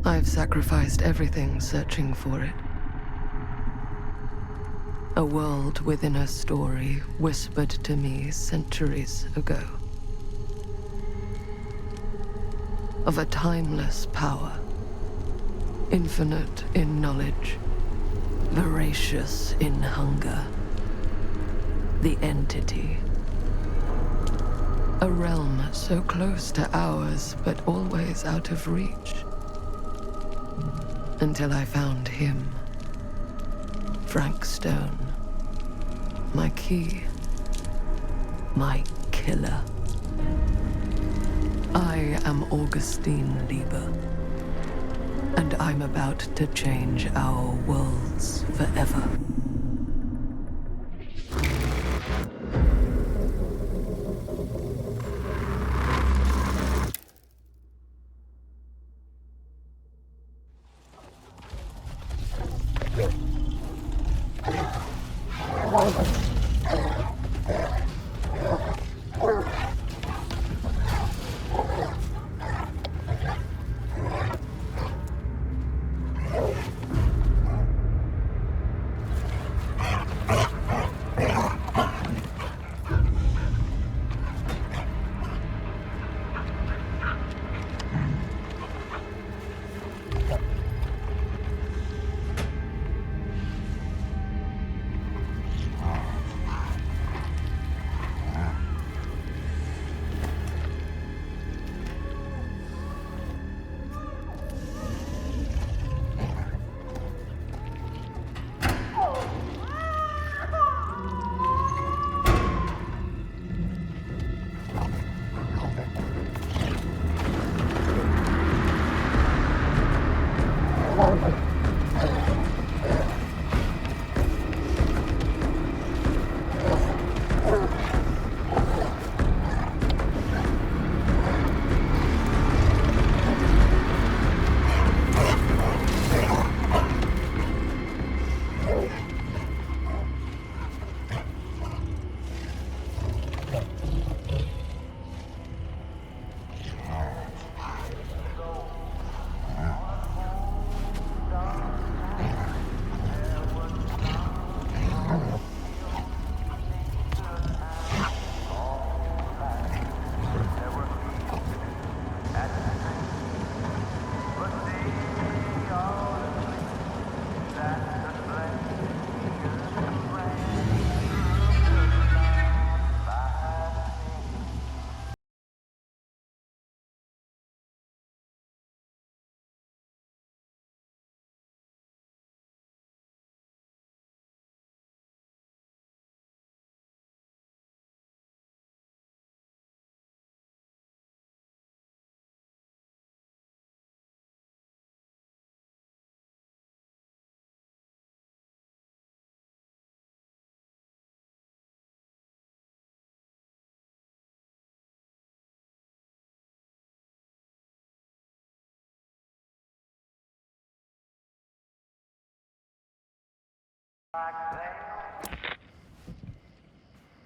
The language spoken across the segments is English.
I've sacrificed everything searching for it. A world within a story whispered to me centuries ago. Of a timeless power, infinite in knowledge, voracious in hunger. The entity. A realm so close to ours, but always out of reach. Until I found him. Frank Stone. My key. My killer. I am Augustine Lieber. And I'm about to change our worlds forever.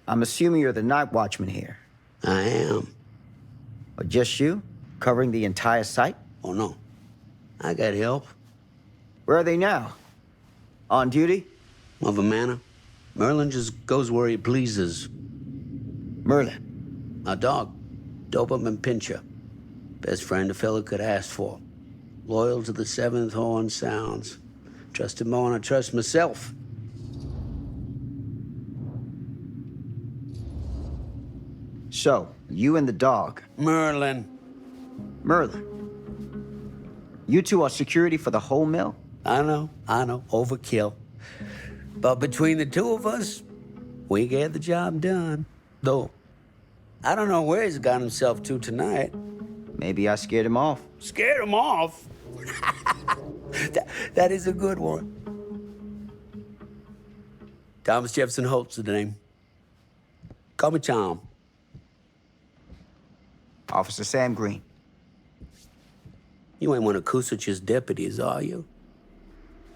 I'm assuming you're the night watchman here. I am. Or just you? Covering the entire site? Oh, no. I got help. Where are they now? On duty? Of a manner. Merlin just goes where he pleases. Merlin? A dog. Doberman Pinscher. Best friend a fella could ask for. Loyal to the seventh horn sounds. Trust him more than I trust myself. So, you and the dog. Merlin. Merlin. You two are security for the whole mill? I know. Overkill. But between the two of us, we get the job done. Though, I don't know where he's got himself to tonight. Maybe I scared him off. Scared him off? that is a good one. Thomas Jefferson Holt's the name. Call me Tom. Officer Sam Green. You ain't one of Kusich's deputies, are you?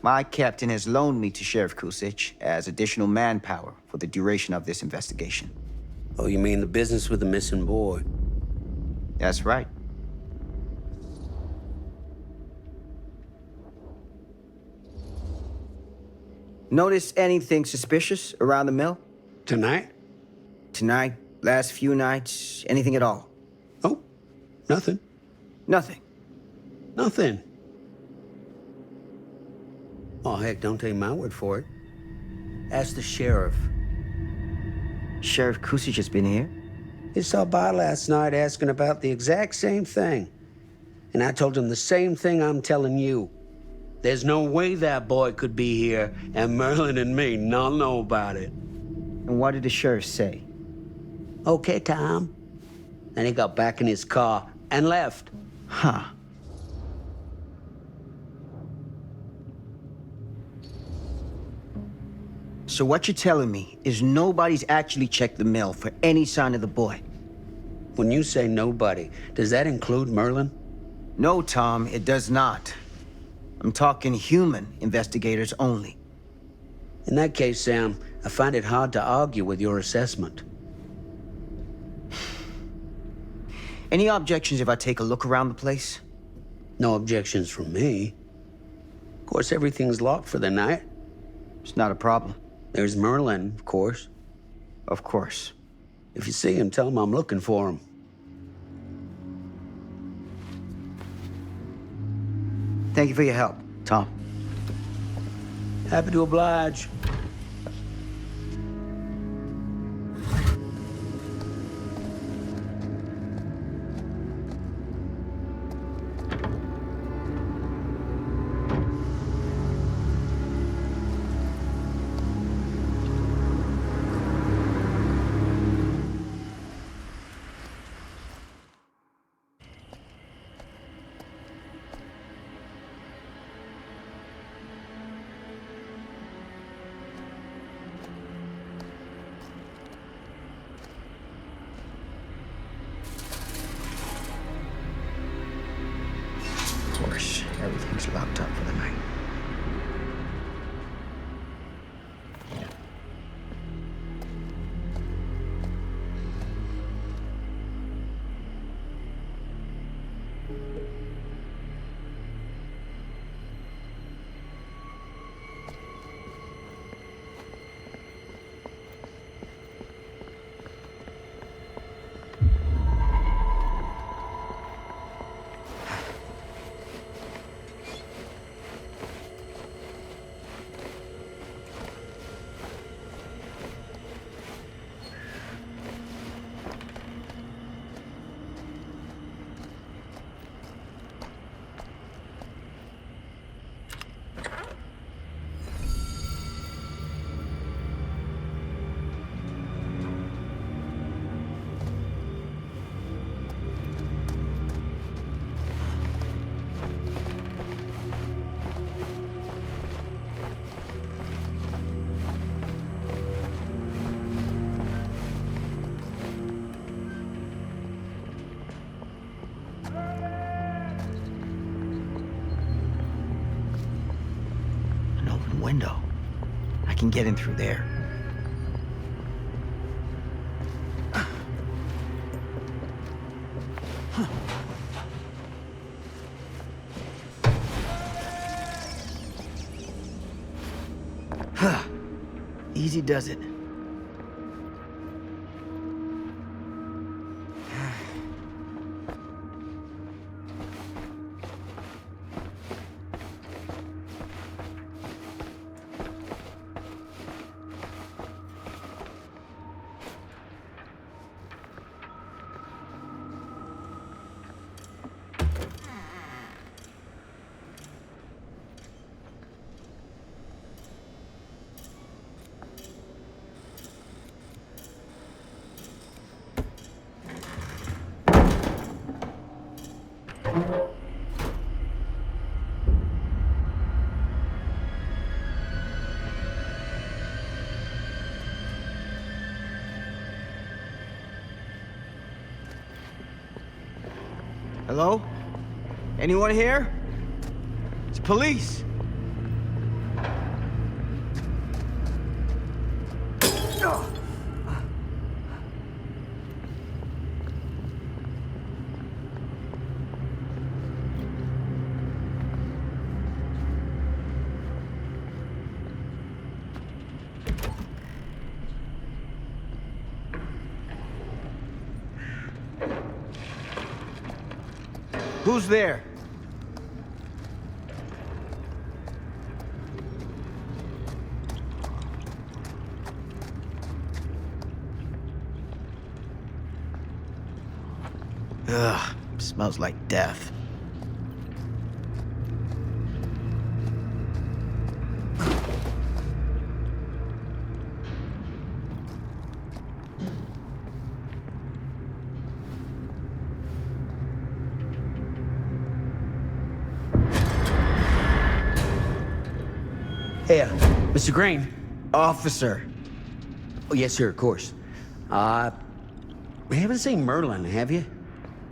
My captain has loaned me to Sheriff Kusich as additional manpower for the duration of this investigation. Oh, you mean the business with the missing boy? That's right. Notice anything suspicious around the mill? Tonight? Tonight? Last few nights? Anything at all? Oh, nothing. Nothing. Nothing. Oh, heck, don't take my word for it. Ask the sheriff. Sheriff Kusich has been here? He stopped by last night asking about the exact same thing. And I told him the same thing I'm telling you. There's no way that boy could be here, and Merlin and me not know about it. And what did the sheriff say? Okay, Tom. Then he got back in his car and left. Huh. So what you're telling me is nobody's actually checked the mill for any sign of the boy? When you say nobody, does that include Merlin? No, Tom, it does not. I'm talking human investigators only. In that case, Sam, I find it hard to argue with your assessment. Any objections if I take a look around the place? No objections from me. Of course, everything's locked for the night. It's not a problem. There's Merlin, of course. Of course. If you see him, tell him I'm looking for him. Thank you for your help, Tom. Happy to oblige. Of course, everything's locked up for the night. An open window. I can get in through there. Easy does it. Hello? Anyone here? It's police. Who's there? Ugh, smells like death. Hey, Mr. Green. Officer. Oh, yes, sir, of course. You haven't seen Merlin, have you?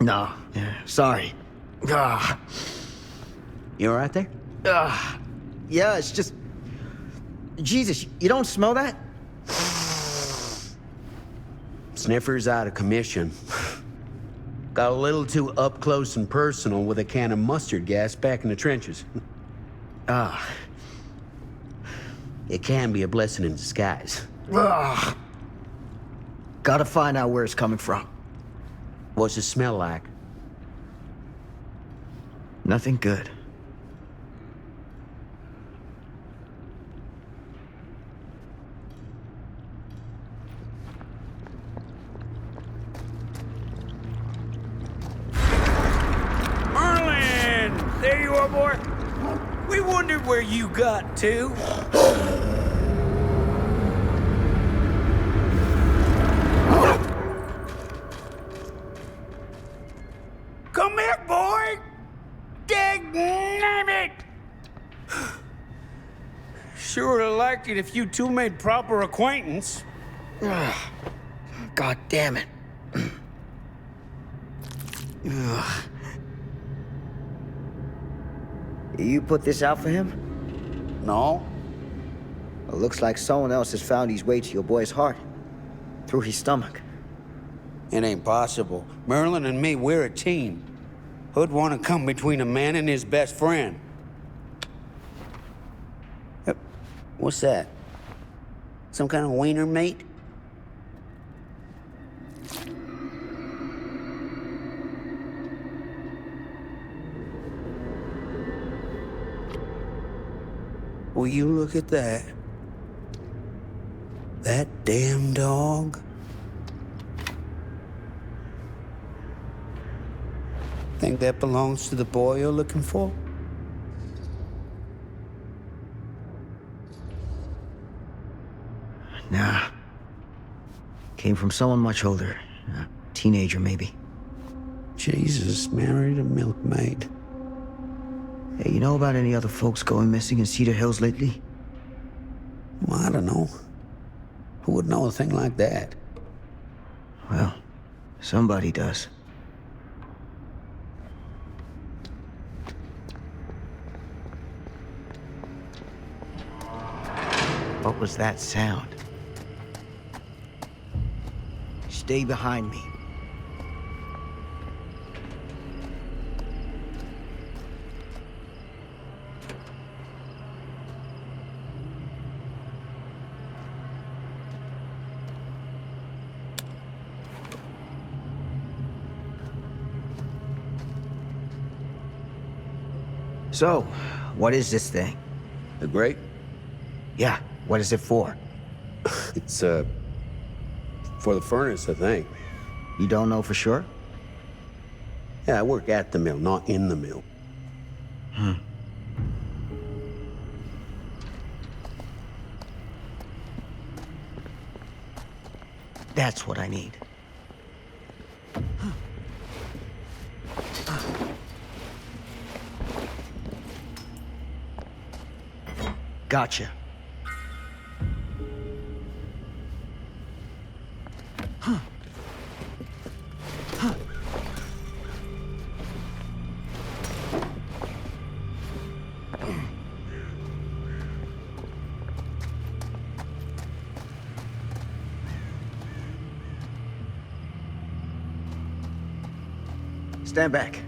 No, sorry. Ah, You all right there? yeah, it's just... Jesus, you don't smell that? Sniffer's out of commission. Got a little too up close and personal with a can of mustard gas back in the trenches. It can be a blessing in disguise. Gotta find out where it's coming from. What's it smell like? Nothing good. Merlin! There you are, boy. We wondered where you got to. Come here, boy! Dang it! Sure would have liked it if you two made proper acquaintance. God damn it. You put this out for him? No? It looks like someone else has found his way to your boy's heart. Through his stomach. It ain't possible. Merlin and me, we're a team. Who'd want to come between a man and his best friend? What's that? Some kind of wiener mate? Will you look at that? That damn dog? Think that belongs to the boy you're looking for? Nah. Came from someone much older. A teenager, maybe. Jesus married a milkmaid. Hey, you know about any other folks going missing in Cedar Hills lately? Well, I don't know. Who would know a thing like that? Well, somebody does. What was that sound? Stay behind me. So, what is this thing? The grate? Yeah, what is it for? It's, for the furnace, I think. You don't know for sure? Yeah, I work at the mill, not in the mill. That's what I need. Gotcha. Stand back.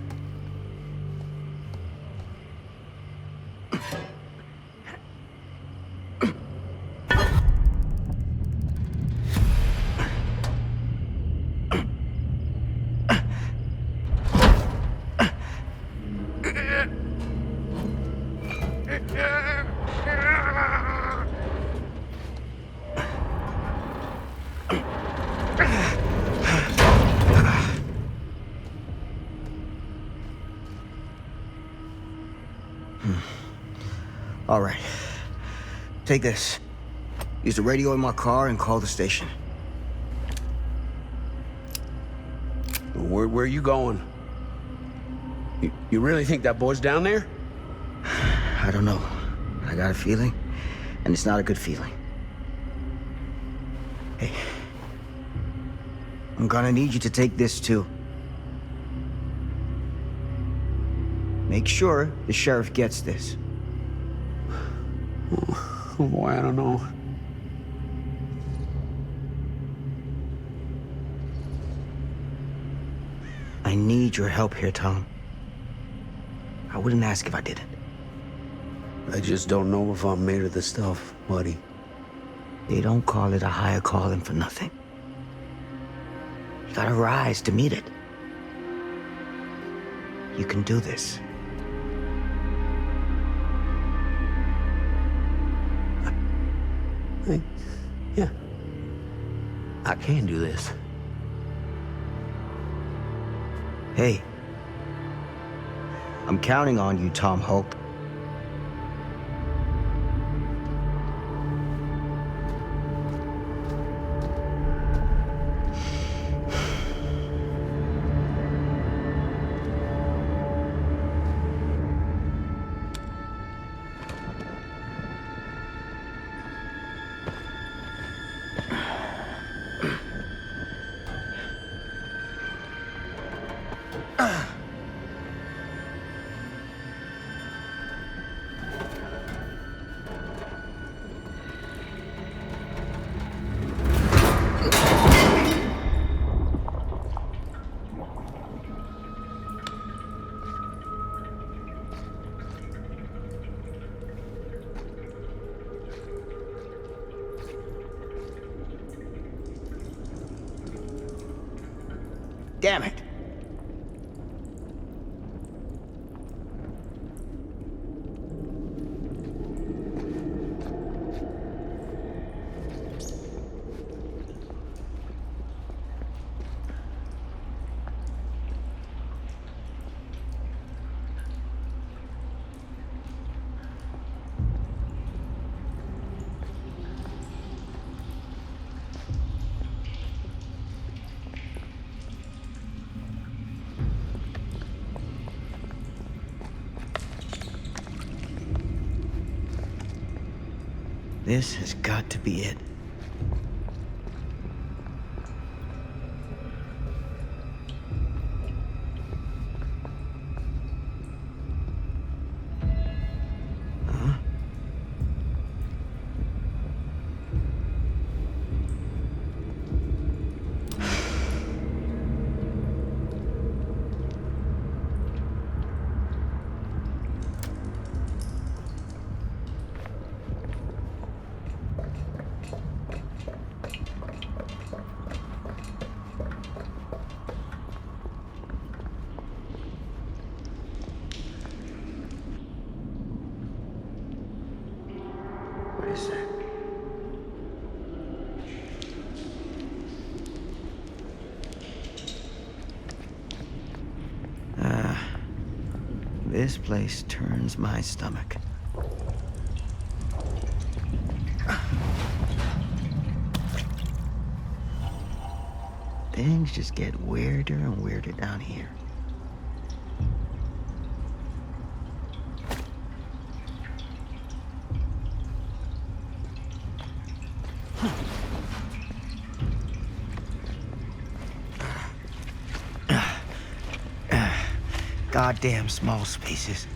All right. Take this. Use the radio in my car and call the station. Where are you going? You really think that boy's down there? I don't know. I got a feeling, and it's not a good feeling. Hey. I'm gonna need you to take this too. Make sure the sheriff gets this. Oh boy, I don't know. I need your help here, Tom. I wouldn't ask if I didn't. I just don't know if I'm made of this stuff, buddy. They don't call it a higher calling for nothing. You gotta rise to meet it. You can do this. Yeah. I can do this. Hey. I'm counting on you, Tom Hope. Damn it. This has got to be it. Huh? What is that? This place turns my stomach. Things just get weirder and weirder down here. Goddamn small spaces.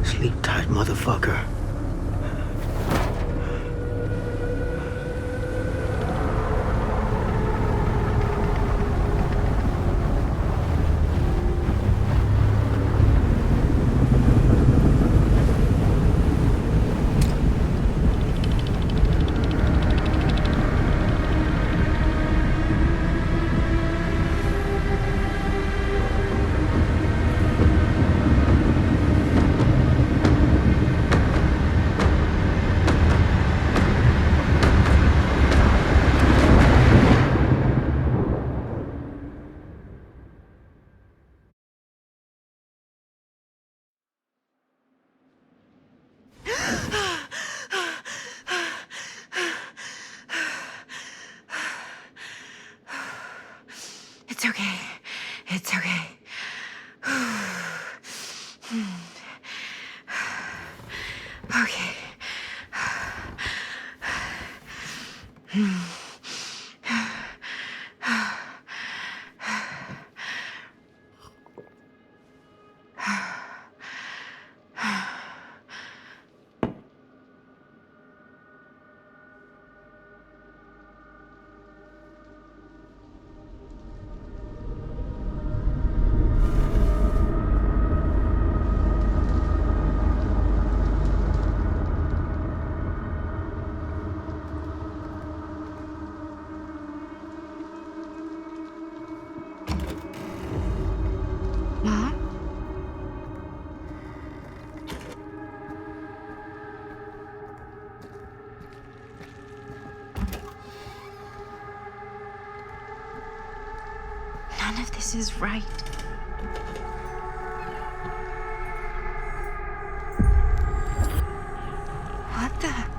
Sleep tight, motherfucker. It's okay. It's okay. Okay. Mom? None of this is right. What the?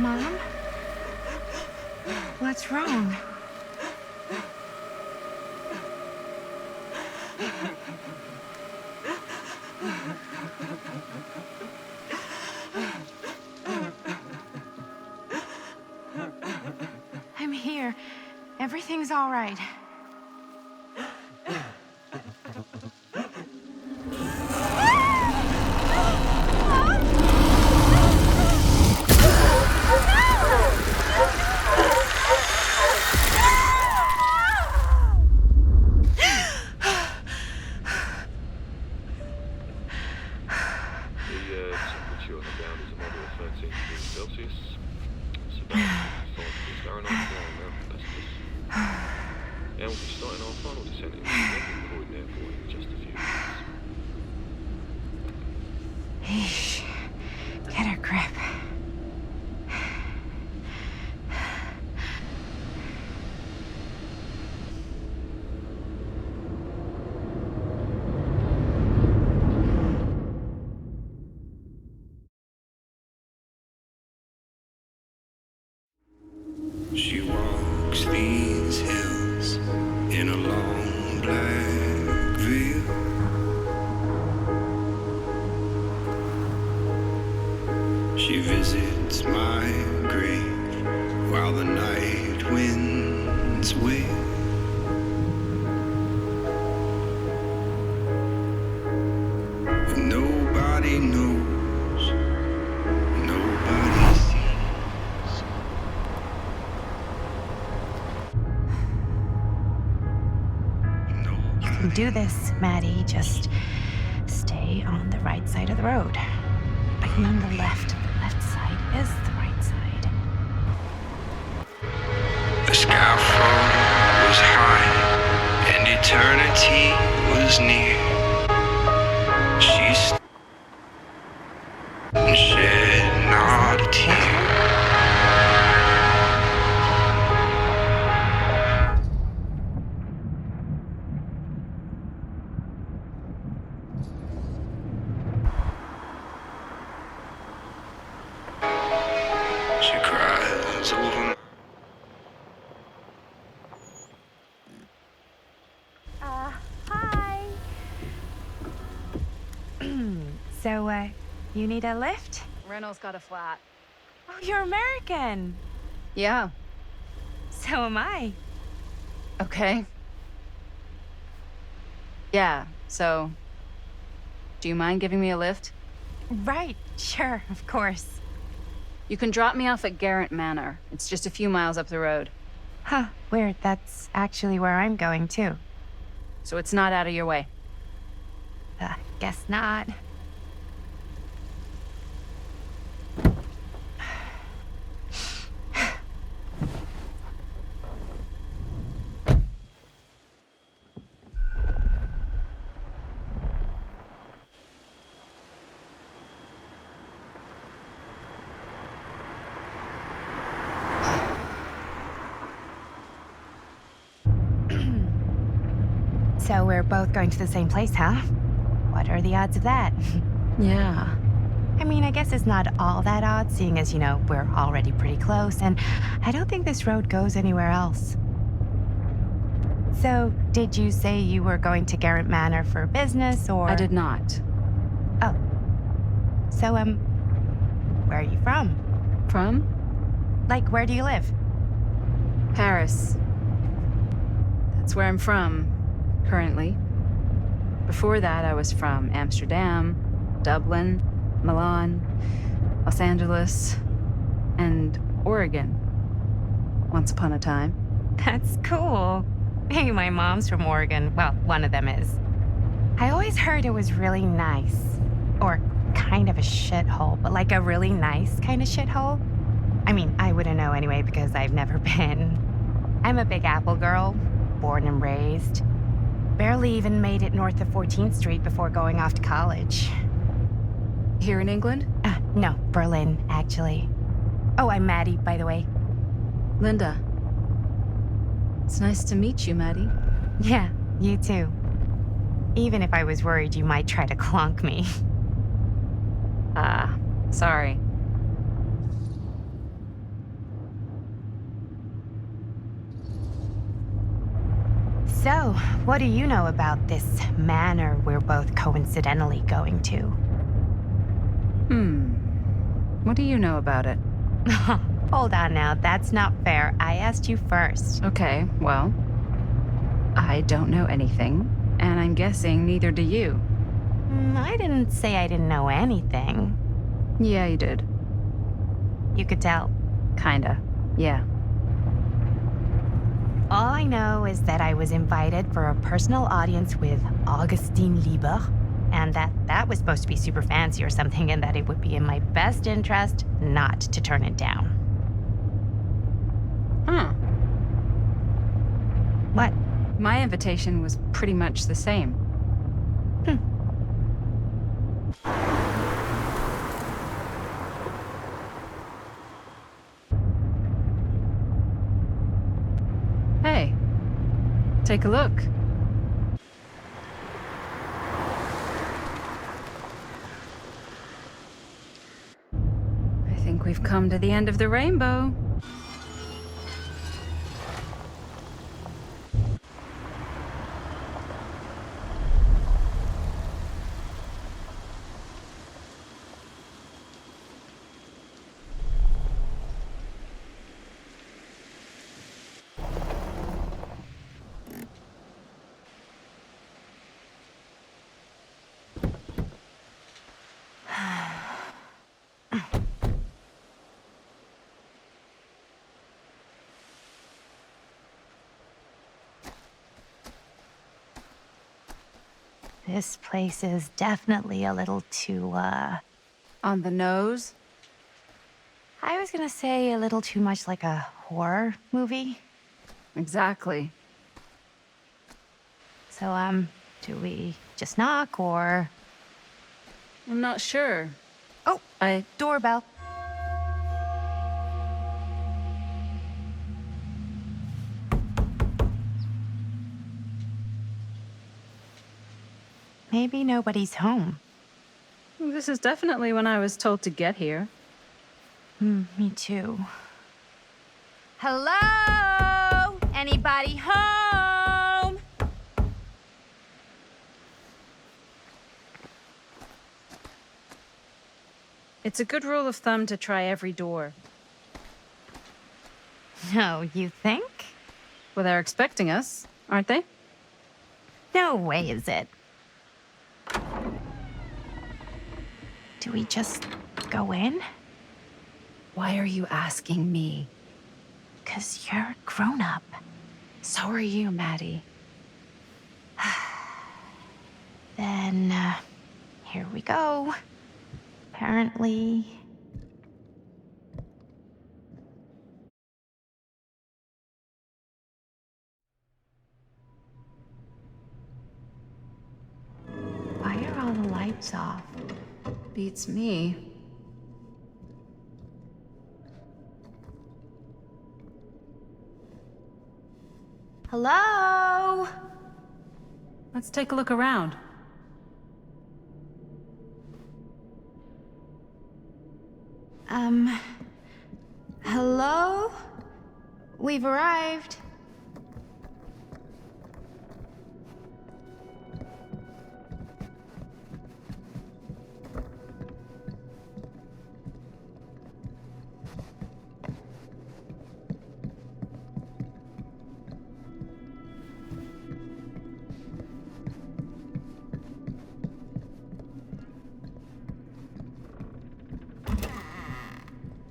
Mom? What's wrong? I'm here. Everything's all right. Temperature on the ground is a moderate 13 degrees Celsius. It's about 5 degrees Fahrenheit now. That's just... Yeah, we'll be starting our final descent in Croydon Airport in just a few minutes. Yeesh. Get a grip. She walks these hills in a long black veil. She visits my grave while the night winds wail. And nobody knows, nobody sees. You can do this, Maddie. Just stay on the right side of the road. I mean the left. The left side is the right side. The skyfall was high and eternity was near. She and shed not a tear. She cries over. Hi. So, you need a lift? Reynolds got a flat. Oh, you're American. Yeah. So am I. Okay. Yeah, so... Do you mind giving me a lift? Right, sure, of course. You can drop me off at Garrett Manor. It's just a few miles up the road. Huh, weird. That's actually where I'm going, too. So it's not out of your way. Guess not. So we're both going to the same place, huh? What are the odds of that? Yeah. I mean, I guess it's not all that odd, seeing as, we're already pretty close, and I don't think this road goes anywhere else. So, did you say you were going to Garrett Manor for business, or...? I did not. Oh. So, where are you from? From? Like, where do you live? Paris. That's where I'm from, currently. Before that, I was from Amsterdam, Dublin, Milan, Los Angeles, and Oregon. Once upon a time. That's cool. Hey, my mom's from Oregon. Well, one of them is. I always heard it was really nice. Or kind of a shithole, but like a really nice kind of shithole. I mean, I wouldn't know anyway because I've never been. I'm a Big Apple girl, born and raised. Barely even made it north of 14th Street before going off to college. Here in England? No, Berlin, actually. Oh, I'm Maddie, by the way. Linda. It's nice to meet you, Maddie. Yeah, you too. Even if I was worried you might try to clonk me. Sorry. So, what do you know about this manor we're both coincidentally going to? What do you know about it? Hold on now, that's not fair. I asked you first. Okay, well, I don't know anything, and I'm guessing neither do you. I didn't say I didn't know anything. Yeah, you did. You could tell. Kinda. Yeah. All I know is that I was invited for a personal audience with Augustine Lieber, and that was supposed to be super fancy or something, and that it would be in my best interest not to turn it down. Huh. What? My invitation was pretty much the same. Hey, take a look. I think we've come to the end of the rainbow. This place is definitely a little too, On the nose? I was gonna say a little too much like a horror movie. Exactly. So, do we just knock or... I'm not sure. Oh, doorbell. Maybe nobody's home. This is definitely when I was told to get here. Me too. Hello? Anybody home? It's a good rule of thumb to try every door. No, you think? Well, they're expecting us, aren't they? No way is it. Do we just go in? Why are you asking me? 'Cause you're a grown-up. So are you, Maddie. Then, here we go. Apparently... Why are all the lights off? Beats me. Hello? Let's take a look around. Hello? We've arrived.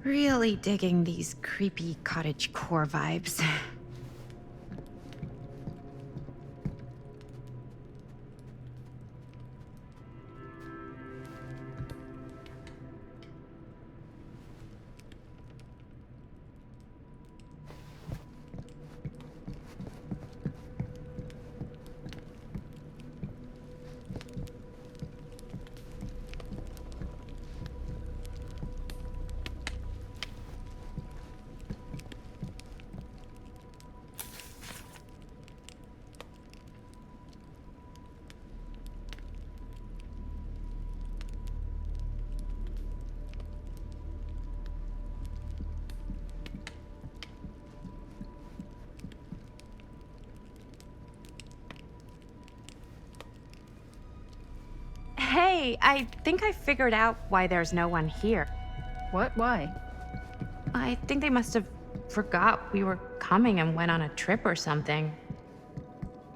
Really digging these creepy cottagecore vibes. Hey, I think I figured out why there's no one here. What? Why? I think they must have forgot we were coming and went on a trip or something.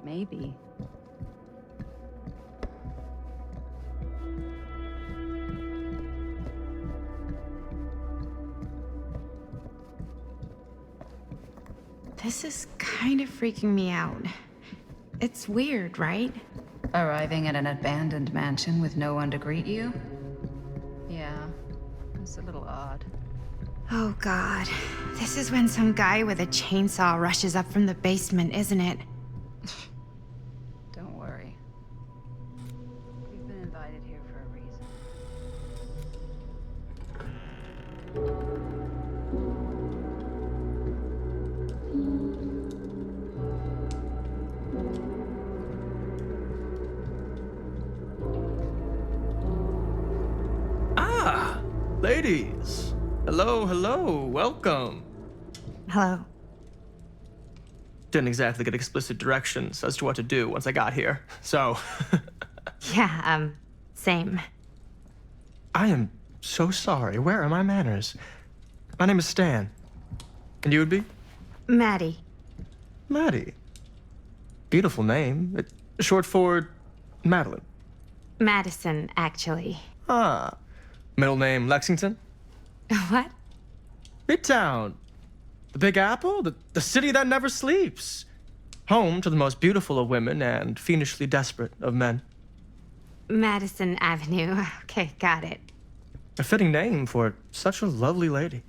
Maybe. This is kind of freaking me out. It's weird, right? Arriving at an abandoned mansion with no one to greet you? Yeah, it's a little odd. Oh god. This is when some guy with a chainsaw rushes up from the basement, isn't it? Don't worry. You've been invited here for a reason. Ah, ladies. Hello, hello, welcome. Hello. Didn't exactly get explicit directions as to what to do once I got here, so. Yeah, same. I am so sorry. Where are my manners? My name is Stan. And you would be? Maddie. Maddie. Beautiful name. Short for Madeline. Madison, actually. Ah. Middle name Lexington? What? Midtown. The Big Apple, the city that never sleeps. Home to the most beautiful of women and fiendishly desperate of men. Madison Avenue. Okay, got it. A fitting name for such a lovely lady.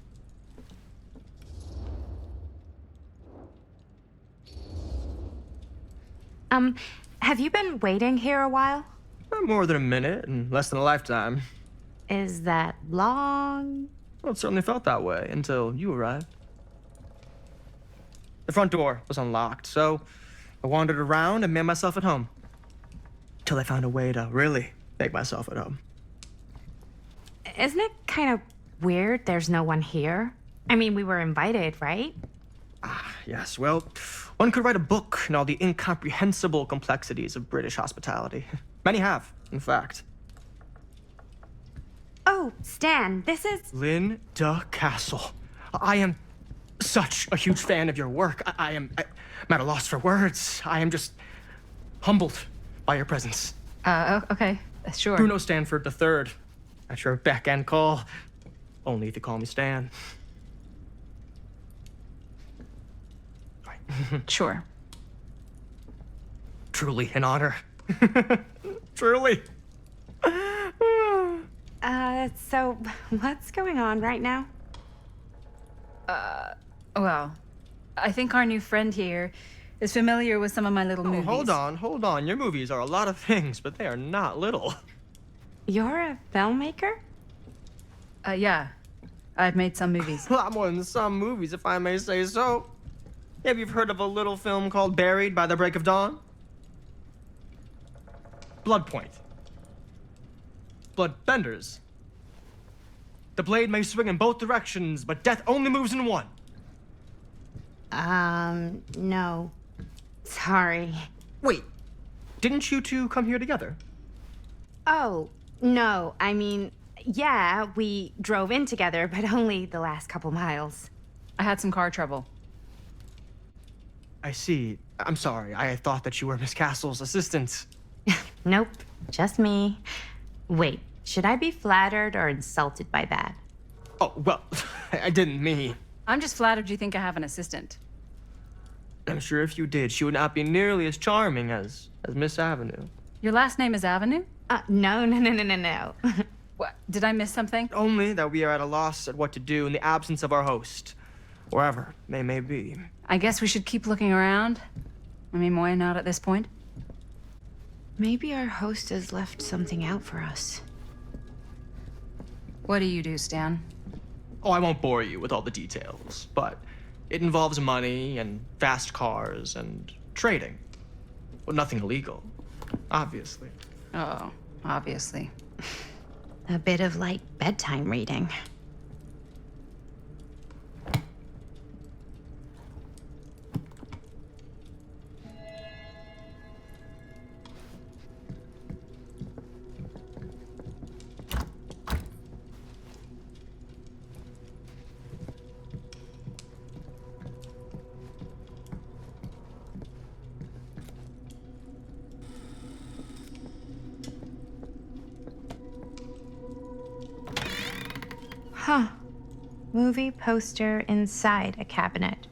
Have you been waiting here a while? Not more than a minute and less than a lifetime. Is that long? Well, it certainly felt that way until you arrived. The front door was unlocked, so I wandered around and made myself at home. Till I found a way to really make myself at home. Isn't it kind of weird there's no one here? I mean, we were invited, right? Yes, well, one could write a book in all the incomprehensible complexities of British hospitality. Many have, in fact. Oh, Stan, this is... Linda Castle. I am such a huge fan of your work. I'm at a loss for words. I am just humbled by your presence. Okay, sure. Bruno Stanford III, at your beck and call. Only if you call me Stan. Sure. Truly an honor. Truly. So what's going on right now? Well, I think our new friend here is familiar with some of my little movies. Hold on. Your movies are a lot of things, but they are not little. You're a filmmaker? Yeah. I've made some movies. A lot more than some movies, if I may say so. Maybe you've heard of a little film called Buried by the Break of Dawn? Blood Point. Bloodbenders. The blade may swing in both directions, but death only moves in one. No. Sorry. Wait, didn't you two come here together? Oh, no. I mean, yeah, we drove in together, but only the last couple miles. I had some car trouble. I see. I'm sorry. I thought that you were Miss Castle's assistant. Nope, just me. Wait, should I be flattered or insulted by that? Oh, well, I didn't mean. I'm just flattered you think I have an assistant. I'm sure if you did, she would not be nearly as charming as Miss Avenue. Your last name is Avenue? No. What? Did I miss something? Only that we are at a loss at what to do in the absence of our host, wherever they may be. I guess we should keep looking around. I mean, why not at this point? Maybe our host has left something out for us. What do you do, Stan? Oh, I won't bore you with all the details, but it involves money and fast cars and trading. Well, nothing illegal, obviously. Oh, obviously. A bit of light bedtime reading. movie poster inside a cabinet.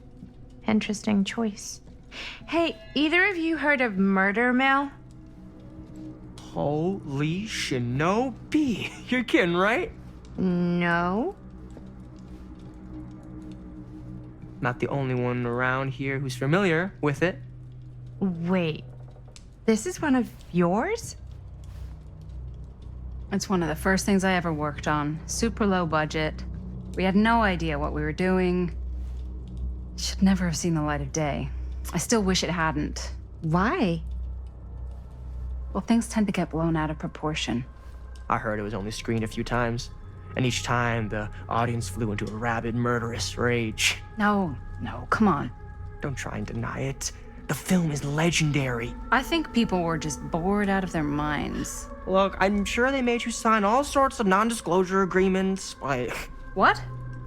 Interesting choice. Hey, either of you heard of Murder Mill? Holy shinobi. You're kidding, right? No. Not the only one around here who's familiar with it. Wait, this is one of yours? It's one of the first things I ever worked on. Super low budget. We had no idea what we were doing. Should never have seen the light of day. I still wish it hadn't. Why? Well, things tend to get blown out of proportion. I heard it was only screened a few times, and each time the audience flew into a rabid, murderous rage. No, come on. Don't try and deny it. The film is legendary. I think people were just bored out of their minds. Look, I'm sure they made you sign all sorts of non-disclosure agreements, like... What?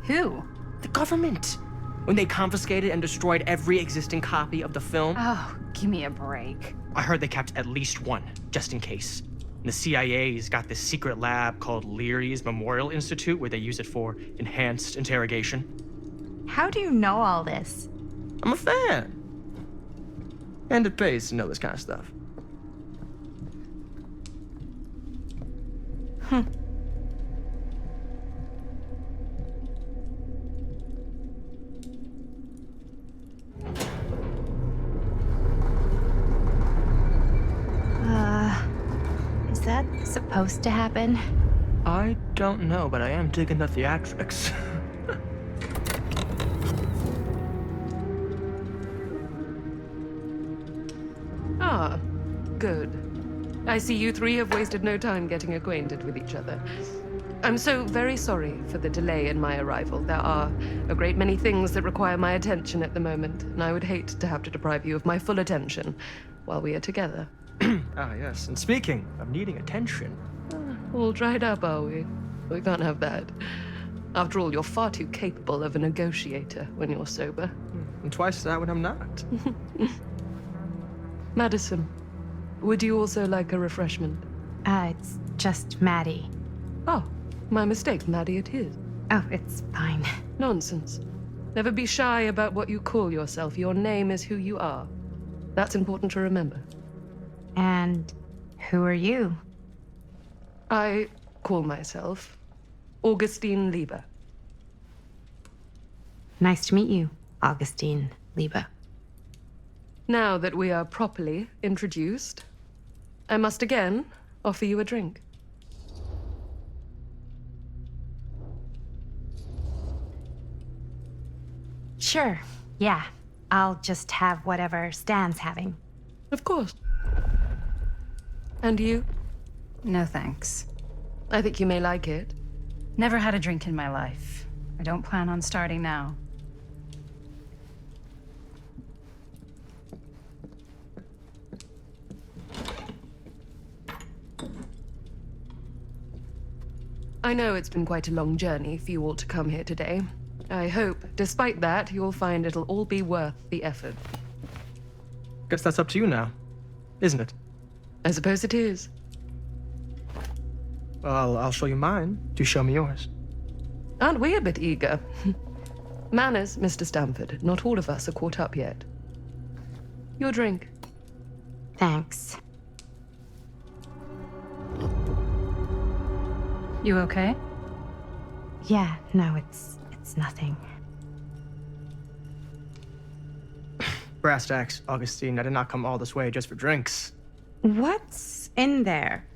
Who? The government. When they confiscated and destroyed every existing copy of the film. Oh, give me a break. I heard they kept at least one, just in case. The CIA's got this secret lab called Leary's Memorial Institute where they use it for enhanced interrogation. How do you know all this? I'm a fan. And it pays to know this kind of stuff. Is that supposed to happen? I don't know, but I am digging the theatrics. Ah, good. I see you three have wasted no time getting acquainted with each other. I'm so very sorry for the delay in my arrival. There are a great many things that require my attention at the moment, and I would hate to have to deprive you of my full attention while we are together. Ah, yes. And speaking of needing attention. All dried up, are we? We can't have that. After all, you're far too capable of a negotiator when you're sober. And twice that when I'm not. Madison, would you also like a refreshment? It's just Maddie. Oh, my mistake. Maddie it is. Oh, it's fine. Nonsense. Never be shy about what you call yourself. Your name is who you are. That's important to remember. And who are you? I call myself Augustine Lieber. Nice to meet you, Augustine Lieber. Now that we are properly introduced, I must again offer you a drink. Sure, yeah. I'll just have whatever Stan's having. Of course. And you? No thanks. I think you may like it. Never had a drink in my life. I don't plan on starting now. I know it's been quite a long journey for you all to come here today. I hope, despite that, you'll find it'll all be worth the effort. Guess that's up to you now, isn't it? I suppose it is. Well, I'll show you mine. Do show me yours. Aren't we a bit eager? Manners, Mr. Stamford. Not all of us are caught up yet. Your drink. Thanks. You okay? Yeah, no, it's nothing. Brass tacks, Augustine. I did not come all this way just for drinks. What's in there?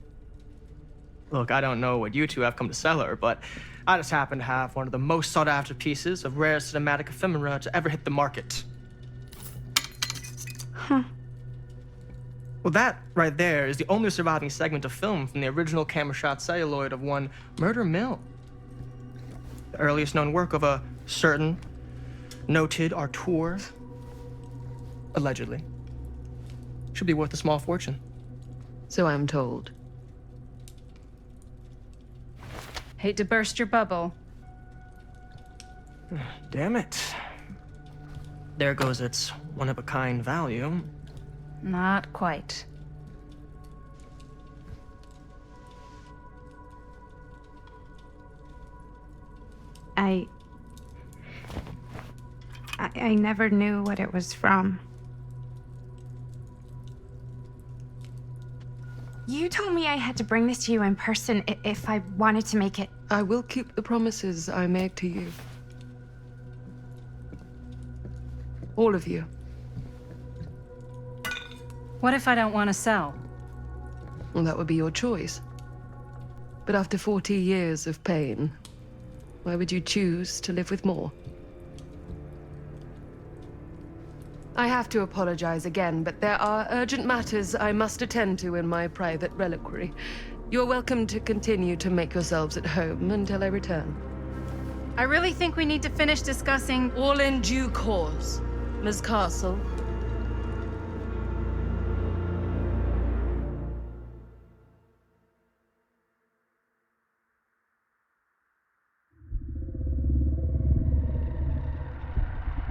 Look, I don't know what you two have come to sell her, but I just happen to have one of the most sought-after pieces of rare cinematic ephemera to ever hit the market. Huh. Well, that right there is the only surviving segment of film from the original camera shot celluloid of one Murder Mill. The earliest known work of a certain noted auteur, allegedly. Should be worth a small fortune. So I'm told. Hate to burst your bubble. Damn it. There goes its one-of-a-kind value. Not quite. I I never knew what it was from. You told me I had to bring this to you in person if I wanted to make it. I will keep the promises I made to you. All of you. What if I don't want to sell? Well, that would be your choice. But after 40 years of pain, why would you choose to live with more? I have to apologize again, but there are urgent matters I must attend to in my private reliquary. You're welcome to continue to make yourselves at home until I return. I really think we need to finish discussing. All in due course, Ms. Castle.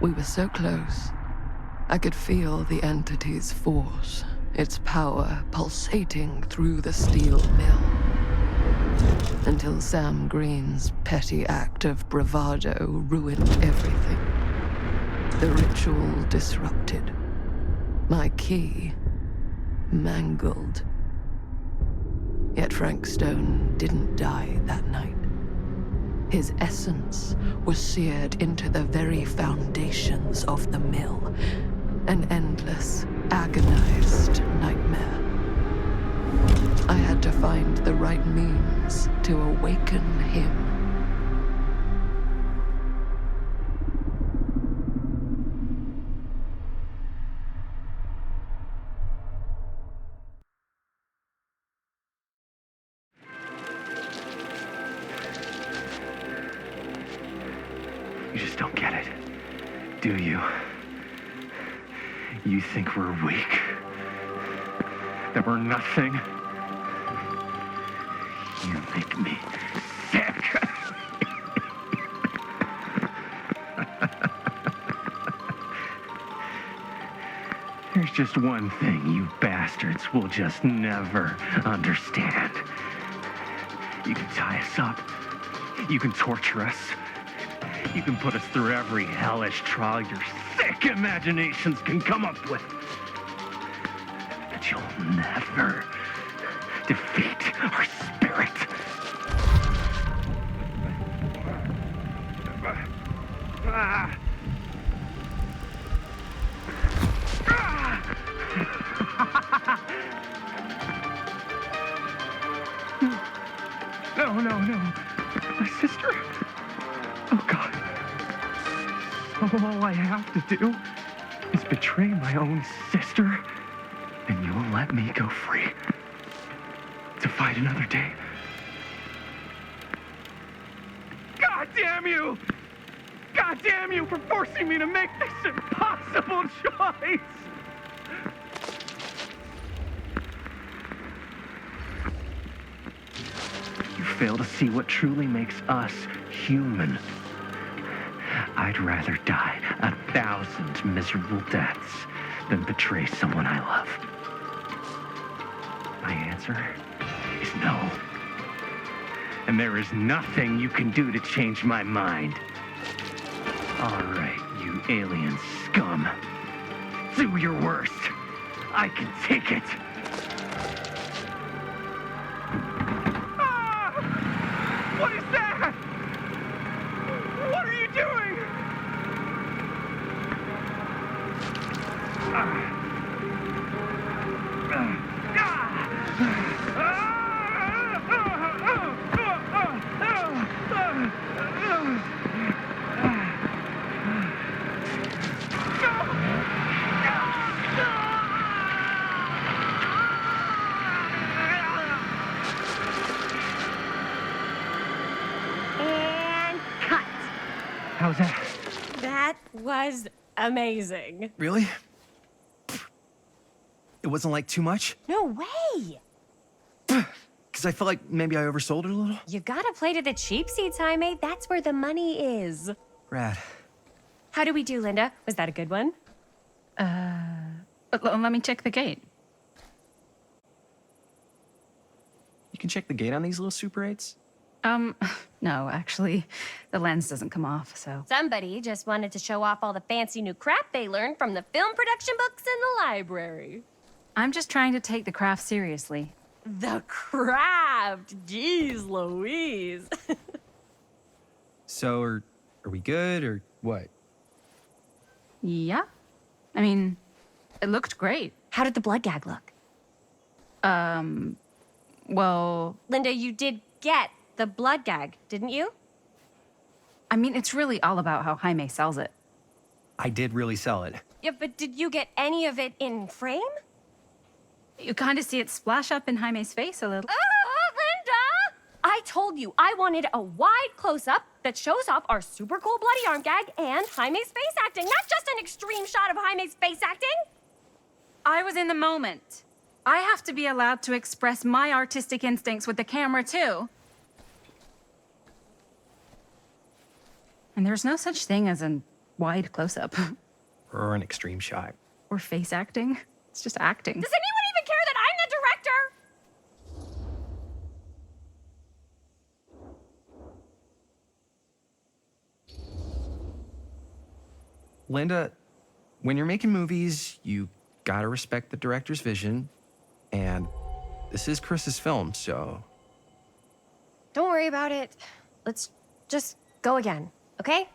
We were so close. I could feel the entity's force, its power pulsating through the steel mill. Until Sam Green's petty act of bravado ruined everything. The ritual disrupted. My key mangled. Yet Frank Stone didn't die that night. His essence was seared into the very foundations of the mill. An endless, agonized nightmare. I had to find the right means to awaken him. You just don't get it, do you? You think we're weak? That we're nothing? You make me sick. There's just one thing you bastards will just never understand. You can tie us up. You can torture us. You can put us through every hellish trial your sick imaginations can come up with. But you'll never defeat our spirit. No. My sister? Oh, God. All I have to do is betray my own sister, and you'll let me go free to fight another day. God damn you! God damn you for forcing me to make this impossible choice! You fail to see what truly makes us human. I'd rather die 1,000 miserable deaths than betray someone I love. My answer is no. And there is nothing you can do to change my mind. All right, you alien scum. Do your worst. I can take it. What is that? What are you doing? And cut. How's that? That was amazing. Really? It wasn't like too much? No way. Because I felt like maybe I oversold it a little? You gotta play to the cheap seats, Jaime. That's where the money is. Rad. How do we do, Linda? Was that a good one? Let me check the gate. You can check the gate on these little Super 8s? No, actually, the lens doesn't come off, so. Somebody just wanted to show off all the fancy new crap they learned from the film production books in the library. I'm just trying to take the craft seriously. The craft! Jeez Louise. So, are we good, or what? Yeah. I mean, it looked great. How did the blood gag look? Well, Linda, you did get the blood gag, didn't you? I mean, it's really all about how Jaime sells it. I did really sell it. Yeah, but did you get any of it in frame? You kind of see it splash up in Jaime's face a little. Linda! I told you I wanted a wide close-up that shows off our super cool bloody arm gag and Jaime's face acting, not just an extreme shot of Jaime's face acting. I was in the moment. I have to be allowed to express my artistic instincts with the camera, too. And there's no such thing as a wide close-up. Or an extreme shot. Or face acting. It's just acting. Does anyone even care that I'm the director? Linda, when you're making movies, you gotta respect the director's vision. And this is Chris's film, so... Don't worry about it. Let's just go again, okay?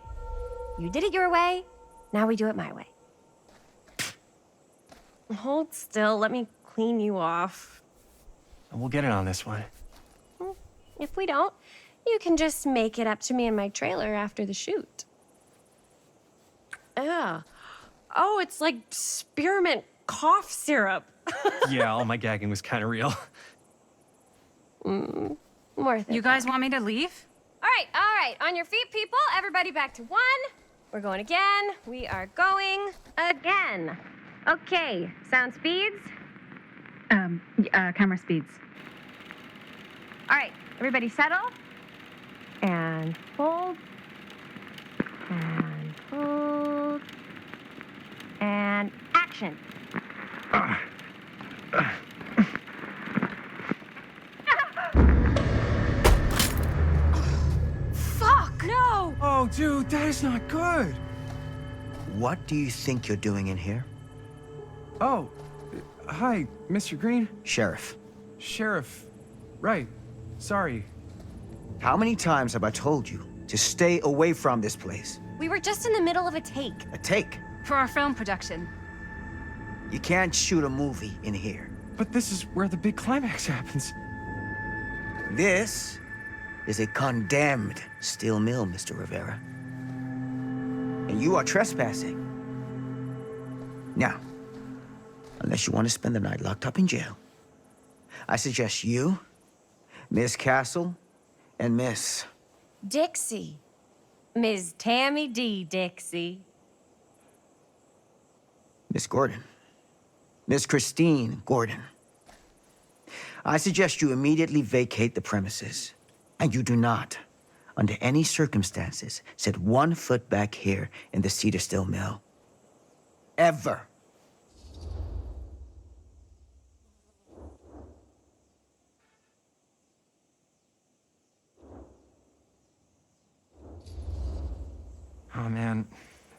You did it your way, now we do it my way. Hold still, let me clean you off. We'll get it on this one. If we don't, you can just make it up to me in my trailer after the shoot. Yeah. Oh, it's like spearmint cough syrup. Yeah, all my gagging was kind of real. Worth it. You guys want me to leave? All right. On your feet, people. Everybody back to one. We're going again. We are going again. Okay, sound speeds. Camera speeds. All right, everybody settle. And hold. And hold. And action. Fuck! No! Oh, dude, that is not good. What do you think you're doing in here? Oh, hi, Mr. Green. Sheriff. Sheriff. Right. Sorry. How many times have I told you to stay away from this place? We were just in the middle of a take. A take. For our film production. You can't shoot a movie in here. But this is where the big climax happens. This is a condemned steel mill, Mr. Rivera. And you are trespassing. Now, unless you want to spend the night locked up in jail, I suggest you, Miss Castle, and Miss... Dixie. Ms. Tammy D. Dixie. Miss Gordon. Miss Christine Gordon. I suggest you immediately vacate the premises, and you do not, under any circumstances, set 1 foot back here in the Cedar Steel Mill. Ever. Oh, man.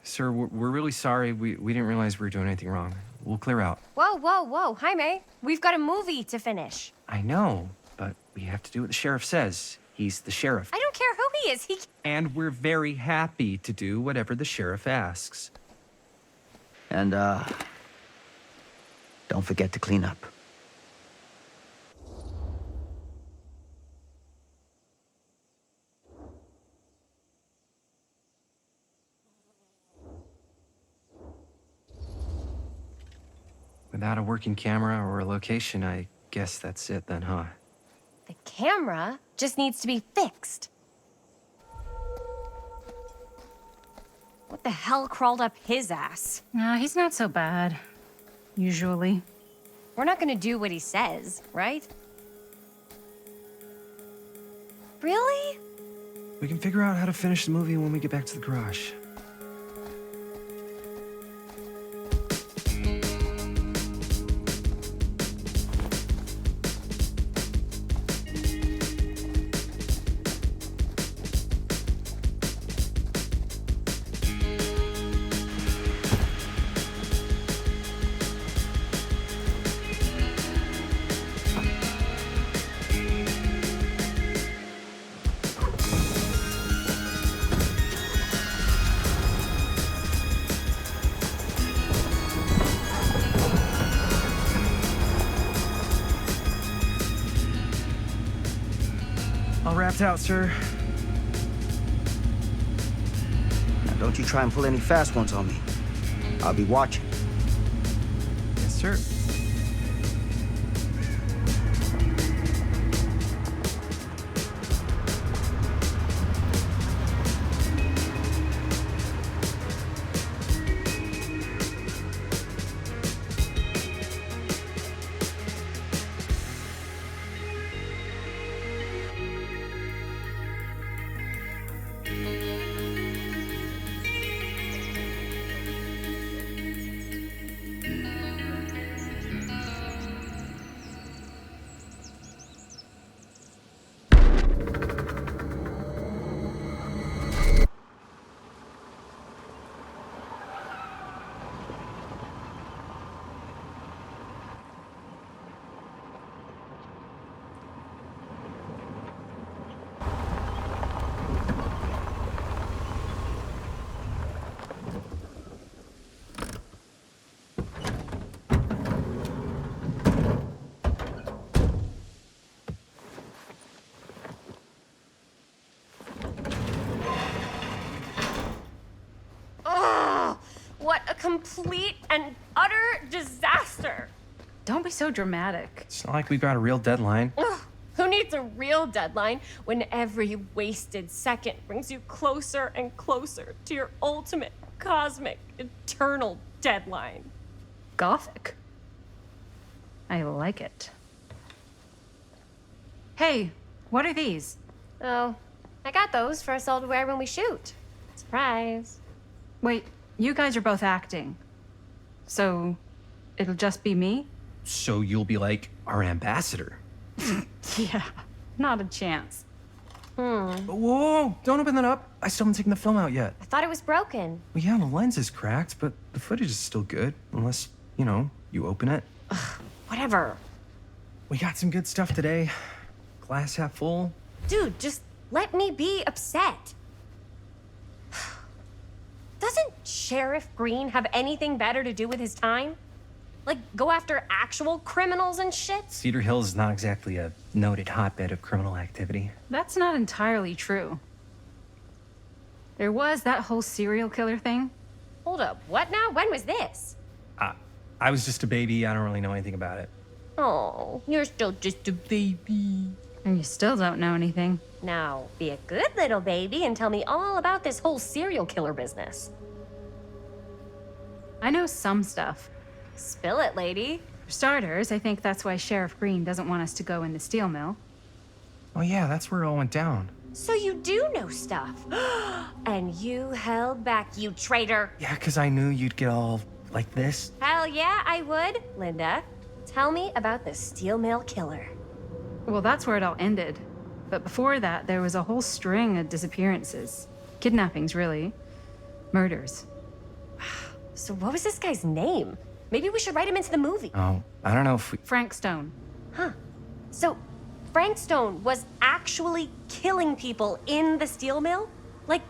Sir, we're really sorry. We didn't realize we were doing anything wrong. We'll clear out. Whoa. Jaime, we've got a movie to finish. I know, but we have to do what the sheriff says. He's the sheriff. I don't care who he is. And we're very happy to do whatever the sheriff asks. And, don't forget to clean up. Without a working camera or a location, I guess that's it then, huh? The camera just needs to be fixed. What the hell crawled up his ass? He's not so bad. Usually. We're not gonna do what he says, right? Really? We can figure out how to finish the movie when we get back to the garage. Shots out, sir. Now, don't you try and pull any fast ones on me. I'll be watching. Yes, sir. What a complete and utter disaster! Don't be so dramatic. It's not like we've got a real deadline. Ugh, who needs a real deadline when every wasted second brings you closer and closer to your ultimate, cosmic, eternal deadline? Gothic. I like it. Hey, what are these? Oh, I got those for us all to wear when we shoot. Surprise. Wait, you guys are both acting. So, it'll just be me? So you'll be like our ambassador. Yeah, not a chance. Whoa, don't open that up. I still haven't taken the film out yet. I thought it was broken. Well, yeah, the lens is cracked, but the footage is still good. Unless, you open it. Whatever. We got some good stuff today. Glass half full. Dude, just let me be upset. Doesn't Sheriff Green have anything better to do with his time? Like, go after actual criminals and shit? Cedar Hills is not exactly a noted hotbed of criminal activity. That's not entirely true. There was that whole serial killer thing. Hold up, what now? When was this? I was just a baby. I don't really know anything about it. Oh, you're still just a baby. And you still don't know anything. Now, be a good little baby and tell me all about this whole serial killer business. I know some stuff. Spill it, lady. For starters, I think that's why Sheriff Green doesn't want us to go in the steel mill. Oh yeah, that's where it all went down. So you do know stuff. And you held back, you traitor. Yeah, because I knew you'd get all like this. Hell yeah, I would. Linda, tell me about the steel mill killer. Well, that's where it all ended. But before that, there was a whole string of disappearances. Kidnappings, really. Murders. So what was this guy's name? Maybe we should write him into the movie. Oh, I don't know if we... Frank Stone. Huh. So Frank Stone was actually killing people in the steel mill? Like,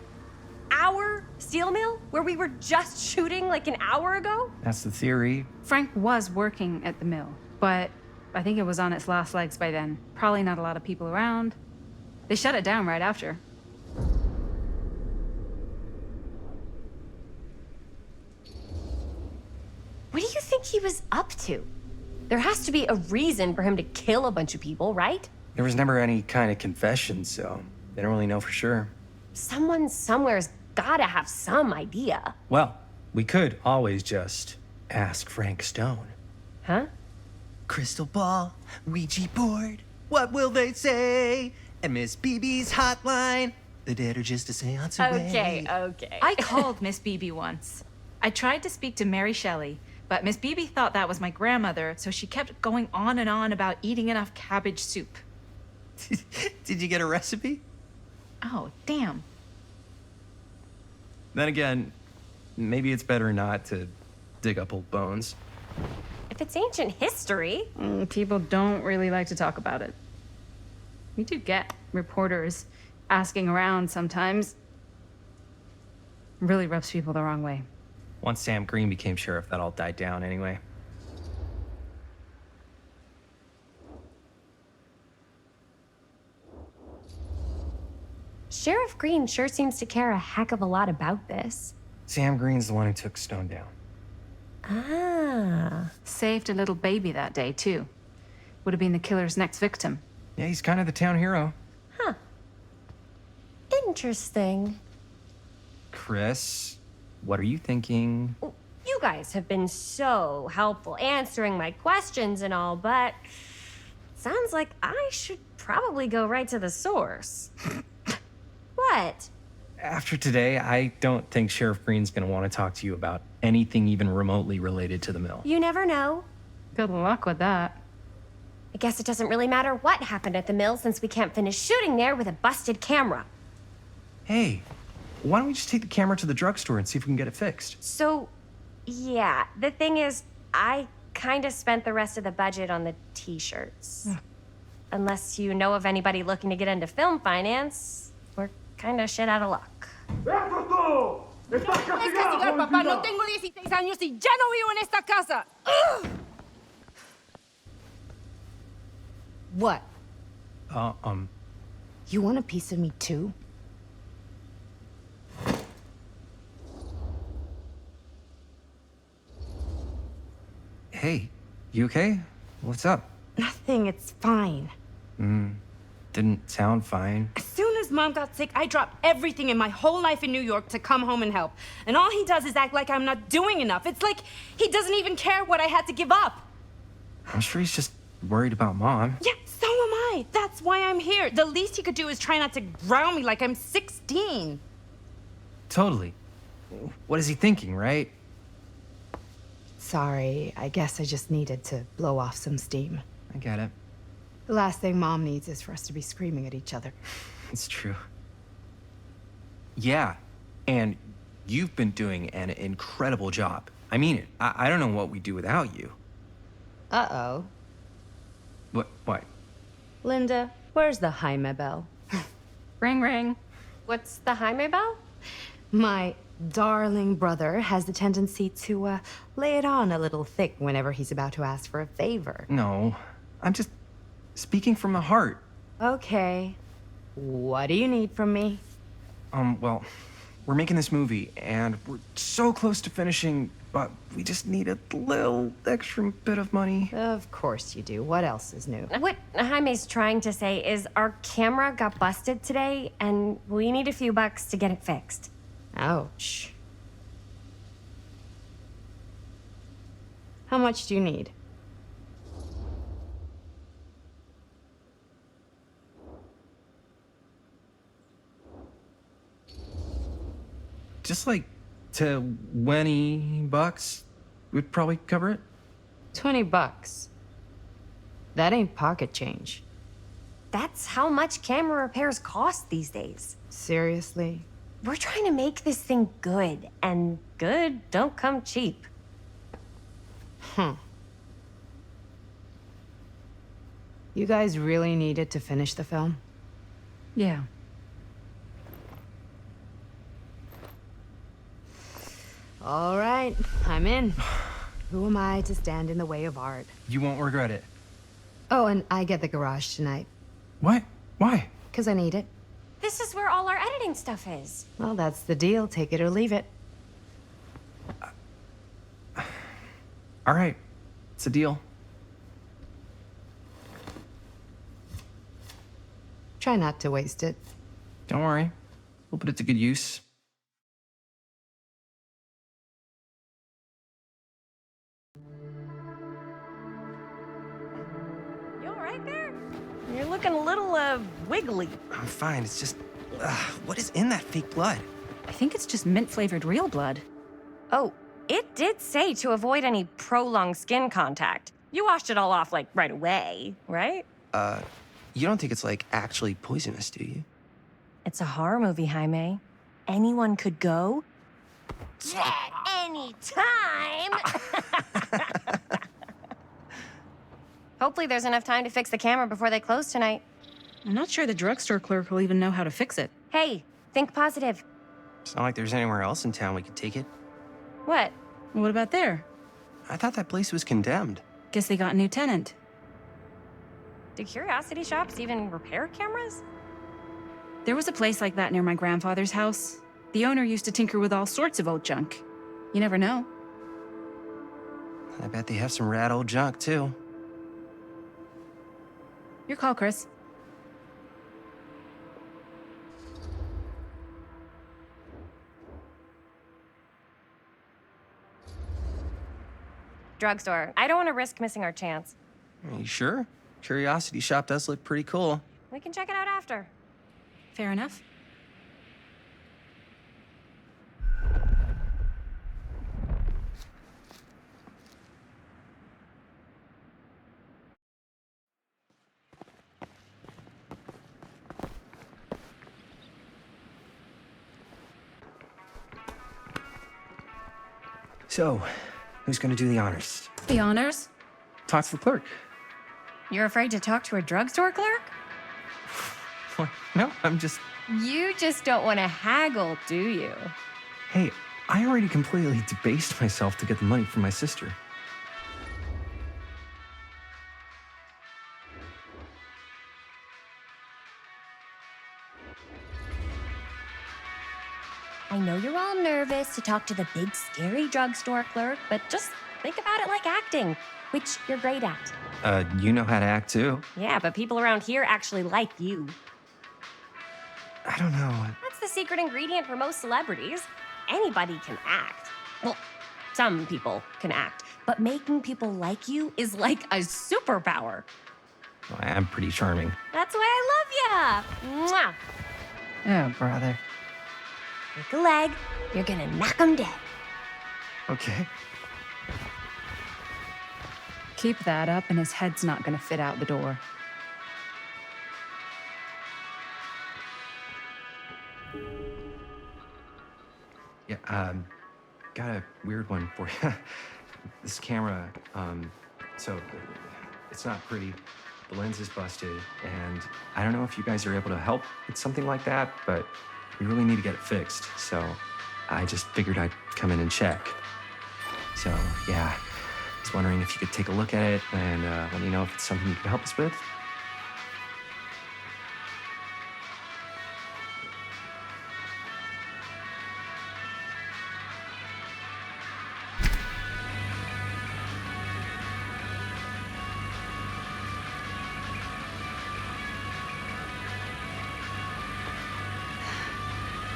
our steel mill? Where we were just shooting like an hour ago? That's the theory. Frank was working at the mill, but I think it was on its last legs by then. Probably not a lot of people around. They shut it down right after. What do you think he was up to? There has to be a reason for him to kill a bunch of people, right? There was never any kind of confession, so they don't really know for sure. Someone somewhere's gotta have some idea. Well, we could always just ask Frank Stone. Huh? Crystal ball, Ouija board, what will they say? And Miss BB's hotline, the dead are just a seance away. Okay. I called Miss BB once. I tried to speak to Mary Shelley, but Miss BB thought that was my grandmother, so she kept going on and on about eating enough cabbage soup. Did you get a recipe? Oh, damn. Then again, maybe it's better not to dig up old bones. If it's ancient history. People don't really like to talk about it. We do get reporters asking around sometimes. Really rubs people the wrong way. Once Sam Green became sheriff, that all died down anyway. Jeff Green sure seems to care a heck of a lot about this. Sam Green's the one who took Stone down. Ah. Saved a little baby that day, too. Would have been the killer's next victim. Yeah, he's kind of the town hero. Huh. Interesting. Chris, what are you thinking? You guys have been so helpful answering my questions and all, but sounds like I should probably go right to the source. What? After today, I don't think Sheriff Green's gonna want to talk to you about anything even remotely related to the mill. You never know. Good luck with that. I guess it doesn't really matter what happened at the mill since we can't finish shooting there with a busted camera. Hey, why don't we just take the camera to the drugstore and see if we can get it fixed? So, yeah, the thing is, I kind of spent the rest of the budget on the t-shirts. Unless you know of anybody looking to get into film finance, we're kind of shit out of luck. Papá, no tengo 16 años y ya no vivo en esta casa. What? You want a piece of me too? Hey, you okay? What's up? Nothing, it's fine. Didn't sound fine. As soon as Mom got sick, I dropped everything in my whole life in New York to come home and help. And all he does is act like I'm not doing enough. It's like he doesn't even care what I had to give up. I'm sure he's just worried about Mom. Yeah, so am I. That's why I'm here. The least he could do is try not to ground me like I'm 16. Totally. What is he thinking, right? Sorry, I guess I just needed to blow off some steam. I get it. The last thing Mom needs is for us to be screaming at each other. It's true. Yeah, and you've been doing an incredible job. I mean it. I don't know what we'd do without you. Uh-oh. What? Linda, where's the Jaime bell? Ring, ring. What's the Jaime bell? My darling brother has the tendency to lay it on a little thick whenever he's about to ask for a favor. No, I'm just speaking from the heart. Okay. What do you need from me? Well, we're making this movie, and we're so close to finishing, but we just need a little extra bit of money. Of course you do. What else is new? What Jaime's trying to say is our camera got busted today, and we need a few bucks to get it fixed. Ouch. How much do you need? Just like $20 would probably cover it. $20. That ain't pocket change. That's how much camera repairs cost these days. Seriously? We're trying to make this thing good, and good don't come cheap. You guys really needed to finish the film? Yeah. All right, I'm in. Who am I to stand in the way of art? You won't regret it. Oh, and I get the garage tonight. What? Why? Because I need it. This is where all our editing stuff is. Well, that's the deal. Take it or leave it. All right, it's a deal. Try not to waste it. Don't worry, we'll put it to good use. You all right there? You're looking a little, wiggly. I'm fine. It's just, what is in that fake blood? I think it's just mint-flavored real blood. Oh, it did say to avoid any prolonged skin contact. You washed it all off, like, right away, right? You don't think it's, like, actually poisonous, do you? It's a horror movie, Jaime. Anyone could go at any time. Hopefully there's enough time to fix the camera before they close tonight. I'm not sure the drugstore clerk will even know how to fix it. Hey, think positive. It's not like there's anywhere else in town we could take it. What? What about there? I thought that place was condemned. Guess they got a new tenant. Do curiosity shops even repair cameras? There was a place like that near my grandfather's house. The owner used to tinker with all sorts of old junk. You never know. I bet they have some rad old junk, too. Your call, Chris. Drugstore. I don't want to risk missing our chance. Are you sure? Curiosity Shop does look pretty cool. We can check it out after. Fair enough. So, who's gonna do the honors? The honors? Talk to the clerk. You're afraid to talk to a drugstore clerk? What? No, I'm just... You just don't want to haggle, do you? Hey, I already completely debased myself to get the money from my sister. I know you're all nervous to talk to the big, scary drugstore clerk, but just think about it like acting, which you're great at. You know how to act too. Yeah, but people around here actually like you. I don't know. That's the secret ingredient for most celebrities. Anybody can act. Well, some people can act, but making people like you is like a superpower. Well, I'm pretty charming. That's why I love ya. Mwah. Oh, brother. Break a leg, you're gonna knock 'em dead. Okay. Keep that up and his head's not gonna fit out the door. Yeah, got a weird one for you. This camera, so it's not pretty. The lens is busted, and I don't know if you guys are able to help with something like that, but we really need to get it fixed. So I just figured I'd come in and check. So yeah, I was wondering if you could take a look at it and let me know if it's something you could help us with.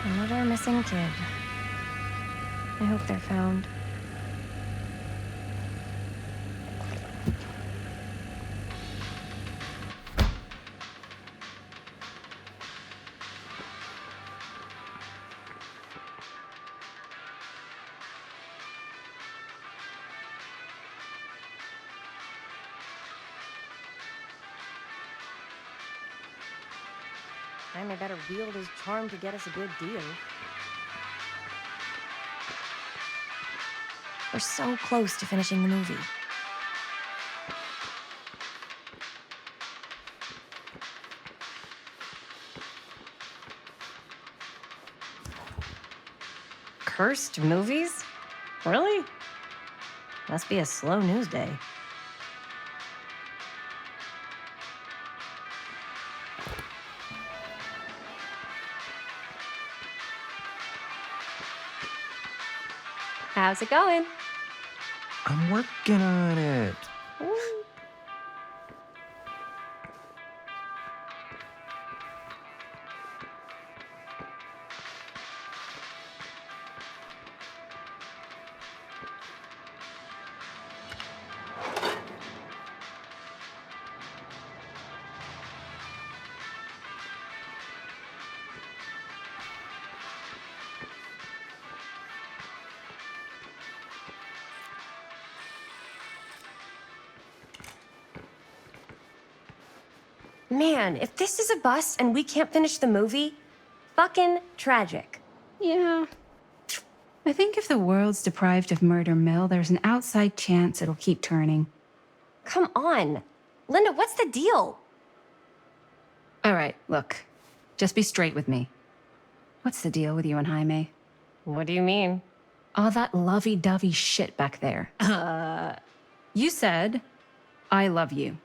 Another missing kid. I hope they're found. Jaime better wield his charm to get us a good deal. We're so close to finishing the movie. Cursed movies? Really? Must be a slow news day. How's it going? I'm working on it. Man, if this is a bust and we can't finish the movie, fucking tragic. Yeah. I think if the world's deprived of Murder Mill, there's an outside chance it'll keep turning. Come on. Linda, what's the deal? All right, look. Just be straight with me. What's the deal with you and Jaime? What do you mean? All that lovey-dovey shit back there. You said, I love you.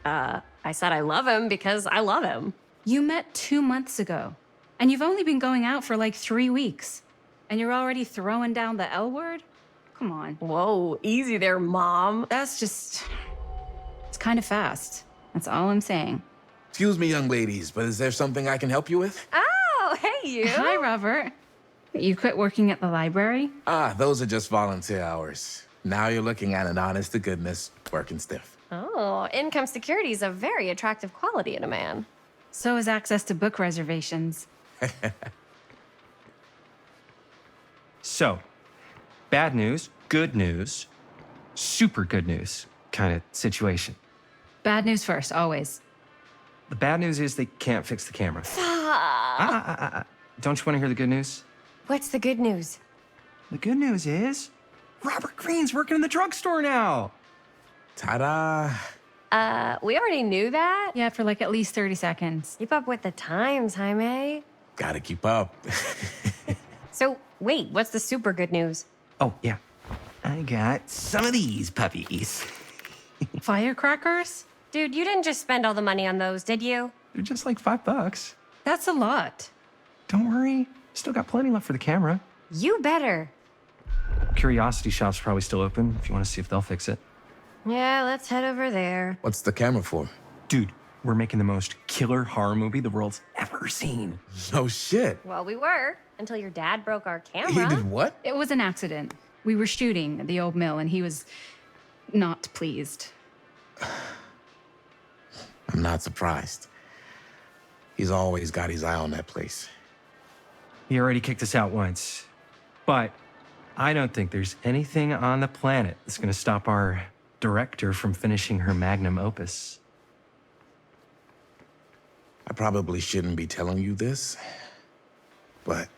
I said I love him because I love him. You met 2 months ago, and you've only been going out for like 3 weeks, and you're already throwing down the L word? Come on. Whoa, easy there, Mom. It's kind of fast. That's all I'm saying. Excuse me, young ladies, but is there something I can help you with? Oh, hey, you. Hi, Robert. You quit working at the library? Ah, those are just volunteer hours. Now you're looking at an honest-to-goodness working stiff. Oh, income security is a very attractive quality in a man. So is access to book reservations. So, bad news, good news, super good news kind of situation. Bad news first, always. The bad news is they can't fix the camera. Ah. Don't you want to hear the good news? What's the good news? The good news is Robert Greene's working in the drugstore now. Ta-da! We already knew that. Yeah, for like at least 30 seconds. Keep up with the times, Jaime. Gotta keep up. So, wait, what's the super good news? Oh, yeah. I got some of these puppies. Firecrackers? Dude, you didn't just spend all the money on those, did you? They're just like $5. That's a lot. Don't worry. Still got plenty left for the camera. You better. Curiosity Shop's probably still open if you want to see if they'll fix it. Yeah, let's head over there. What's the camera for? Dude, we're making the most killer horror movie the world's ever seen. No shit. Well, we were, until your dad broke our camera. He did what? It was an accident. We were shooting at the old mill, and he was not pleased. I'm not surprised. He's always got his eye on that place. He already kicked us out once. But I don't think there's anything on the planet that's going to stop our director from finishing her magnum opus. I probably shouldn't be telling you this, but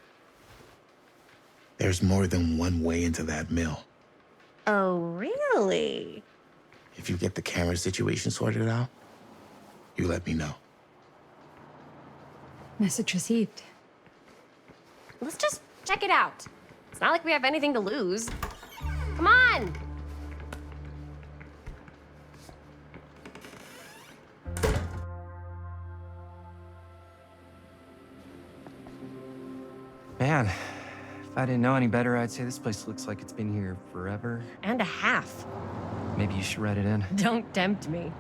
there's more than one way into that mill. Oh, really? If you get the camera situation sorted out, you let me know. Message received. Let's just check it out. It's not like we have anything to lose. Come on! Man, if I didn't know any better, I'd say this place looks like it's been here forever. And a half. Maybe you should write it in. Don't tempt me.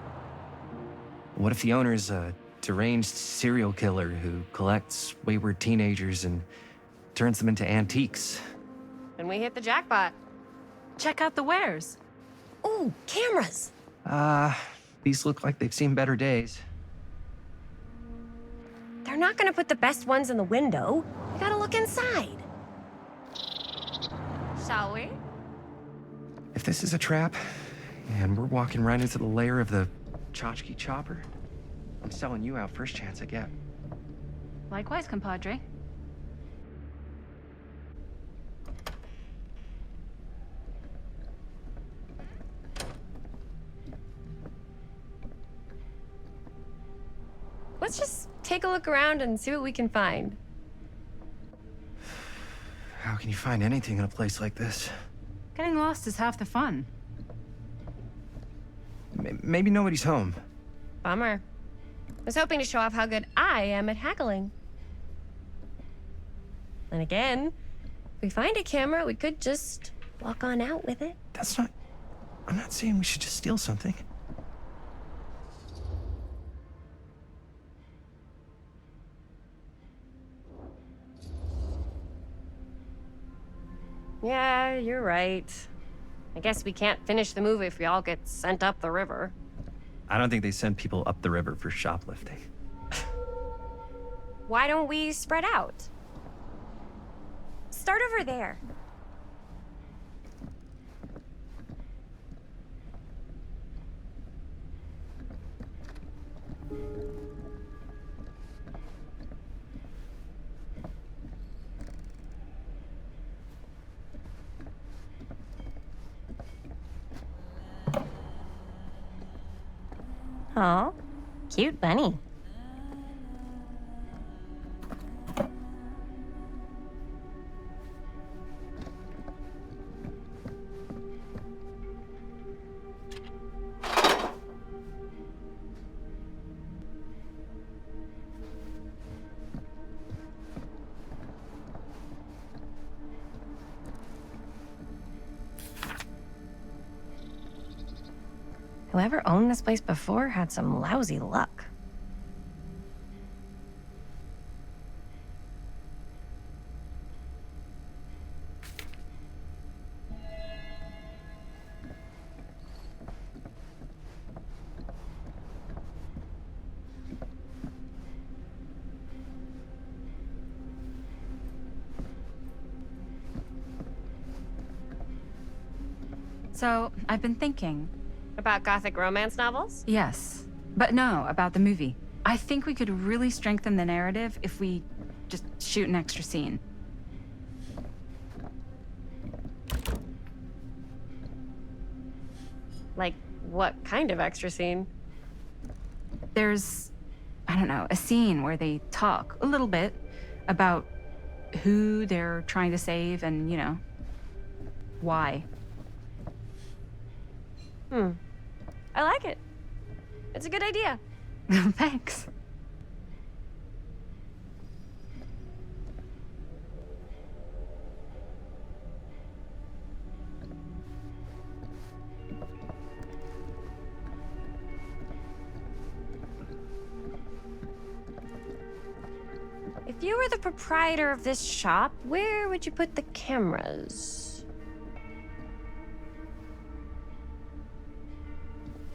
What if the owner's a deranged serial killer who collects wayward teenagers and turns them into antiques? Then we hit the jackpot. Check out the wares. Ooh, cameras. These look like they've seen better days. They're not gonna put the best ones in the window. We gotta look inside. Shall we? If this is a trap, and we're walking right into the lair of the tchotchke chopper, I'm selling you out first chance I get. Likewise, compadre. Let's just take a look around and see what we can find. How can you find anything in a place like this? Getting lost is half the fun. Maybe nobody's home. Bummer. I was hoping to show off how good I am at haggling. And again, if we find a camera, we could just walk on out with it. That's not... I'm not saying we should just steal something. Yeah, you're right. I guess we can't finish the movie if we all get sent up the river. I don't think they send people up the river for shoplifting. Why don't we spread out? Start over there. Aw, cute bunny. Whoever owned this place before had some lousy luck. So, I've been thinking. About gothic romance novels? Yes. But no, about the movie. I think we could really strengthen the narrative if we just shoot an extra scene. Like, what kind of extra scene? There's, I don't know, a scene where they talk a little bit about who they're trying to save and, you know, why. I like it. It's a good idea. Thanks. If you were the proprietor of this shop, where would you put the cameras?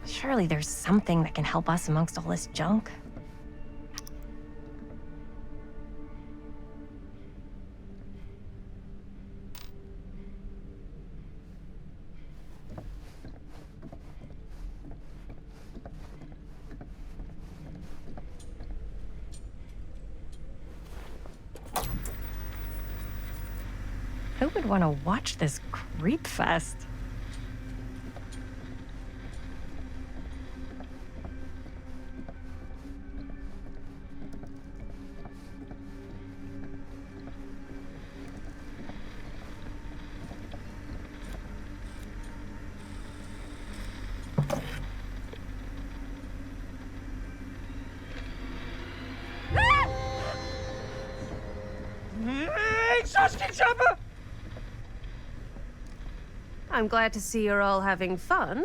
Surely there's something that can help us amongst all this junk. Who would want to watch this creep fest? I'm glad to see you're all having fun.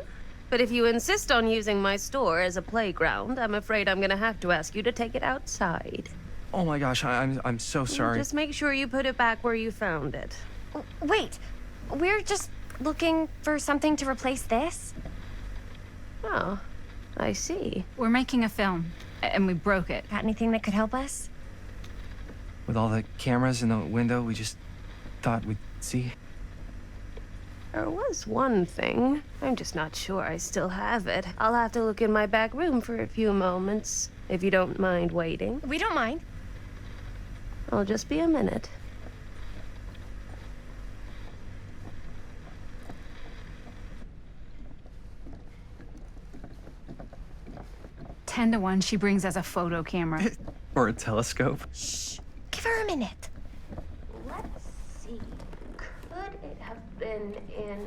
But if you insist on using my store as a playground, I'm afraid I'm gonna have to ask you to take it outside. Oh my gosh, I'm so sorry. Just make sure you put it back where you found it. Wait, we're just looking for something to replace this? Oh, I see. We're making a film, and we broke it. Got anything that could help us? With all the cameras in the window, we just thought we'd see. There was one thing. I'm just not sure I still have it. I'll have to look in my back room for a few moments, if you don't mind waiting. We don't mind. I'll just be a minute. Ten to 1, she brings us a photo camera. Or a telescope. Shh, give her a minute. Let's see. Could it have been in...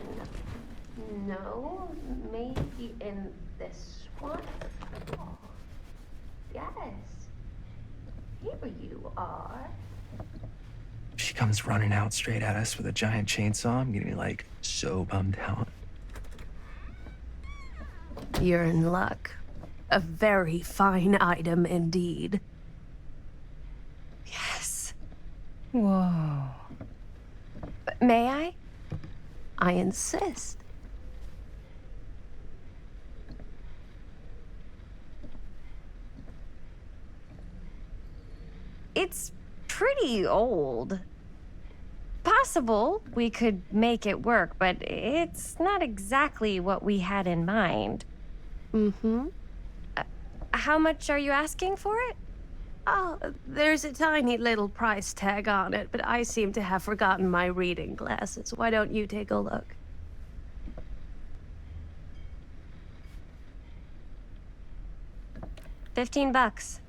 No, maybe in this one? Oh, yes. Here you are. She comes running out straight at us with a giant chainsaw. I'm getting like so bummed out. You're in luck. A very fine item indeed. Yes. Whoa. May I? I insist. It's pretty old. Possible we could make it work, but it's not exactly what we had in mind. Mm-hmm. How much are you asking for it? Oh, there's a tiny little price tag on it, but I seem to have forgotten my reading glasses. Why don't you take a look? $15.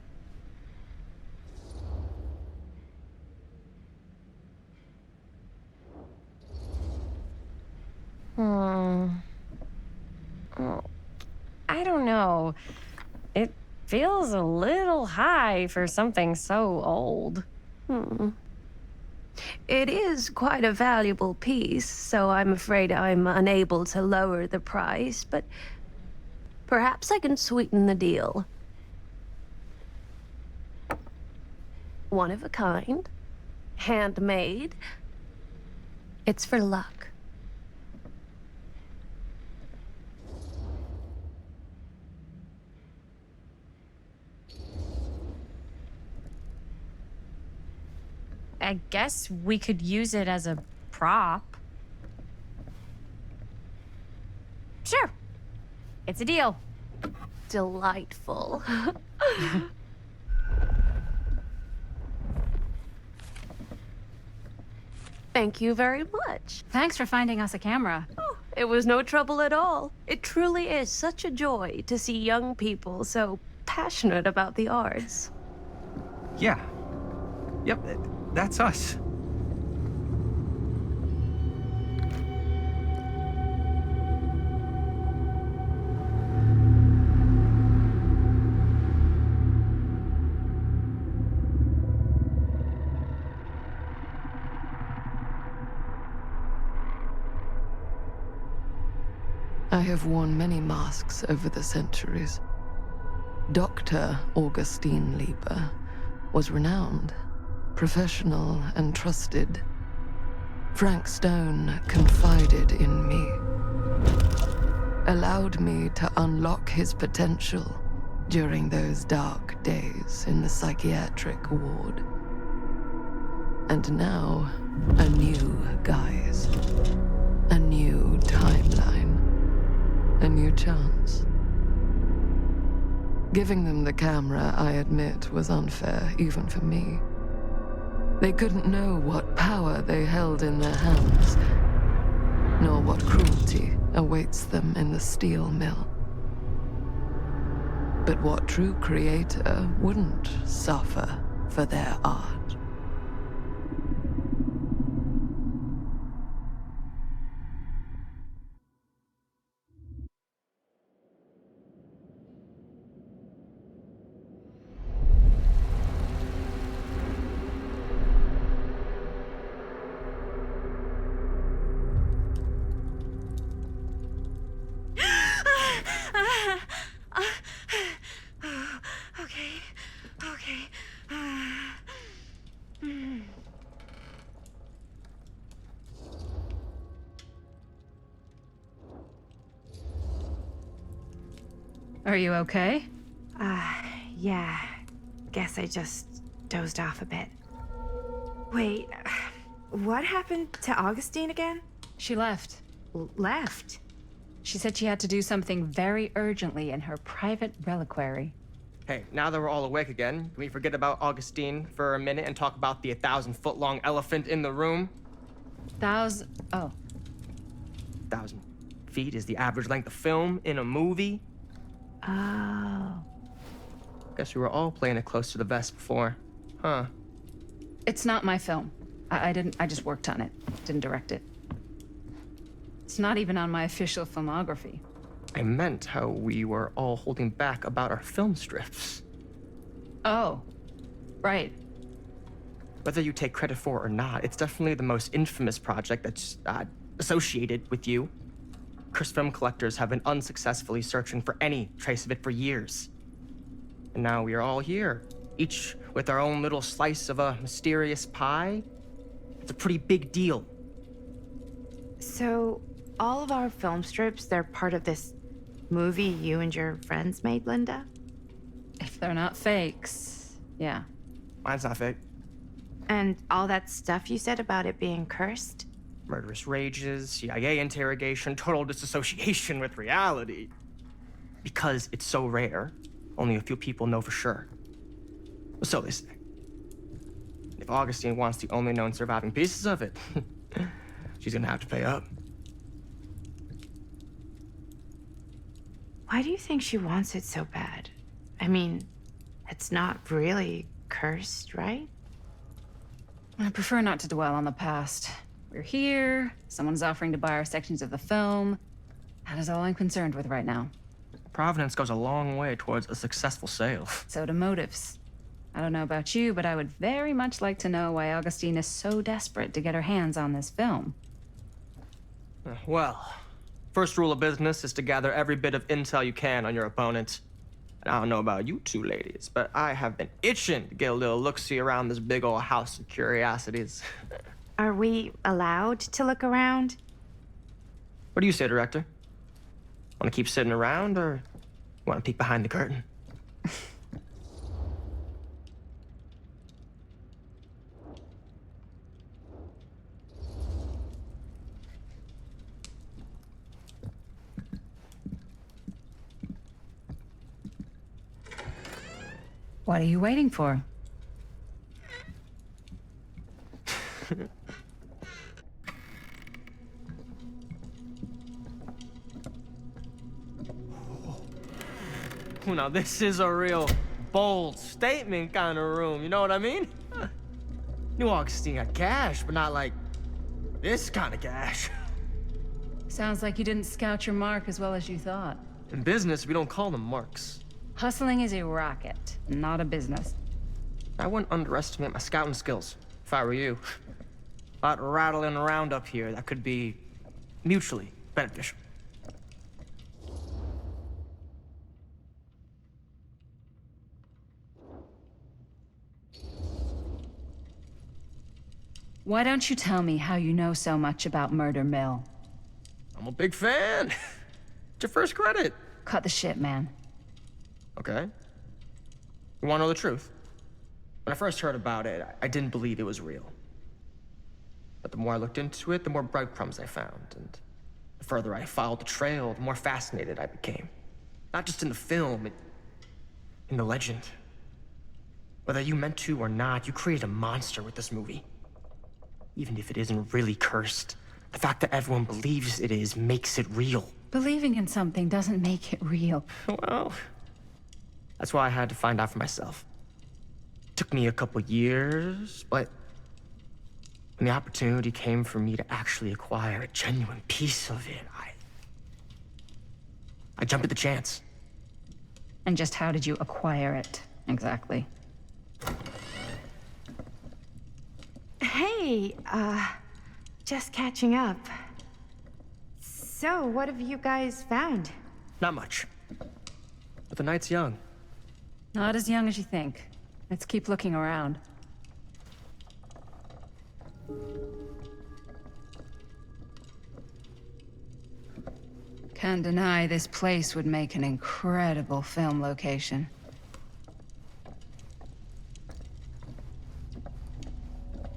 Oh, I don't know. It feels a little high for something so old. It is quite a valuable piece, so I'm afraid I'm unable to lower the price, but Perhaps I can sweeten the deal. One of a kind, handmade. It's for luck. I guess we could use it as a prop. Sure. It's a deal. Delightful. Thank you very much. Thanks for finding us a camera. Oh, it was no trouble at all. It truly is such a joy to see young people so passionate about the arts. Yeah. Yep, that's us. I have worn many masks over the centuries. Dr. Augustine Lieber was renowned, professional, and trusted. Frank Stone confided in me, allowed me to unlock his potential during those dark days in the psychiatric ward. And now, a new guise, a new timeline. A new chance. Giving them the camera, I admit, was unfair, even for me. They couldn't know what power they held in their hands, nor what cruelty awaits them in the steel mill. But what true creator wouldn't suffer for their art? Are you okay? Yeah. Guess I just dozed off a bit. Wait, what happened to Augustine again? She left. Left? She said she had to do something very urgently in her private reliquary. Hey, now that we're all awake again, can we forget about Augustine for a minute and talk about the 1,000-foot-long elephant in the room? Oh. 1,000 feet is the average length of film in a movie. Oh. Guess we were all playing it close to the vest before. Huh. It's not my film. I just worked on it. Didn't direct it. It's not even on my official filmography. I meant how we were all holding back about our film strips. Oh. Right. Whether you take credit for it or not, it's definitely the most infamous project that's associated with you. Cursed film collectors have been unsuccessfully searching for any trace of it for years. And now we are all here, each with our own little slice of a mysterious pie. It's a pretty big deal. So, all of our film strips, they're part of this movie you and your friends made, Linda? If they're not fakes, yeah. Mine's not fake. And all that stuff you said about it being cursed? Murderous rages, CIA interrogation, total disassociation with reality. Because it's so rare, only a few people know for sure. So they say. If Augustine wants the only known surviving pieces of it, she's gonna have to pay up. Why do you think she wants it so bad? I mean, it's not really cursed, right? I prefer not to dwell on the past. We're here, someone's offering to buy our sections of the film. That is all I'm concerned with right now. Providence goes a long way towards a successful sale. So do motives. I don't know about you, but I would very much like to know why Augustine is so desperate to get her hands on this film. Well, First rule of business is to gather every bit of intel you can on your opponent. And I don't know about you two ladies, but I have been itching to get a little look-see around this big old house of curiosities. Are we allowed to look around? What do you say, director? Want to keep sitting around, or want to peek behind the curtain? What are you waiting for? Now, this is a real bold statement kind of room, you know what I mean? New Augustine got cash, but not like this kind of cash. Sounds like you didn't scout your mark as well as you thought. In business, we don't call them marks. Hustling is a racket, not a business. I wouldn't underestimate my scouting skills, if I were you. A lot rattling around up here that could be mutually beneficial. Why don't you tell me how you know so much about Murder Mill? I'm a big fan. It's your first credit. Cut the shit, man. Okay. You want to know the truth? When I first heard about it, I didn't believe it was real. But the more I looked into it, the more breadcrumbs I found. And the further I followed the trail, the more fascinated I became. Not just in the film, in the legend. Whether you meant to or not, you created a monster with this movie. Even if it isn't really cursed, the fact that everyone believes it is makes it real. Believing in something doesn't make it real. Well, that's why I had to find out for myself. Took me a couple years, but when the opportunity came for me to actually acquire a genuine piece of it, I jumped at the chance. And just how did you acquire it, exactly? Hey, just catching up. So, what have you guys found? Not much. But the night's young. Not as young as you think. Let's keep looking around. Can't deny this place would make an incredible film location.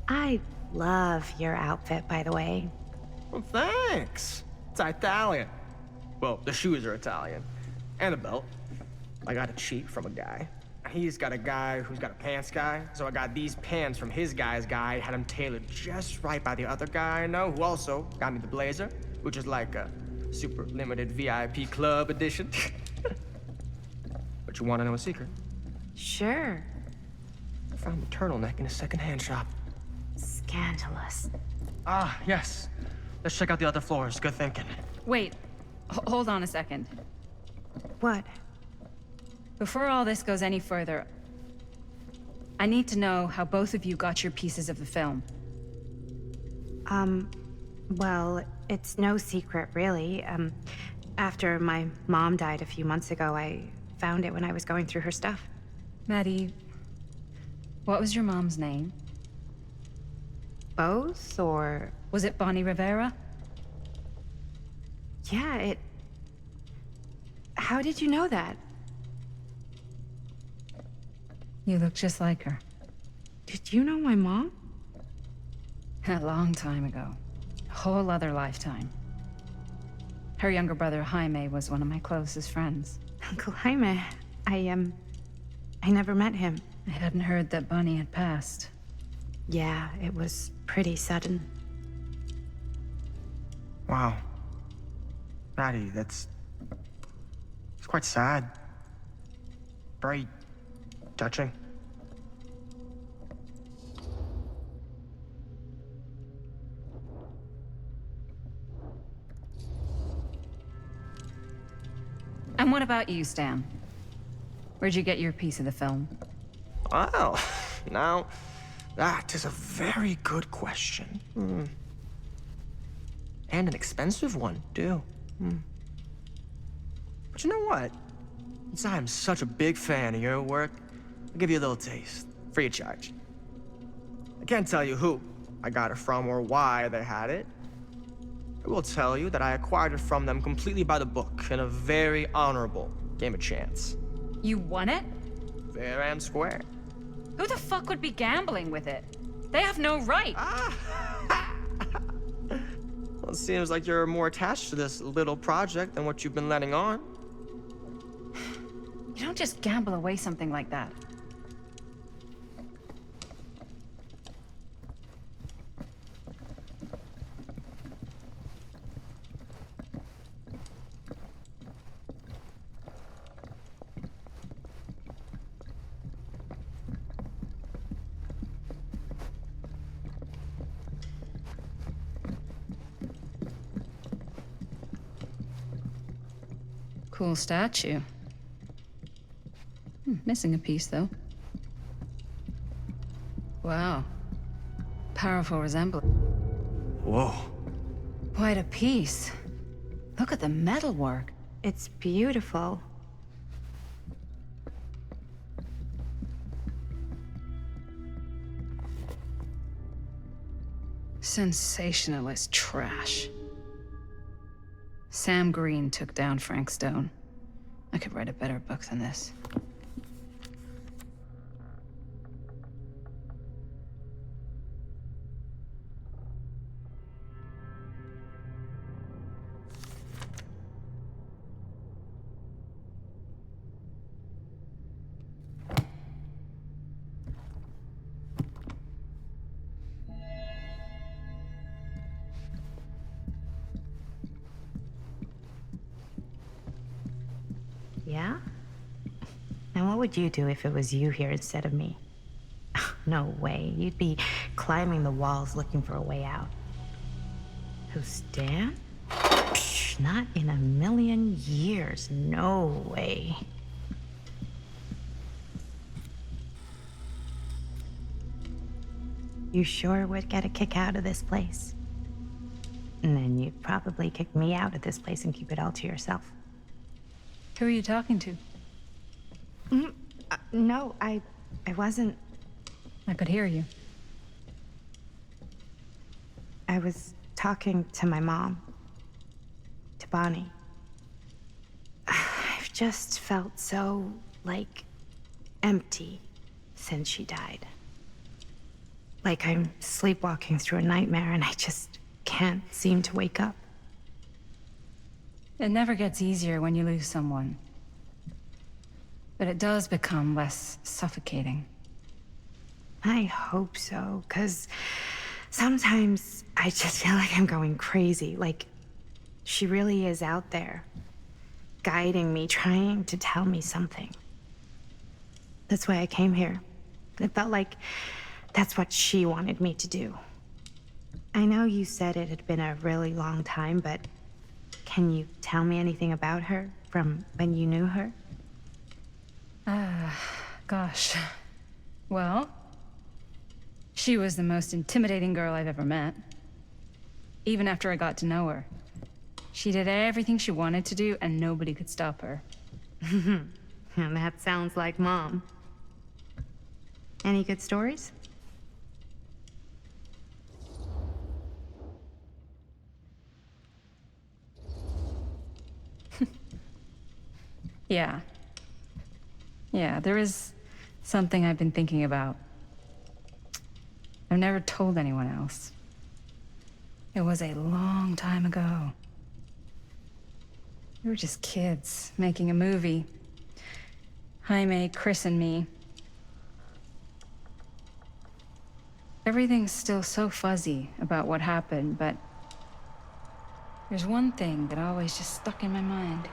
I love your outfit, by the way. Well, thanks. It's Italian. Well, the shoes are Italian. And the belt. I got it cheap from a guy. He's got a guy who's got a pants guy, so I got these pants from his guy's guy, had them tailored just right by the other guy I know, who also got me the blazer, which is like a super limited VIP club edition. But you want to know a secret? Sure. I found the turtleneck in a secondhand shop. Scandalous. Ah, yes. Let's check out the other floors. Good thinking. Wait, hold on a second. What? Before all this goes any further, I need to know how both of you got your pieces of the film. Well, it's no secret, really. After my mom died a few months ago, I found it when I was going through her stuff. Maddie, what was your mom's name? Both, or... Was it Bonnie Rivera? Yeah, How did you know that? You look just like her. Did you know my mom? A long time ago. A whole other lifetime. Her younger brother, Jaime, was one of my closest friends. Uncle Jaime. I never met him. I hadn't heard that Bonnie had passed. Yeah, it was pretty sudden. Wow. Maddie, it's quite sad. Very touching. And what about you, Stan? Where'd you get your piece of the film? Well, now, that is a very good question. And an expensive one, too. But you know what? Since I'm such a big fan of your work, I'll give you a little taste, free of charge. I can't tell you who I got it from or why they had it. I will tell you that I acquired it from them completely by the book in a very honorable game of chance. You won it? Fair and square. Who the fuck would be gambling with it? They have no right. Well, it seems like you're more attached to this little project than what you've been letting on. You don't just gamble away something like that. Cool statue. Missing a piece, though. Wow. Powerful resemblance. Whoa. Quite a piece. Look at the metalwork. It's beautiful. Sensationalist trash. Sam Green took down Frank Stone. I could write a better book than this. Yeah? And what would you do if it was you here instead of me? No way. You'd be climbing the walls looking for a way out. Who, Stan? Psh, not in a million years. No way. You sure would get a kick out of this place. And then you'd probably kick me out of this place and keep it all to yourself. Who are you talking to? No, I wasn't. I could hear you. I was talking to my mom. To Bonnie. I've just felt so, like, empty since she died. Like I'm sleepwalking through a nightmare and I just can't seem to wake up. It never gets easier when you lose someone. But it does become less suffocating. I hope so, because sometimes I just feel like I'm going crazy. Like, she really is out there, guiding me, trying to tell me something. That's why I came here. It felt like that's what she wanted me to do. I know you said it had been a really long time, but can you tell me anything about her from when you knew her? Gosh. Well, she was the most intimidating girl I've ever met. Even after I got to know her. She did everything she wanted to do, and nobody could stop her. That sounds like Mom. Any good stories? Yeah. Yeah, there is something I've been thinking about. I've never told anyone else. It was a long time ago. We were just kids making a movie. Jaime, Chris, and me. Everything's still so fuzzy about what happened, but there's one thing that always just stuck in my mind.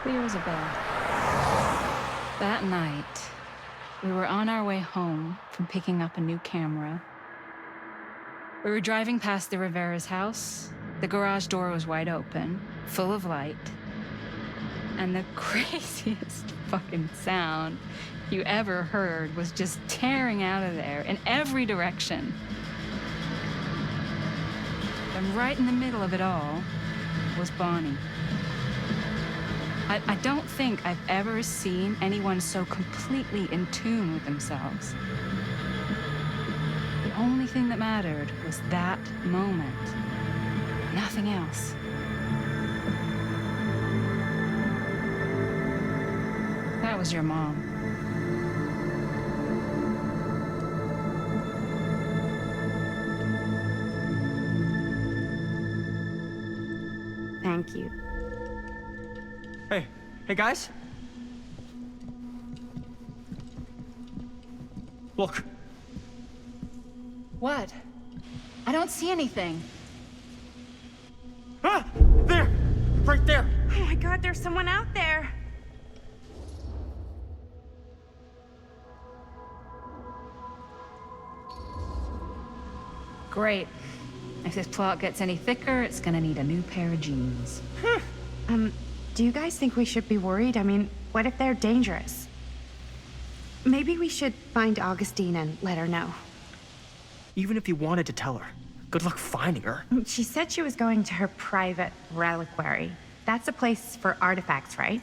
Clear as a bell. That night, we were on our way home from picking up a new camera. We were driving past the Rivera's house. The garage door was wide open, full of light. And the craziest fucking sound you ever heard was just tearing out of there in every direction. And right in the middle of it all, was Bonnie. I don't think I've ever seen anyone so completely in tune with themselves. The only thing that mattered was that moment. Nothing else. That was your mom. Thank you. Hey guys. Look. What? I don't see anything. Ah! There! Right there! Oh my God, there's someone out there. Great. If this plot gets any thicker, it's gonna need a new pair of jeans. Do you guys think we should be worried? I mean, what if they're dangerous? Maybe we should find Augustine and let her know. Even if you wanted to tell her, good luck finding her. She said she was going to her private reliquary. That's a place for artifacts, right?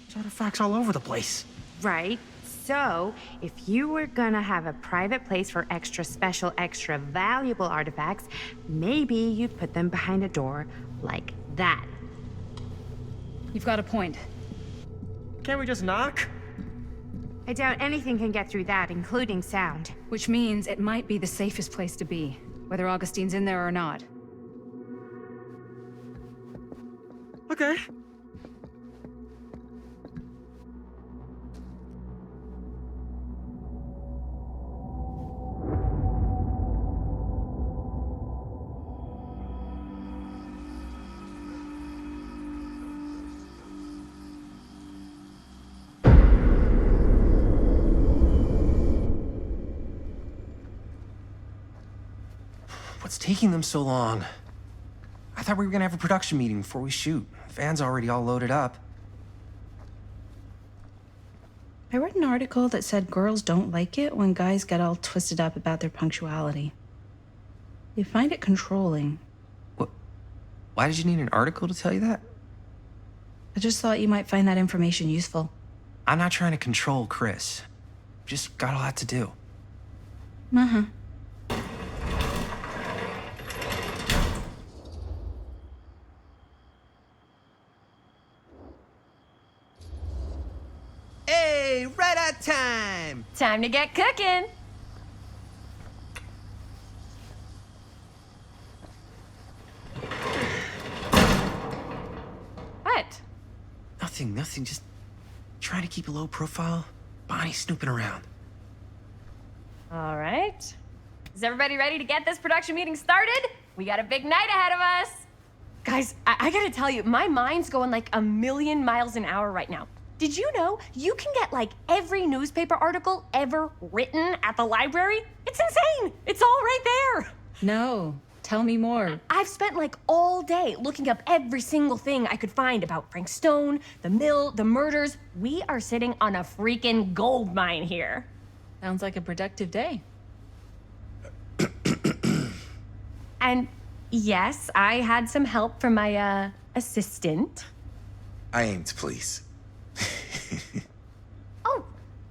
There's artifacts all over the place. Right. So, if you were gonna have a private place for extra special, extra valuable artifacts, maybe you'd put them behind a door like that. You've got a point. Can't we just knock? I doubt anything can get through that, including sound. Which means it might be the safest place to be, whether Augustine's in there or not. Okay. What's taking them so long? I thought we were gonna have a production meeting before we shoot. The van's already all loaded up. I read an article that said girls don't like it when guys get all twisted up about their punctuality. They find it controlling. What? Why did you need an article to tell you that? I just thought you might find that information useful. I'm not trying to control Chris. Just got a lot to do. Uh-huh. Hey, right on time! Time to get cooking. What? Nothing. Just trying to keep a low profile. Bonnie snooping around. All right. Is everybody ready to get this production meeting started? We got a big night ahead of us. Guys, I gotta tell you, my mind's going like a million miles an hour right now. Did you know you can get like every newspaper article ever written at the library? It's insane. It's all right there. No. Tell me more. I've spent like all day looking up every single thing I could find about Frank Stone, the mill, the murders. We are sitting on a freaking gold mine here. Sounds like a productive day. And yes, I had some help from my assistant. I aim to please. Oh,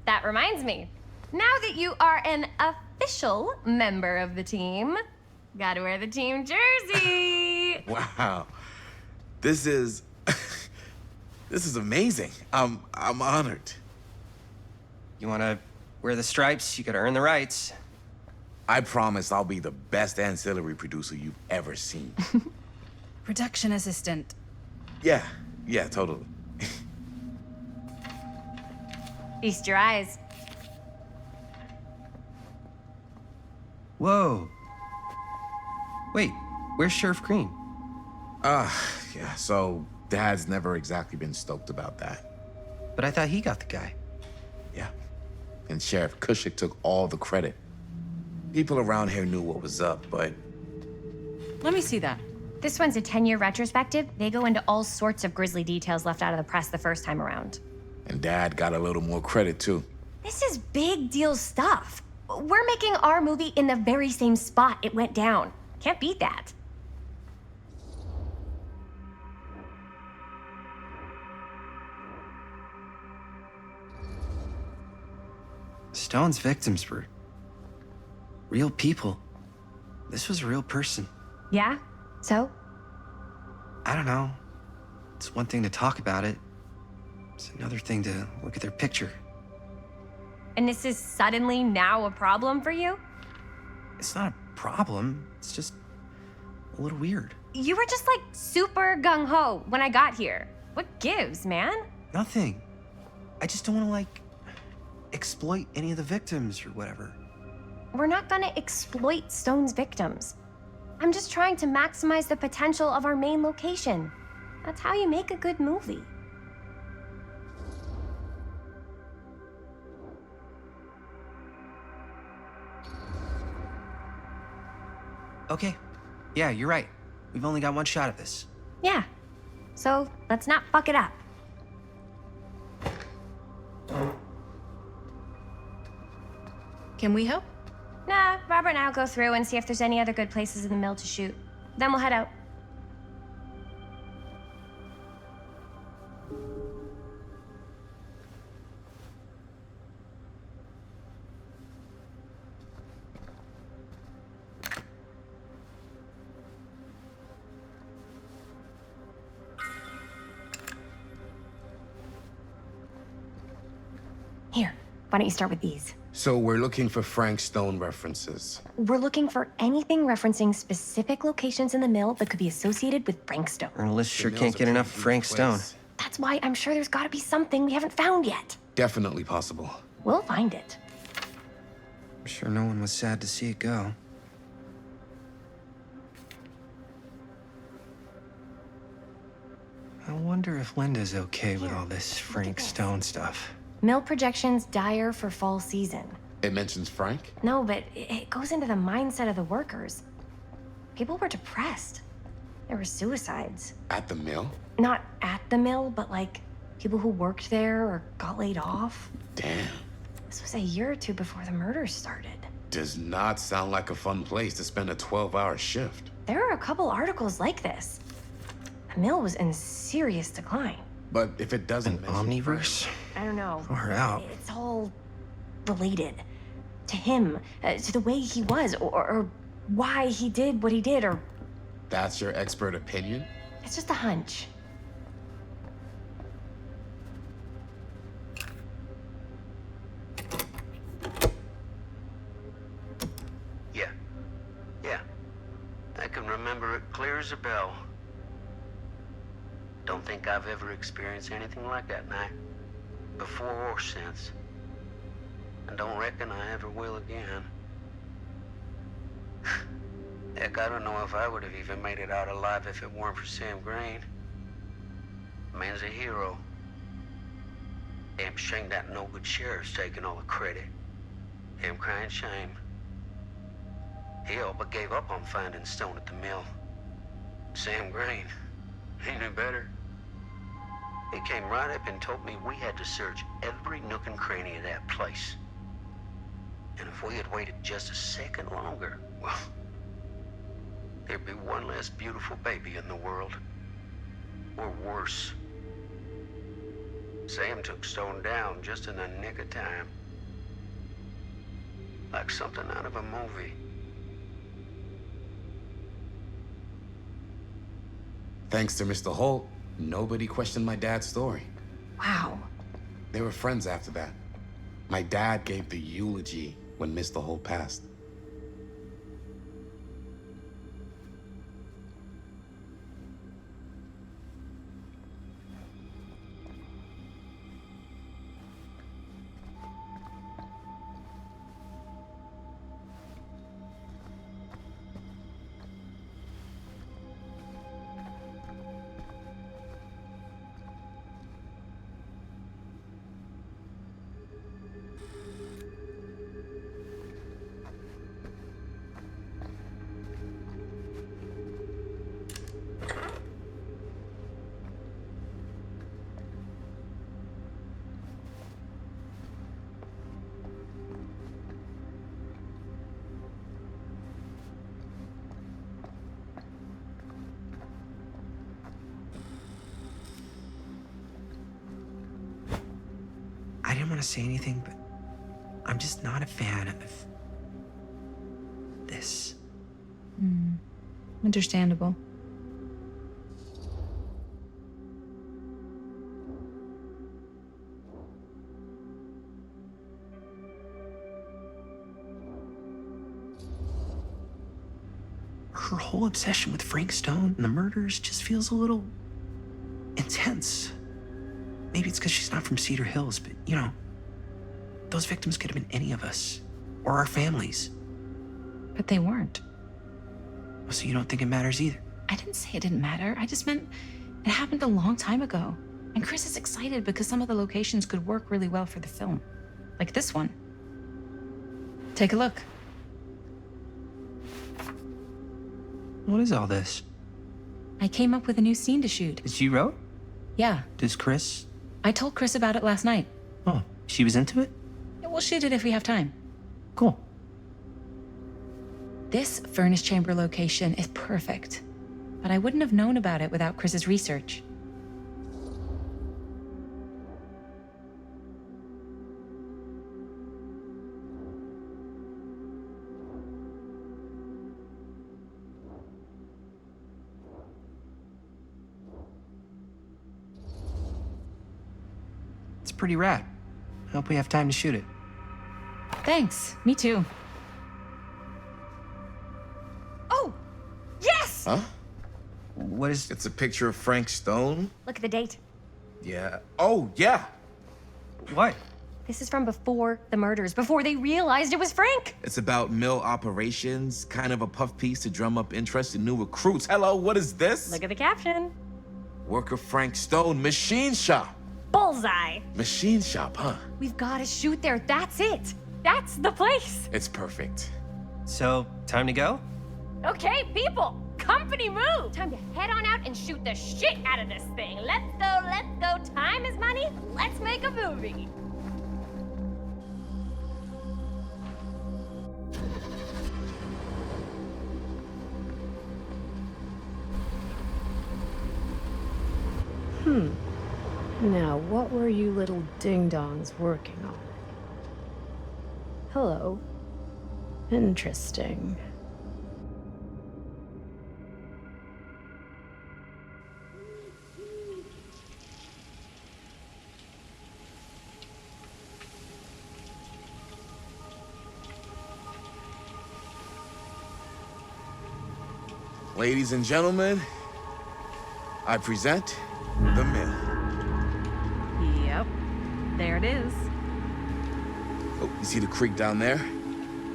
that reminds me. Now that you are an official member of the team, gotta wear the team jersey. Wow. This is this is amazing. I'm honored. You wanna wear the stripes? You gotta earn the rights. I promise I'll be the best ancillary producer you've ever seen. Production assistant. Yeah, totally. Feast your eyes. Whoa. Wait, where's Sheriff Green? Yeah, so Dad's never exactly been stoked about that. But I thought he got the guy. Yeah. And Sheriff Cushik took all the credit. People around here knew what was up, but... Let me see that. This one's a 10-year retrospective. They go into all sorts of grisly details left out of the press the first time around. And Dad got a little more credit, too. This is big deal stuff. We're making our movie in the very same spot it went down. Can't beat that. Stone's victims were real people. This was a real person. Yeah? So? I don't know. It's one thing to talk about it. It's another thing to look at their picture. And this is suddenly now a problem for you? It's not a problem. It's just a little weird. You were just like super gung-ho when I got here. What gives, man? Nothing. I just don't want to, like, exploit any of the victims or whatever. We're not gonna exploit Stone's victims. I'm just trying to maximize the potential of our main location. That's how you make a good movie. Okay. Yeah, you're right. We've only got one shot at this. Yeah. So let's not fuck it up. Can we help? Nah, Robert and I'll go through and see if there's any other good places in the mill to shoot. Then we'll head out. Here, why don't you start with these? So we're looking for Frank Stone references. We're looking for anything referencing specific locations in the mill that could be associated with Frank Stone. Our list sure can't get enough of Frank Stone. That's why I'm sure there's gotta be something we haven't found yet. Definitely possible. We'll find it. I'm sure no one was sad to see it go. I wonder if Linda's okay with all this Frank Stone stuff. Mill projections dire for fall season. It mentions Frank? No, but it goes into the mindset of the workers. People were depressed. There were suicides. At the mill? Not at the mill, but like people who worked there or got laid off. Damn. This was a year or two before the murders started. Does not sound like a fun place to spend a 12-hour shift. There are a couple articles like this. The mill was in serious decline. But if it doesn't mention Omniverse? I don't know. Far out. It's all related to him, to the way he was, or why he did what he did, or... That's your expert opinion? It's just a hunch. Yeah. I can remember it clear as a bell. Don't think I've ever experienced anything like that night, before or since. And don't reckon I ever will again. Heck, I don't know if I would have even made it out alive if it weren't for Sam Green. Man's a hero. Damn shame that no-good sheriff's taking all the credit. Damn crying shame. He all but gave up on finding Stone at the mill. Sam Green, he knew better. He came right up and told me we had to search every nook and cranny of that place. And if we had waited just a second longer, well, there'd be one less beautiful baby in the world. Or worse. Sam took Stone down just in the nick of time. Like something out of a movie. Thanks to Mr. Holt, nobody questioned my dad's story. Wow. They were friends after that. My dad gave the eulogy when Mr. Holt passed. I didn't want to say anything, but I'm just not a fan of this. Understandable. Her whole obsession with Frank Stone and the murders just feels a little intense. Maybe it's because she's not from Cedar Hills, but you know, those victims could have been any of us or our families. But they weren't. So you don't think it matters either? I didn't say it didn't matter. I just meant it happened a long time ago. And Chris is excited because some of the locations could work really well for the film. Like this one. Take a look. What is all this? I came up with a new scene to shoot. That you wrote? Yeah. Does Chris? I told Chris about it last night. Oh, she was into it? We'll shoot it if we have time. Cool. This furnace chamber location is perfect. But I wouldn't have known about it without Chris's research. It's pretty rad. I hope we have time to shoot it. Thanks. Me too. Oh! Yes! Huh? What is... It's a picture of Frank Stone? Look at the date. Yeah. Oh, yeah. What? This is from before the murders, before they realized it was Frank. It's about mill operations, kind of a puff piece to drum up interest in new recruits. Hello, what is this? Look at the caption. Worker Frank Stone, machine shop. Bullseye. Machine shop, huh? We've got to shoot there. That's it. That's the place. It's perfect. So, time to go? Okay, people. Company move. Time to head on out and shoot the shit out of this thing. Let's go, let's go. Time is money. Let's make a movie. Now, what were you little ding-dongs working on? Hello. Interesting. Ladies and gentlemen, I present the mill. Yep. There it is. Oh, you see the creek down there?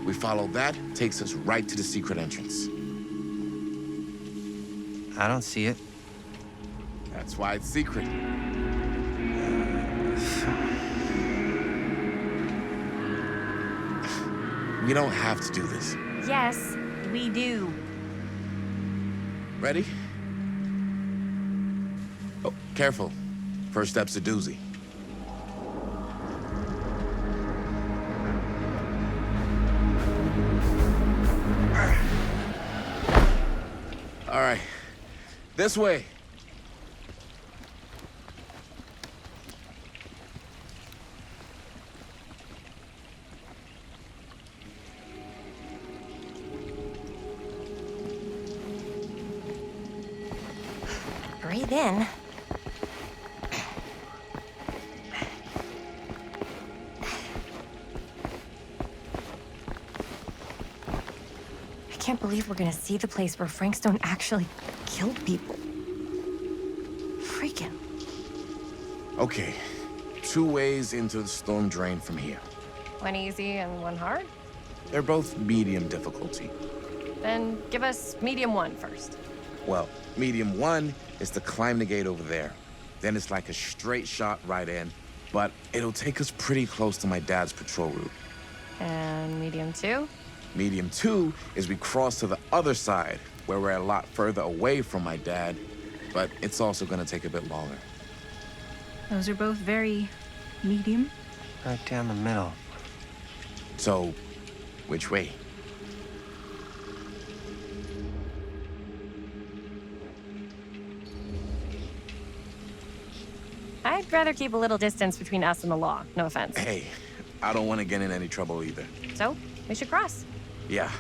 We follow that, takes us right to the secret entrance. I don't see it. That's why it's secret. We don't have to do this. Yes, we do. Ready? Oh, careful. First step's a doozy. All right, this way. Breathe in. I can't believe we're gonna see the place where Frank Stone actually killed people. Freaking. Okay, 2 ways into the storm drain from here. One easy and one hard? They're both medium difficulty. Then give us medium one first. Well, medium 1 is to climb the gate over there. Then it's like a straight shot right in, but it'll take us pretty close to my dad's patrol route. And medium two? Medium 2 is we cross to the other side, where we're a lot further away from my dad, but it's also gonna take a bit longer. Those are both very medium. Right down the middle. So, which way? I'd rather keep a little distance between us and the law, no offense. Hey, I don't want to get in any trouble either. So, we should cross. Yeah.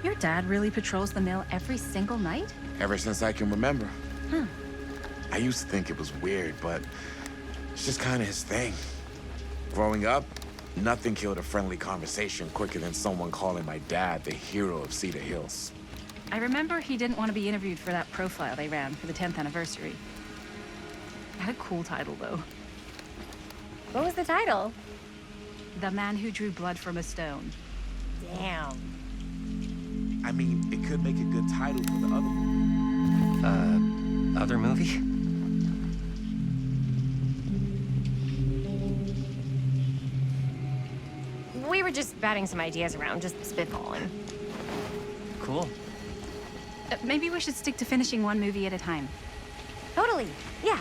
Your dad really patrols the mill every single night? Ever since I can remember. Huh. I used to think it was weird, but it's just kind of his thing. Growing up, nothing killed a friendly conversation quicker than someone calling my dad the hero of Cedar Hills. I remember he didn't want to be interviewed for that profile they ran for the 10th anniversary. It had a cool title, though. What was the title? The Man Who Drew Blood from a Stone. Damn. I mean, it could make a good title for the other movie. Other movie? We were just batting some ideas around, just spitballing. Cool. Maybe we should stick to finishing one movie at a time. Totally, yeah.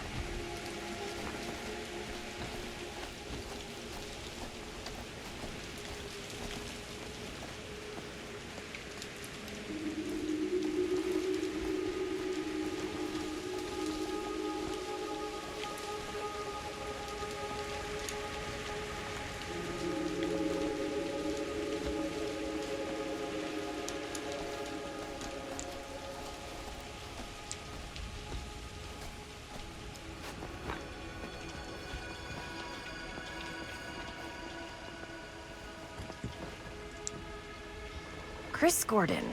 Chris Gordon.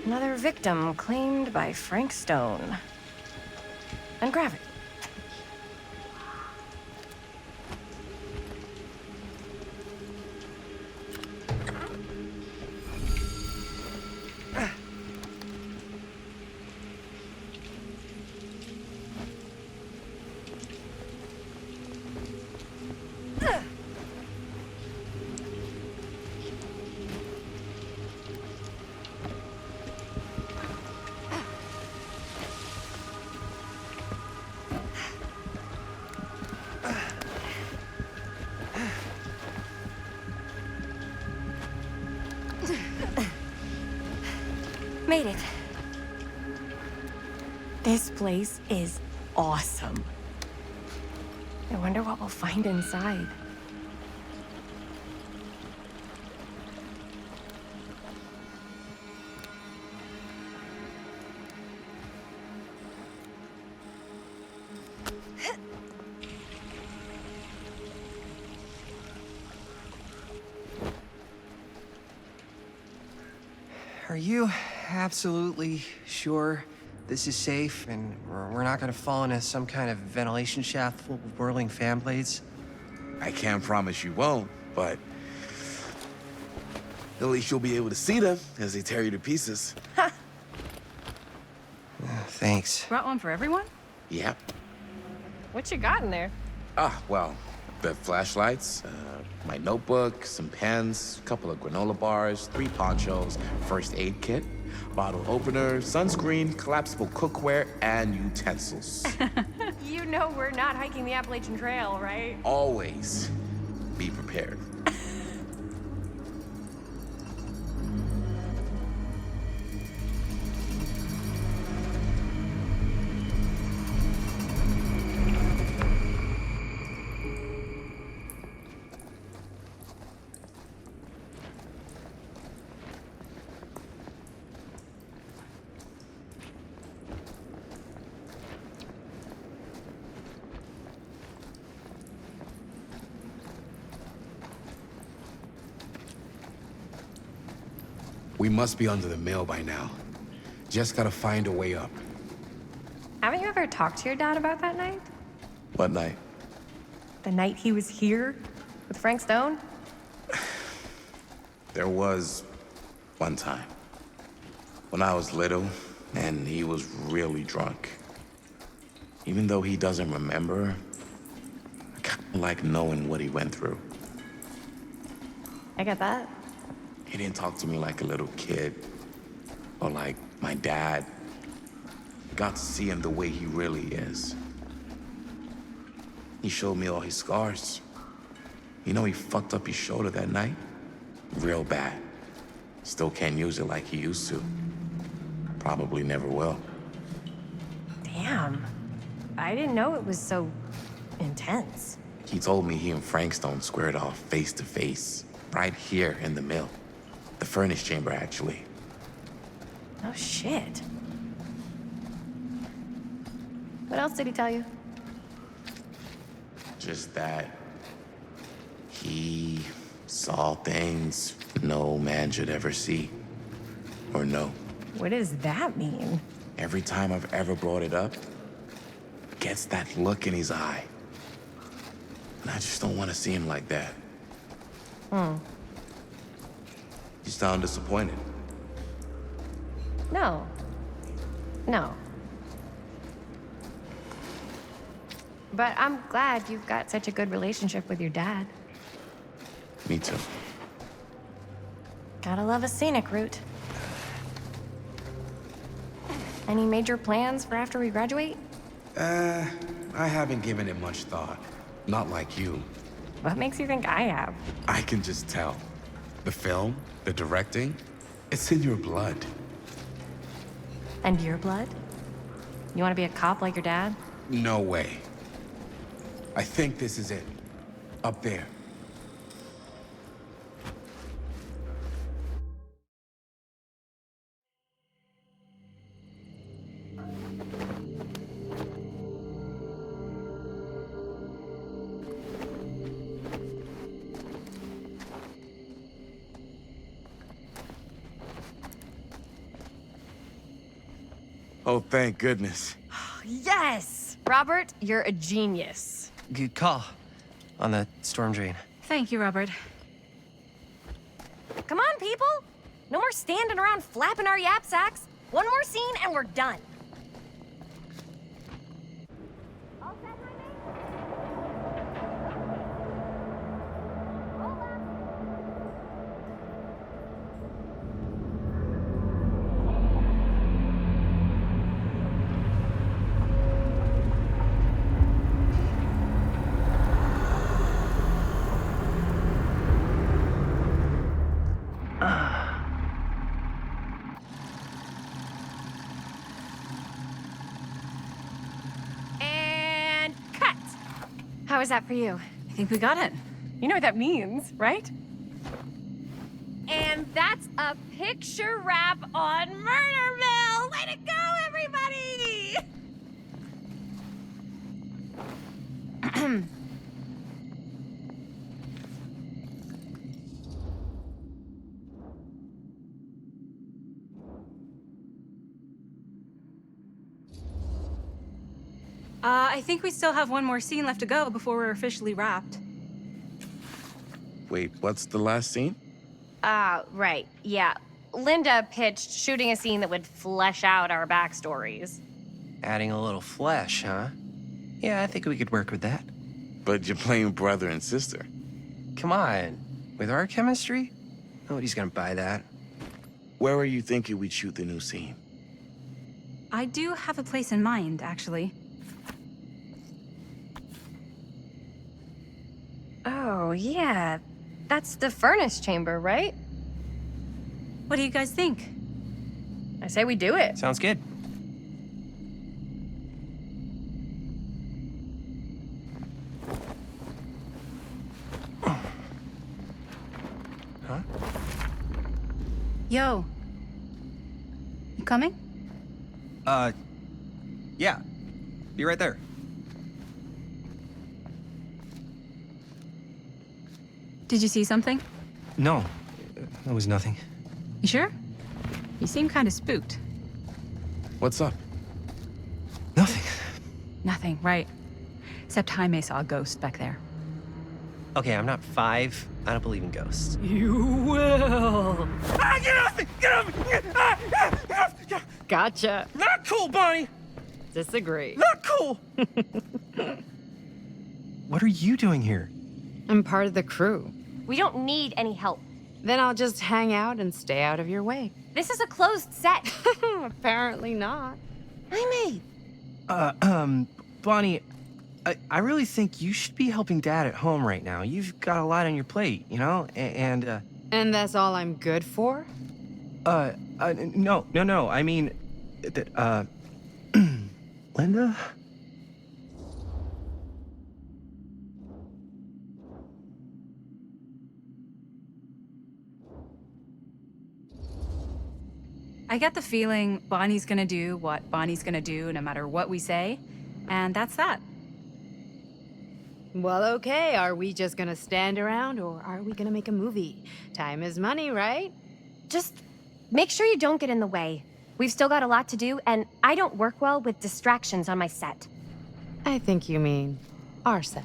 Another victim claimed by Frank Stone. And gravity. Made it. This place is awesome. I wonder what we'll find inside. Are you absolutely sure this is safe and we're not gonna fall into some kind of ventilation shaft full of whirling fan blades? I can't promise you won't, but at least you'll be able to see them as they tear you to pieces. Thanks. Brought one for everyone? Yep. What you got in there? Well, the flashlights, my notebook, some pens, a couple of granola bars, 3 ponchos, first aid kit, bottle opener, sunscreen, collapsible cookware, and utensils. You know we're not hiking the Appalachian Trail, right? Always be prepared. We must be under the mill by now. Just gotta find a way up. Haven't you ever talked to your dad about that night? What night? The night he was here with Frank Stone? There was one time when I was little and he was really drunk. Even though he doesn't remember, I kind of like knowing what he went through. I get that. He didn't talk to me like a little kid or like my dad. I got to see him the way he really is. He showed me all his scars, You know he fucked up his shoulder that night? Real bad. Still can't use it like he used to. Probably never will. Damn. I didn't know it was so intense. He told me he and Frankstone squared off face to face, right here in the mill. The furnace chamber, actually. Oh, shit. What else did he tell you? Just that he saw things no man should ever see or know. What does that mean? Every time I've ever brought it up, gets that look in his eye. And I just don't want to see him like that. Hmm. You sound disappointed. No. No. But I'm glad you've got such a good relationship with your dad. Me too. Gotta love a scenic route. Any major plans for after we graduate? I haven't given it much thought. Not like you. What makes you think I have? I can just tell. The film, the directing, it's in your blood. And your blood? You want to be a cop like your dad? No way. I think this is it. Up there. Oh, thank goodness. Yes! Robert, you're a genius. Good call on the storm drain. Thank you, Robert. Come on, people! No more standing around flapping our yap sacks. One more scene and we're done. And cut! How was that for you? I think we got it. You know what that means, right? And that's a picture wrap on Murder Mill! Way to go, everybody! I think we still have one more scene left to go before we're officially wrapped. Wait, what's the last scene? Right, yeah. Linda pitched shooting a scene that would flesh out our backstories. Adding a little flesh, huh? Yeah, I think we could work with that. But you're playing brother and sister. Come on. With our chemistry? Nobody's gonna buy that. Where were you thinking we'd shoot the new scene? I do have a place in mind, actually. Oh, yeah. That's the furnace chamber, right? What do you guys think? I say we do it. Sounds good. Huh? Yo. You coming? Yeah. Be right there. Did you see something? No, that was nothing. You sure? You seem kind of spooked. What's up? Nothing, right. Except Jaime saw a ghost back there. Okay, I'm not 5. I don't believe in ghosts. You will. Ah, get off me! Get off me! Get off! Gotcha. Not cool, Bonnie! Disagree. Not cool! What are you doing here? I'm part of the crew. We don't need any help. Then I'll just hang out and stay out of your way. This is a closed set. Apparently not. Jaime! Bonnie, I really think you should be helping Dad at home right now. You've got a lot on your plate, you know? And that's all I'm good for? No. I mean, that, Linda? I get the feeling Bonnie's gonna do what Bonnie's gonna do no matter what we say, and that's that. Well, okay, are we just gonna stand around or are we gonna make a movie? Time is money, right? Just make sure you don't get in the way. We've still got a lot to do, and I don't work well with distractions on my set. I think you mean our set.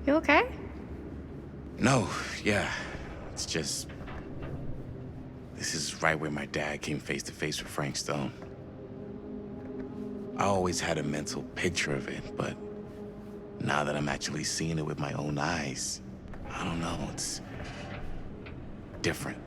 You okay? No, yeah. It's just... This is right where my dad came face to face with Frank Stone. I always had a mental picture of it, but now that I'm actually seeing it with my own eyes, I don't know, it's different.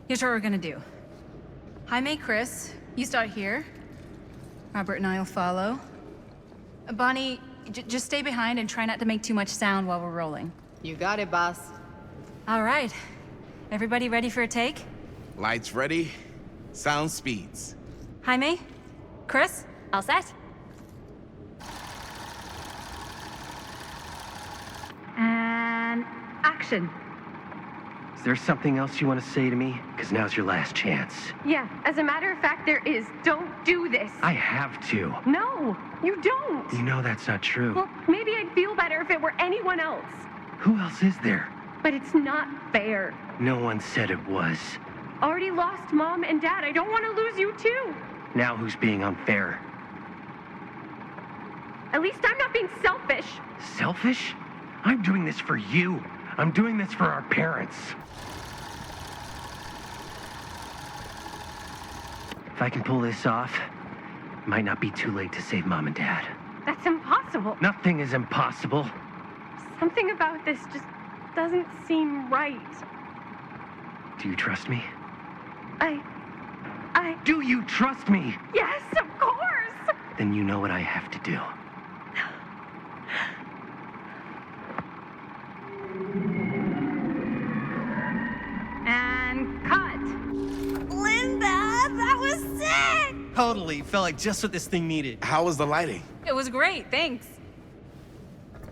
Here's what we're gonna do. Jaime, Chris, you start here. Robert and I will follow. Bonnie, just stay behind and try not to make too much sound while we're rolling. You got it, boss. All right. Everybody ready for a take? Lights ready, sound speeds. Jaime? Chris? All set? And action. Is there something else you want to say to me? Because now's your last chance. Yeah, as a matter of fact, there is. Don't do this. I have to. No, you don't. You know that's not true. Well, maybe I'd feel better if it were anyone else. Who else is there? But it's not fair. No one said it was. Already lost Mom and Dad. I don't want to lose you too. Now who's being unfair? At least I'm not being selfish. Selfish? I'm doing this for you. I'm doing this for our parents. If I can pull this off, it might not be too late to save Mom and Dad. That's impossible. Nothing is impossible. Something about this just doesn't seem right. Do you trust me? I... Do you trust me? Yes, of course! Then you know what I have to do. And cut. Linda, that was sick! Totally. Felt like just what this thing needed. How was the lighting? It was great, thanks.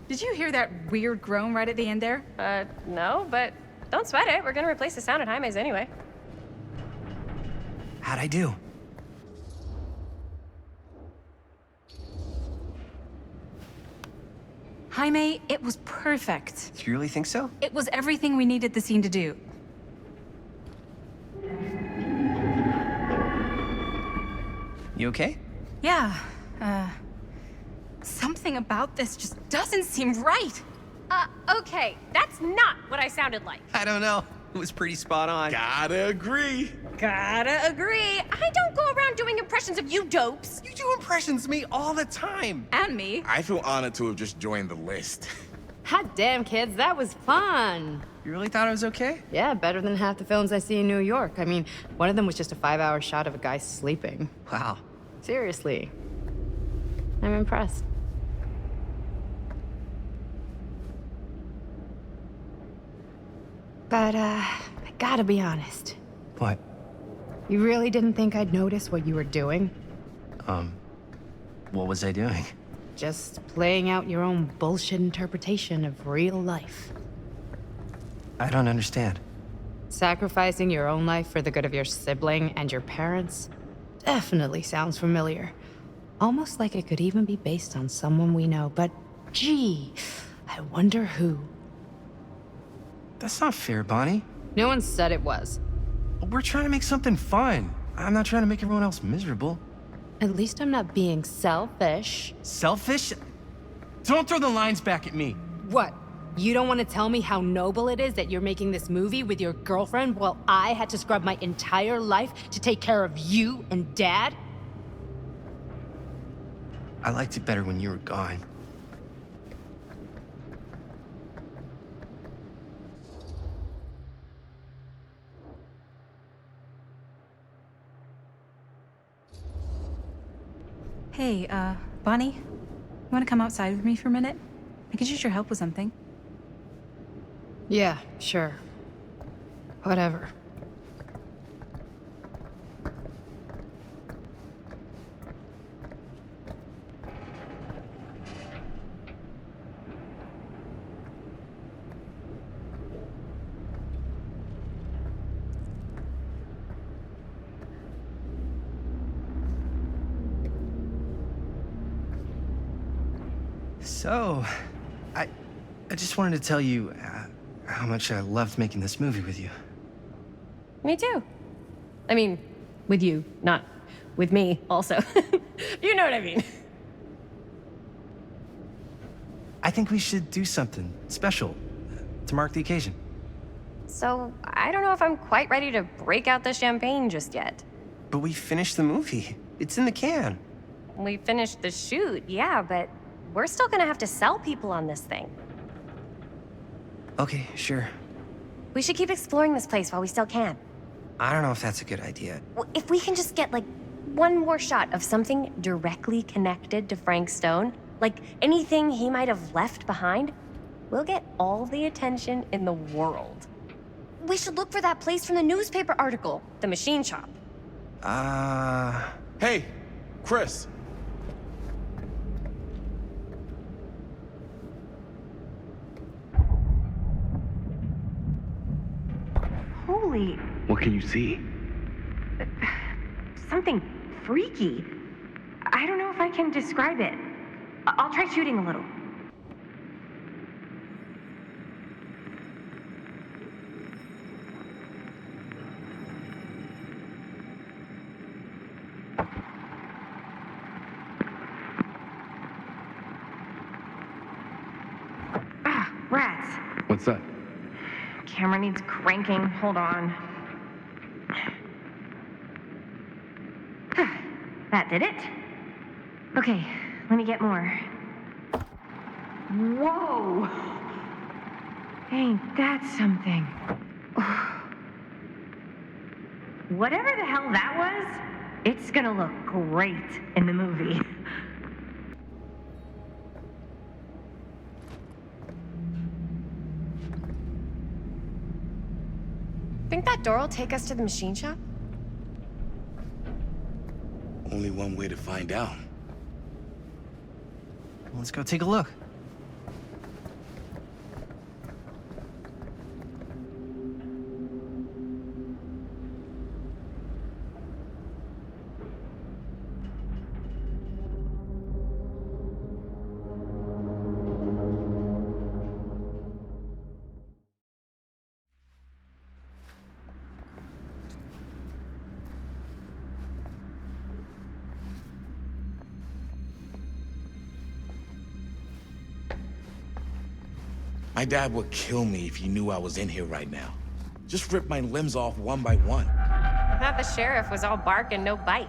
Did you hear that weird groan right at the end there? No, but don't sweat it. We're gonna replace the sound at Jaime's anyway. How'd I do? Jaime, it was perfect. Do you really think so? It was everything we needed the scene to do. You okay? Yeah, something about this just doesn't seem right. Okay, that's not what I sounded like. I don't know. It was pretty spot on. Gotta agree. Gotta agree. I don't go around doing impressions of you dopes. You do impressions of me all the time. And me. I feel honored to have just joined the list. Hot damn, kids, that was fun. You really thought it was okay? Yeah, better than half the films I see in New York. I mean, one of them was just a 5-hour shot of a guy sleeping. Wow. Seriously. I'm impressed. But, I gotta be honest. What? You really didn't think I'd notice what you were doing? What was I doing? Just playing out your own bullshit interpretation of real life. I don't understand. Sacrificing your own life for the good of your sibling and your parents definitely sounds familiar. Almost like it could even be based on someone we know, but gee, I wonder who. That's not fair, Bonnie. No one said it was. We're trying to make something fun. I'm not trying to make everyone else miserable. At least I'm not being selfish. Selfish? Don't throw the lines back at me. What? You don't want to tell me how noble it is that you're making this movie with your girlfriend while I had to scrub my entire life to take care of you and Dad? I liked it better when you were gone. Hey, Bonnie, you want to come outside with me for a minute? I could use your help with something. Yeah, sure. Whatever. So, I just wanted to tell you how much I loved making this movie with you. Me too. I mean, with you, not with me, also. You know what I mean. I think we should do something special to mark the occasion. So, I don't know if I'm quite ready to break out the champagne just yet. But we finished the movie. It's in the can. We finished the shoot, yeah, but we're still gonna have to sell people on this thing. Okay, sure. We should keep exploring this place while we still can. I don't know if that's a good idea. If we can just get, like, one more shot of something directly connected to Frank Stone, like anything he might have left behind, we'll get all the attention in the world. We should look for that place from the newspaper article, the machine shop. Hey, Chris. Holy, What can you see? something freaky. I don't know if I can describe it. I'll try shooting a little. Ah, rats. What's that? Camera needs cranking. Hold on. That did it. Okay, let me get more. Whoa! Ain't that something? Whatever the hell that was, it's gonna look great in the movie. Think that door will take us to the machine shop? Only one way to find out. Let's go take a look. My dad would kill me if he knew I was in here right now. Just rip my limbs off one by one. Not the sheriff was all bark and no bite.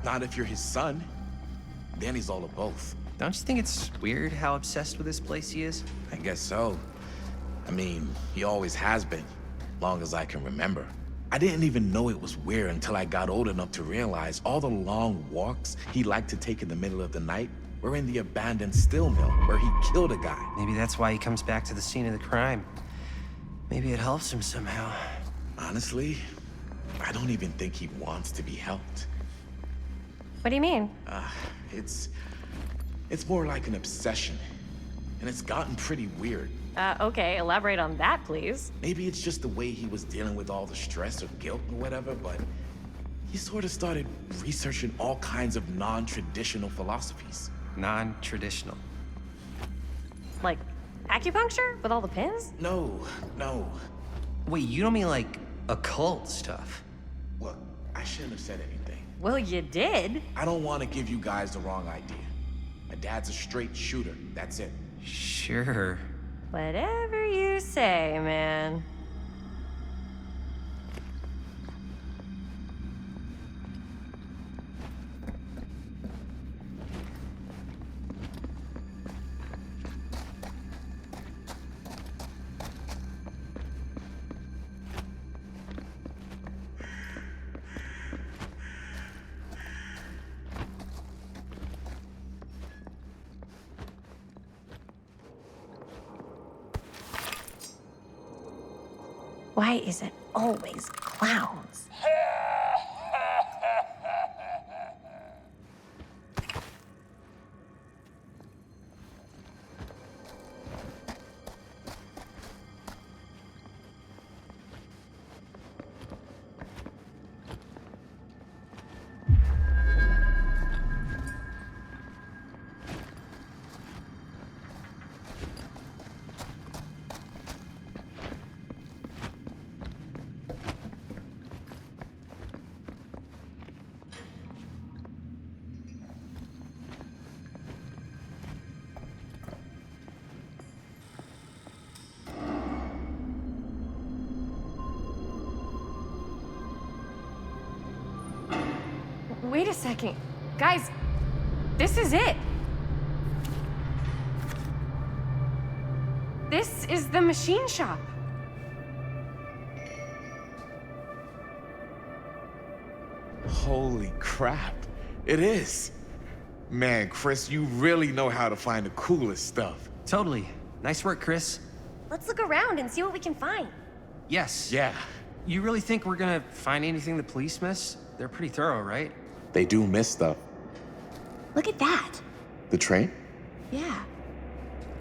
Not if you're his son. Then he's all of both. Don't you think it's weird how obsessed with this place he is? I guess so. I mean, he always has been, long as I can remember. I didn't even know it was weird until I got old enough to realize all the long walks he liked to take in the middle of the night were in the abandoned steel mill where he killed a guy. Maybe that's why he comes back to the scene of the crime. Maybe it helps him somehow. Honestly, I don't even think he wants to be helped. What do you mean? It's more like an obsession, and it's gotten pretty weird. Okay, elaborate on that, please. Maybe it's just the way he was dealing with all the stress or guilt or whatever, but he sort of started researching all kinds of non-traditional philosophies. Non-traditional? Like acupuncture with all the pins? No. Wait, you don't mean like occult stuff? Look, I shouldn't have said anything. Well, you did. I don't want to give you guys the wrong idea. My dad's a straight shooter, that's it. Sure. Whatever you say, man. Why is it always clowns? Wait a second. Guys, this is it. This is the machine shop. Holy crap, it is. Man, Chris, you really know how to find the coolest stuff. Totally. Nice work, Chris. Let's look around and see what we can find. Yes. Yeah. You really think we're gonna find anything the police miss? They're pretty thorough, right? They do miss stuff. Look at that. The train? Yeah.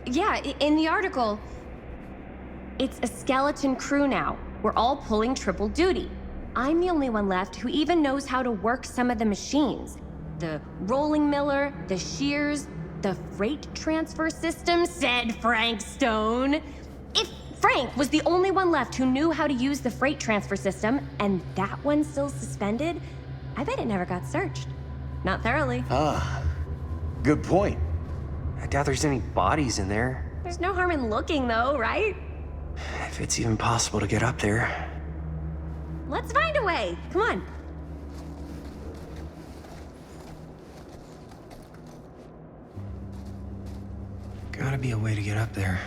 Yeah, in the article, it's a skeleton crew now. We're all pulling triple duty. I'm the only one left who even knows how to work some of the machines. The rolling miller, the shears, the freight transfer system, said Frank Stone. If Frank was the only one left who knew how to use the freight transfer system, and that one's still suspended, I bet it never got searched. Not thoroughly. Ah, good point. I doubt there's any bodies in there. There's no harm in looking, though, right? If it's even possible to get up there. Let's find a way. Come on. Gotta be a way to get up there.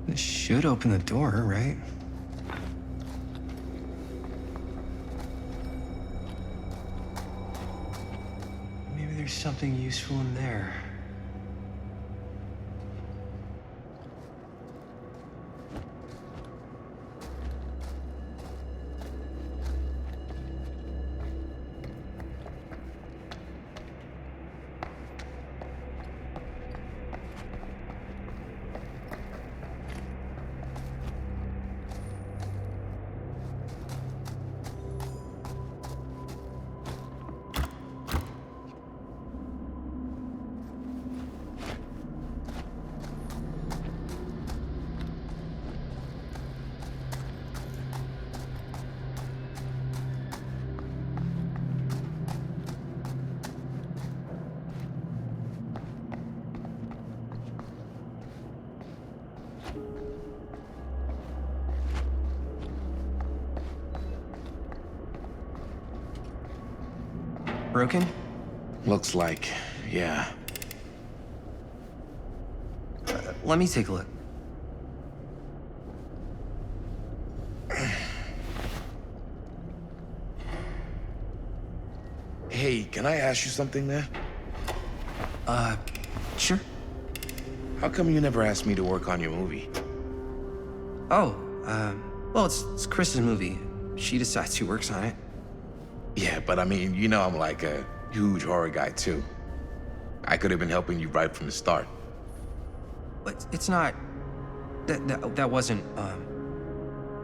This should open the door, right? Maybe there's something useful in there. Broken? Looks like, yeah. Let me take a look. Hey, can I ask you something there? Sure. How come you never asked me to work on your movie? Oh, well, it's Chris's movie. She decides who works on it. Yeah, but I mean, you know I'm like a huge horror guy too. I could have been helping you right from the start. But it's not... That wasn't,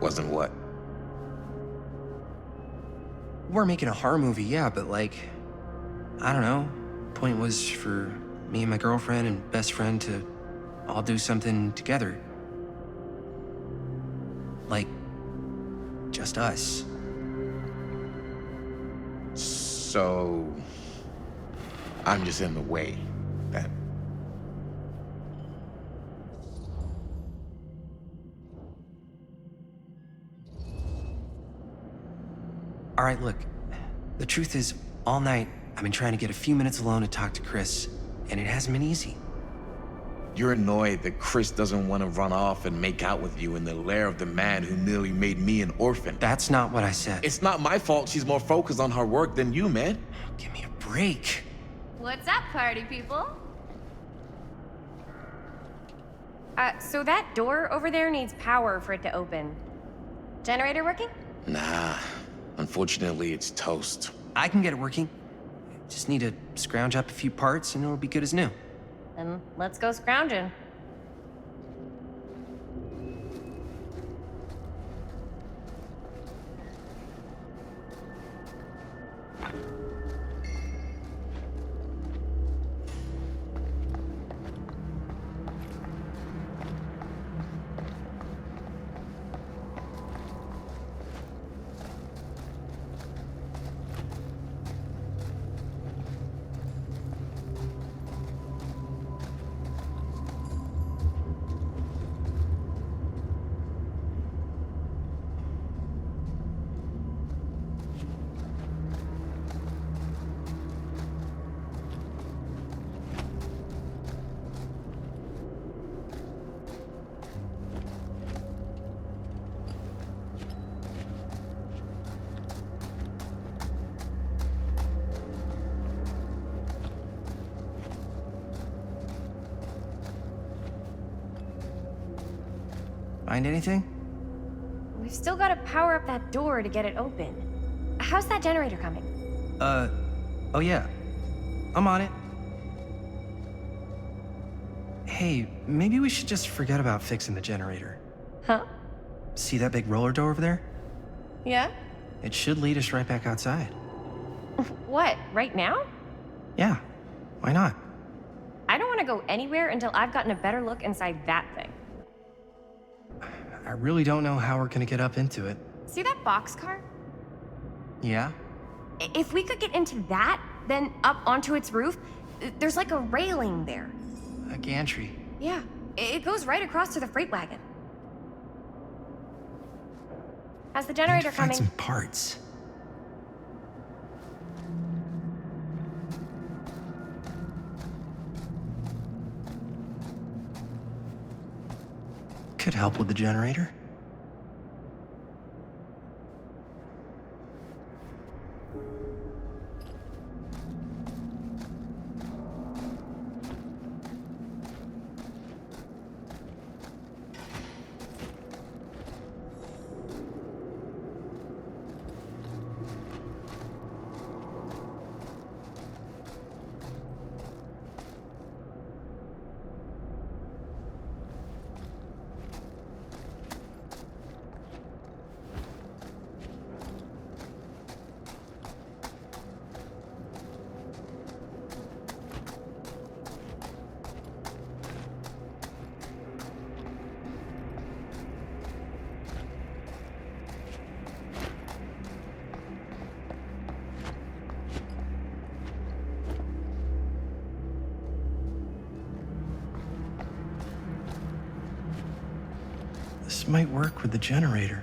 Wasn't what? We're making a horror movie, yeah, but like... I don't know. Point was for me and my girlfriend and best friend to all do something together. Like... just us. So... I'm just in the way, then. All right, look. The truth is, all night, I've been trying to get a few minutes alone to talk to Chris, and it hasn't been easy. You're annoyed that Chris doesn't want to run off and make out with you in the lair of the man who nearly made me an orphan. That's not what I said. It's not my fault she's more focused on her work than you, man. Give me a break. What's up, party people? So that door over there needs power for it to open. Generator working? Nah. Unfortunately, it's toast. I can get it working. Just need to scrounge up a few parts and it'll be good as new. Then let's go scrounging. Find anything? We've still got to power up that door to get it open. How's that generator coming? Oh yeah. I'm on it. Hey, maybe we should just forget about fixing the generator. Huh? See that big roller door over there? Yeah? It should lead us right back outside. What, right now? Yeah, why not? I don't want to go anywhere until I've gotten a better look inside that thing. I really don't know how we're gonna get up into it. See that boxcar? Yeah? If we could get into that, then up onto its roof, there's like a railing there. A gantry. Yeah, it goes right across to the freight wagon. How's the generator Find coming? some parts. Could help with the generator. This might work with the generator.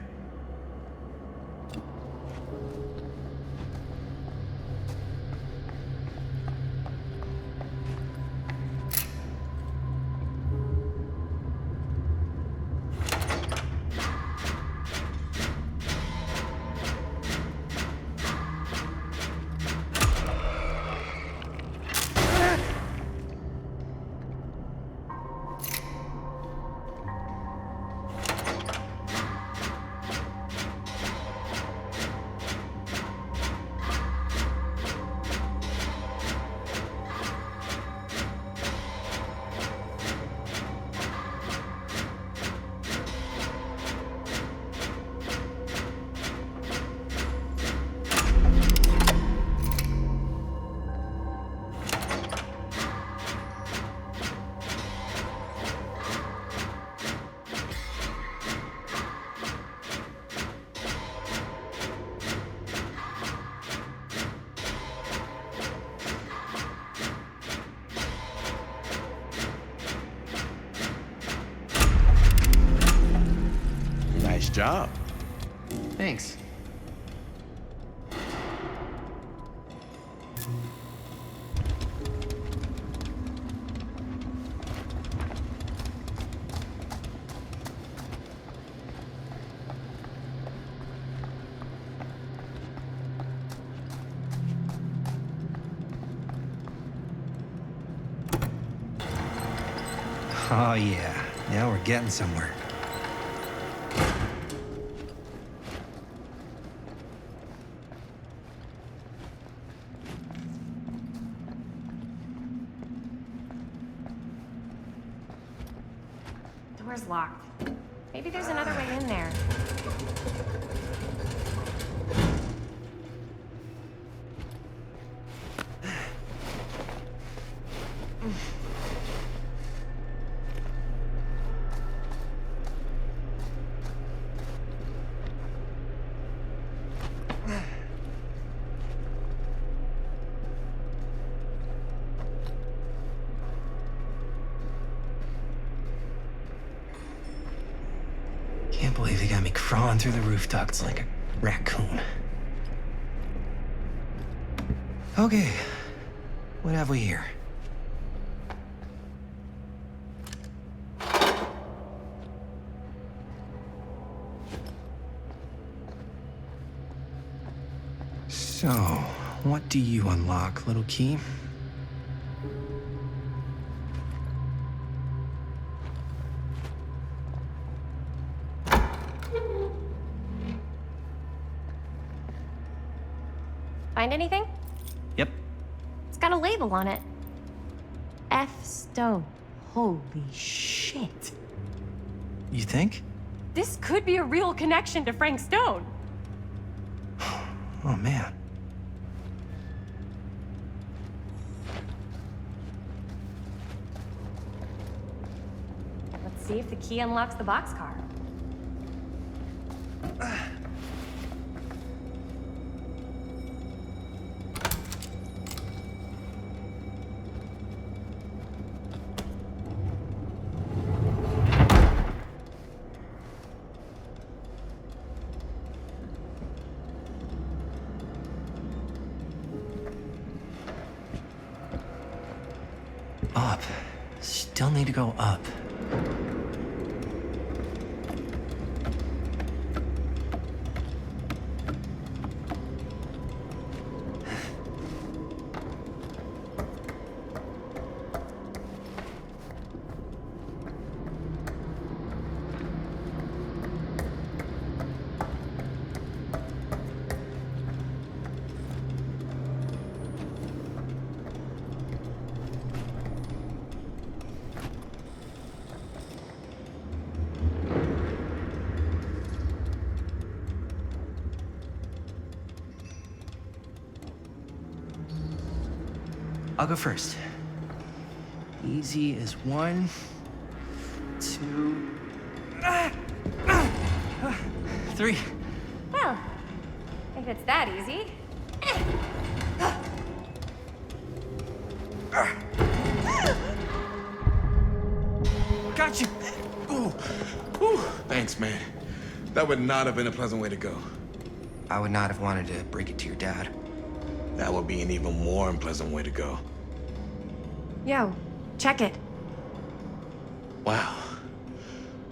job. Thanks. Oh yeah, now we're getting somewhere. Door's locked. Maybe there's another way in there. Can't believe they got me crawling through the roof ducts like a raccoon. Okay, what have we here? So, what do you unlock, little key? Find anything? Yep. It's got a label on it. F. Stone. Holy shit. You think? This could be a real connection to Frank Stone. Oh man. Let's see if the key unlocks the boxcar. Up. Still need to go up. I'll go first. Easy as 1, 2, 3. Well, if it's that easy. Got you. Ooh. Ooh. Thanks, man. That would not have been a pleasant way to go. I would not have wanted to break it to your dad. That would be an even more unpleasant way to go. Yo, check it. Wow.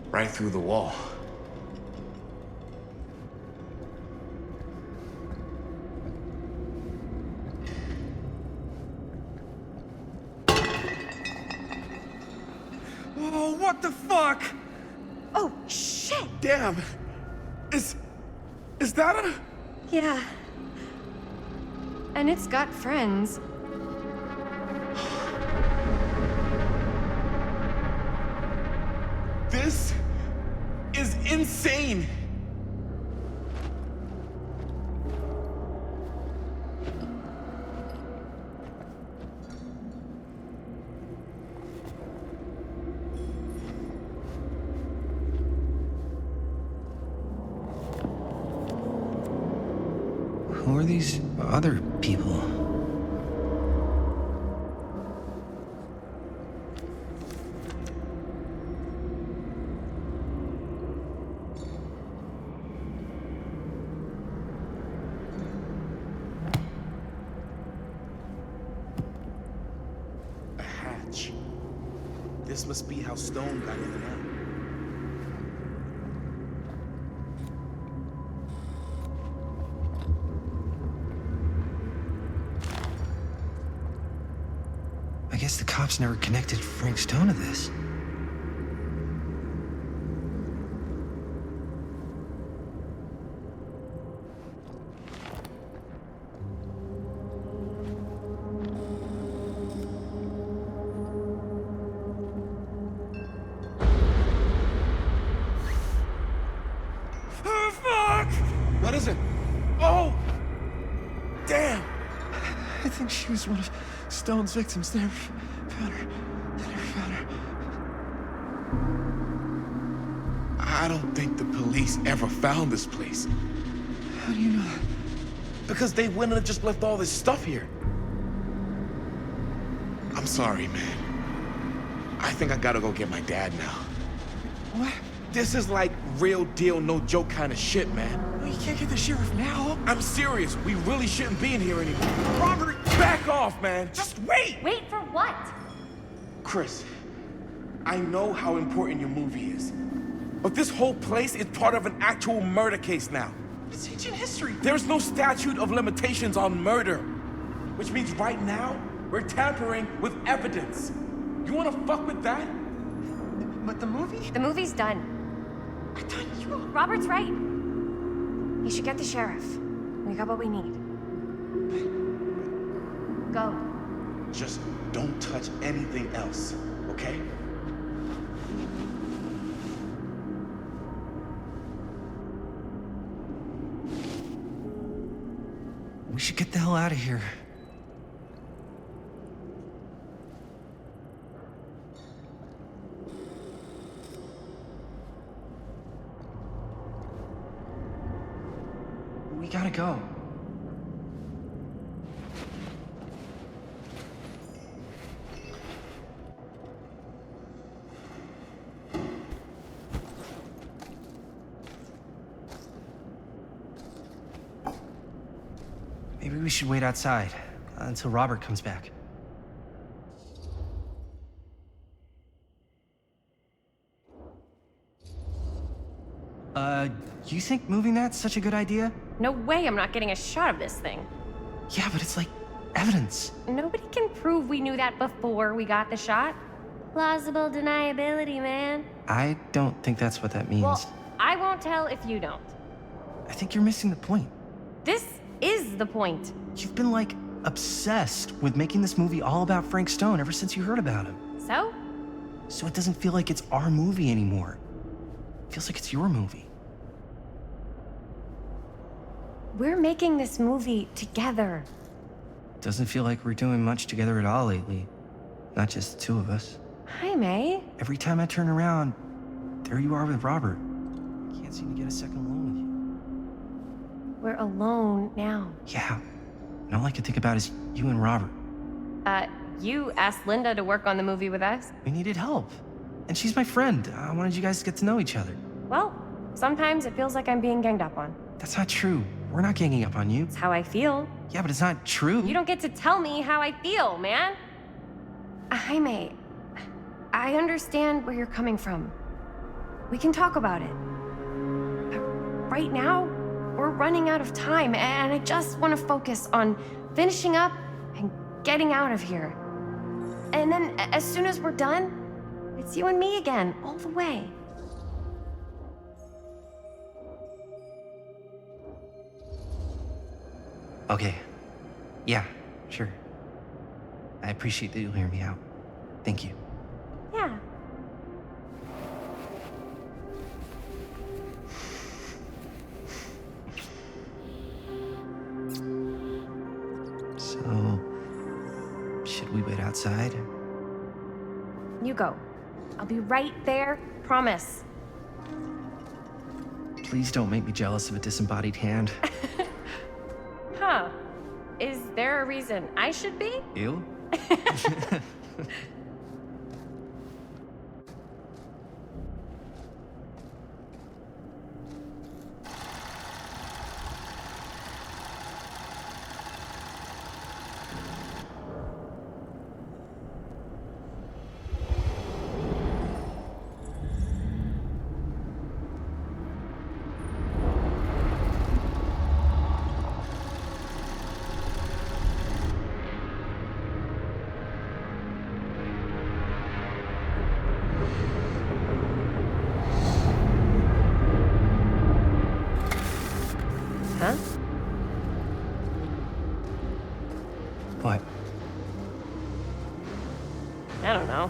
Right through the wall. Oh, what the fuck? Oh, shit! Damn. Is that a... Yeah. And it's got friends. This is insane. Who are these other people? This must be how Stone got in and out. I guess the cops never connected Frank Stone to this. Oh, fuck! What is it? Oh! Damn! I think she was one of Stone's victims. They never found her. They never found her. I don't think the police ever found this place. How do you know that? Because they wouldn't have just left all this stuff here. I'm sorry, man. I think I gotta go get my dad now. What? This is like real deal, no joke kind of shit, man. Well, you can't get the sheriff now. I'm serious. We really shouldn't be in here anymore. Robert, back off, man. Just wait. Wait for what? Chris, I know how important your movie is. But this whole place is part of an actual murder case now. It's ancient history. There's no statute of limitations on murder. Which means right now, we're tampering with evidence. You wanna fuck with that? But the movie? The movie's done. I thought you... Robert's right. You should get the sheriff. We got what we need. Go. Just don't touch anything else, okay? We should get the hell out of here. We gotta go. Maybe we should wait outside until Robert comes back. You think moving that's such a good idea? No way I'm not getting a shot of this thing. Yeah, but it's like evidence. Nobody can prove we knew that before we got the shot. Plausible deniability, man. I don't think that's what that means. Well, I won't tell if you don't. I think you're missing the point. This is the point. You've been like obsessed with making this movie all about Frank Stone ever since you heard about him. So? So it doesn't feel like it's our movie anymore. It feels like it's your movie. We're making this movie together. Doesn't feel like we're doing much together at all lately. Not just the two of us. Hi, May. Every time I turn around, there you are with Robert. Can't seem to get a second alone with you. We're alone now. Yeah. And all I can think about is you and Robert. You asked Linda to work on the movie with us? We needed help. And she's my friend. I wanted you guys to get to know each other. Well, sometimes it feels like I'm being ganged up on. That's not true. We're not ganging up on you. It's how I feel. Yeah, but it's not true. You don't get to tell me how I feel, man. Jaime, I understand where you're coming from. We can talk about it. But right now, we're running out of time, and I just want to focus on finishing up and getting out of here. And then, as soon as we're done, it's you and me again, all the way. Okay. Yeah, sure. I appreciate that you'll hear me out. Thank you. Yeah. So, should we wait outside? You go. I'll be right there, promise. Please don't make me jealous of a disembodied hand. Huh. Is there a reason I should be? You? What? I don't know.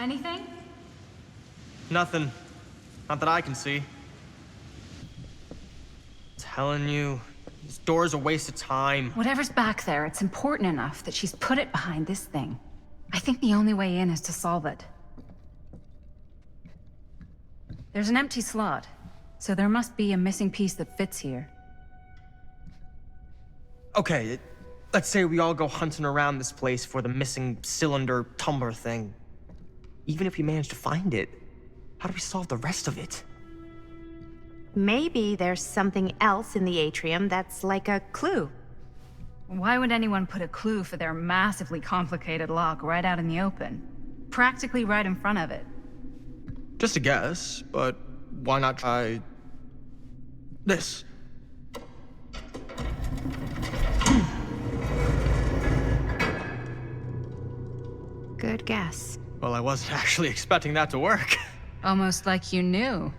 Anything? Nothing. Not that I can see. Telling you, this door's a waste of time. Whatever's back there, it's important enough that she's put it behind this thing. I think the only way in is to solve it. There's an empty slot, so there must be a missing piece that fits here. Okay, let's say we all go hunting around this place for the missing cylinder tumbler thing. Even if we manage to find it, how do we solve the rest of it? Maybe there's something else in the atrium that's like a clue. Why would anyone put a clue for their massively complicated lock right out in the open? Practically right in front of it. Just a guess, but why not try this? Good guess. Well, I wasn't actually expecting that to work. Almost like you knew.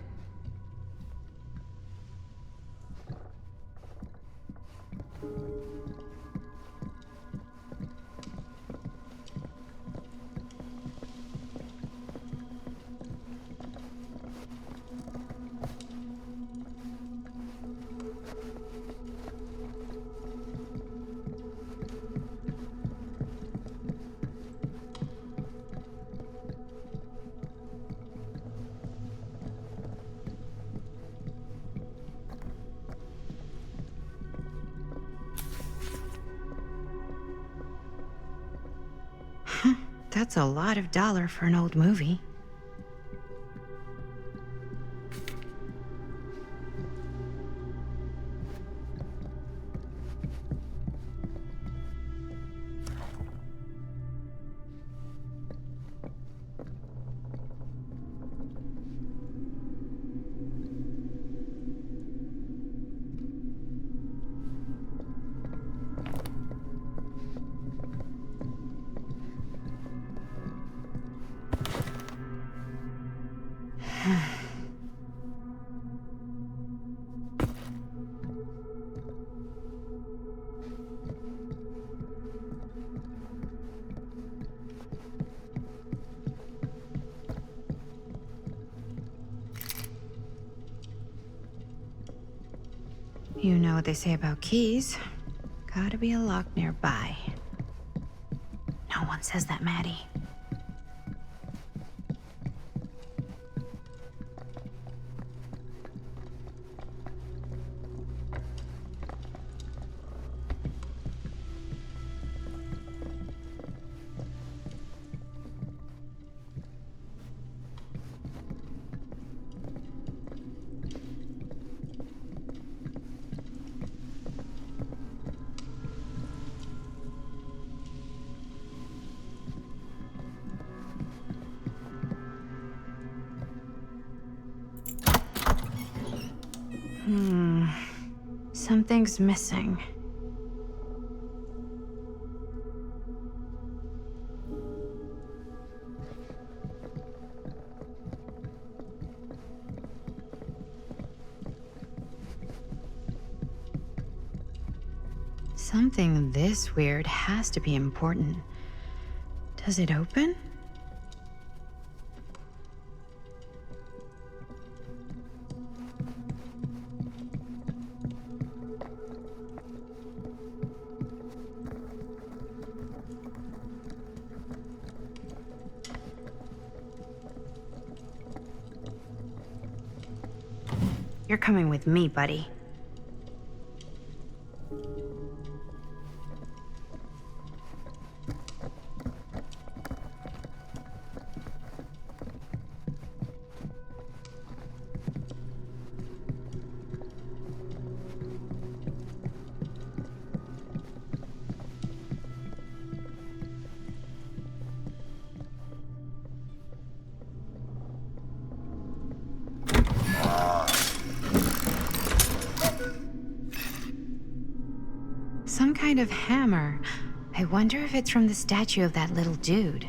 That's a lot of dollar for an old movie. You know what they say about keys. Gotta be a lock nearby. No one says that, Maddie. Something's missing. Something this weird has to be important. Does it open? You're coming with me, buddy. Some kind of hammer. I wonder if it's from the statue of that little dude.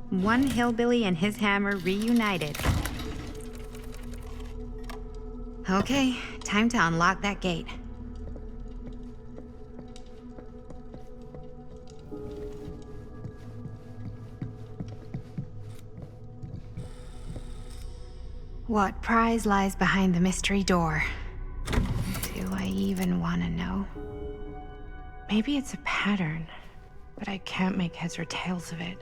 One hillbilly and his hammer reunited. Okay, time to unlock that gate. What prize lies behind the mystery door? Do I even want to know? Maybe it's a pattern, but I can't make heads or tails of it.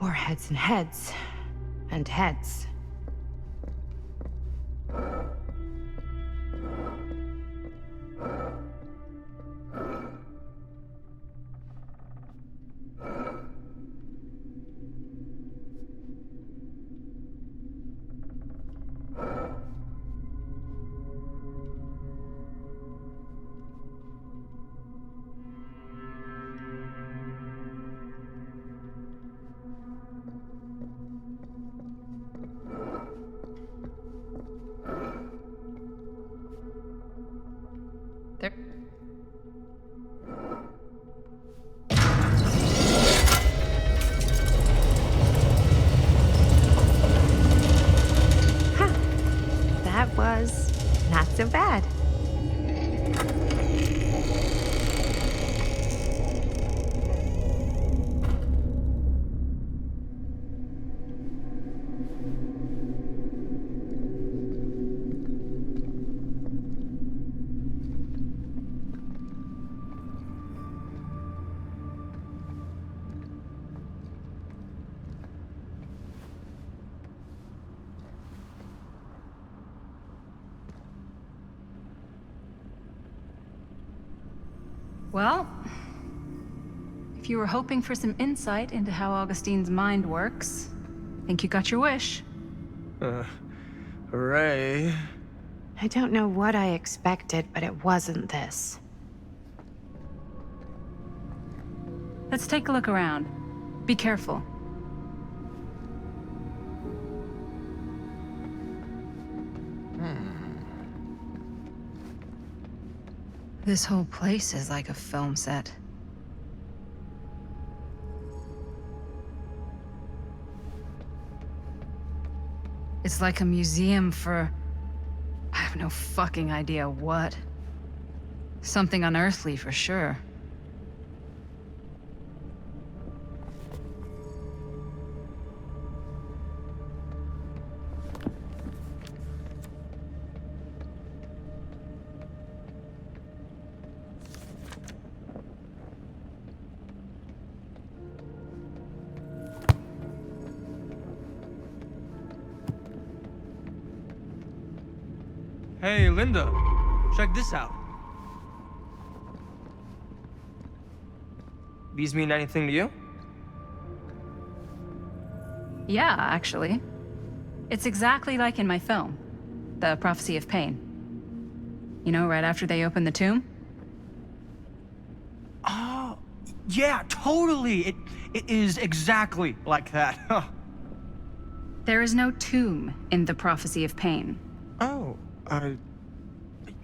Or heads and heads, and heads. There. Huh. That was not so bad. Well, if you were hoping for some insight into how Augustine's mind works, I think you got your wish. Hooray. I don't know what I expected, but it wasn't this. Let's take a look around. Be careful. This whole place is like a film set. It's like a museum for... I have no fucking idea what. Something unearthly for sure. Hey, Linda, check this out. These mean anything to you? Yeah, actually. It's exactly like in my film, The Prophecy of Pain. You know, right after they open the tomb? Oh, yeah, totally. It is exactly like that. Huh. There is no tomb in the Prophecy of Pain. Oh,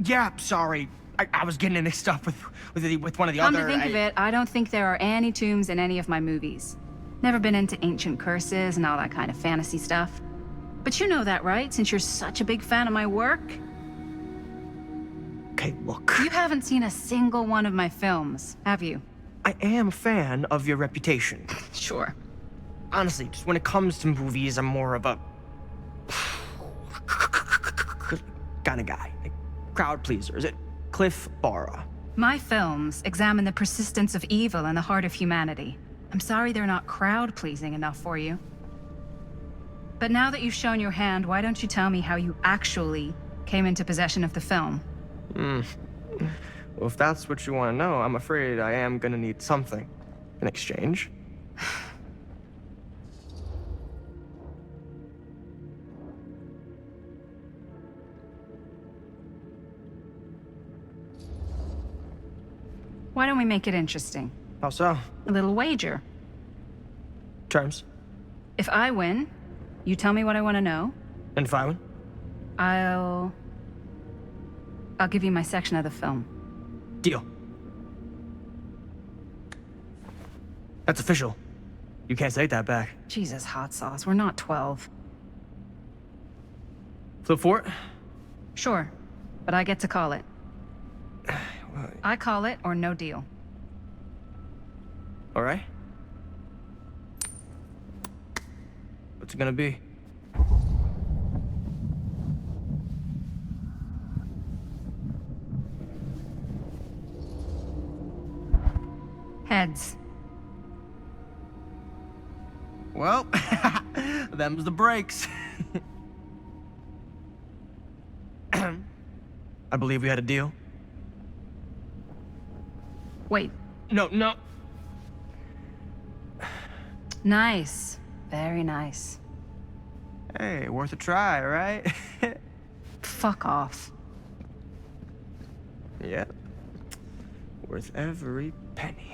yeah, sorry. I was getting it mixed up with one of the Come other... to think of it, I don't think there are any tombs in any of my movies. Never been into ancient curses and all that kind of fantasy stuff. But you know that, right? Since you're such a big fan of my work? Okay, look. You haven't seen a single one of my films, have you? I am a fan of your reputation. Sure. Honestly, just when it comes to movies, I'm more of a... kind of guy. Like, crowd pleaser. Is it Cliff Barra? My films examine the persistence of evil in the heart of humanity. I'm sorry they're not crowd-pleasing enough for you. But now that you've shown your hand, why don't you tell me how you actually came into possession of the film? Well, if that's what you want to know, I'm afraid I am gonna need something in exchange. Why don't we make it interesting? How so? A little wager. Terms? If I win, you tell me what I want to know. And if I win? I'll give you my section of the film. Deal. That's official. You can't take that back. Jesus, hot sauce. We're not 12. Flip for it? Sure, but I get to call it. I call it or no deal. All right. What's it gonna be? Heads. Well, them's the breaks. I believe we had a deal. Wait. No. Nice. Very nice. Hey, worth a try, right? Fuck off. Yeah. Worth every penny.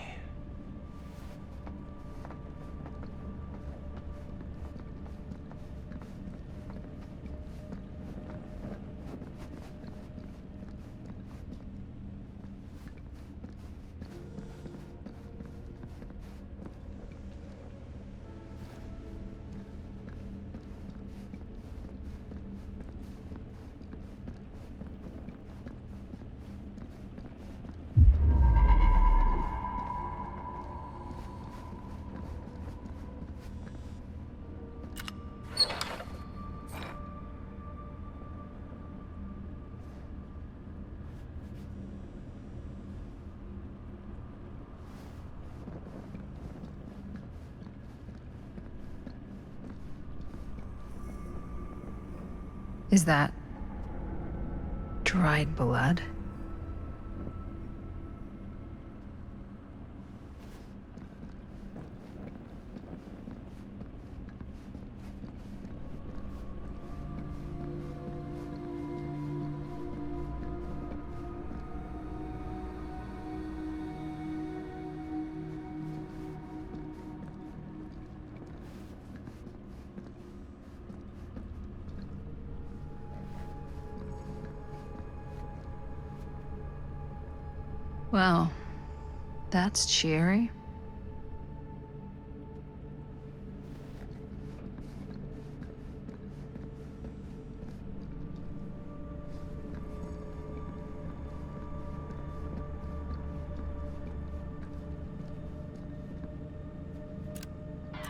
Is that dried blood? Well, that's cheery.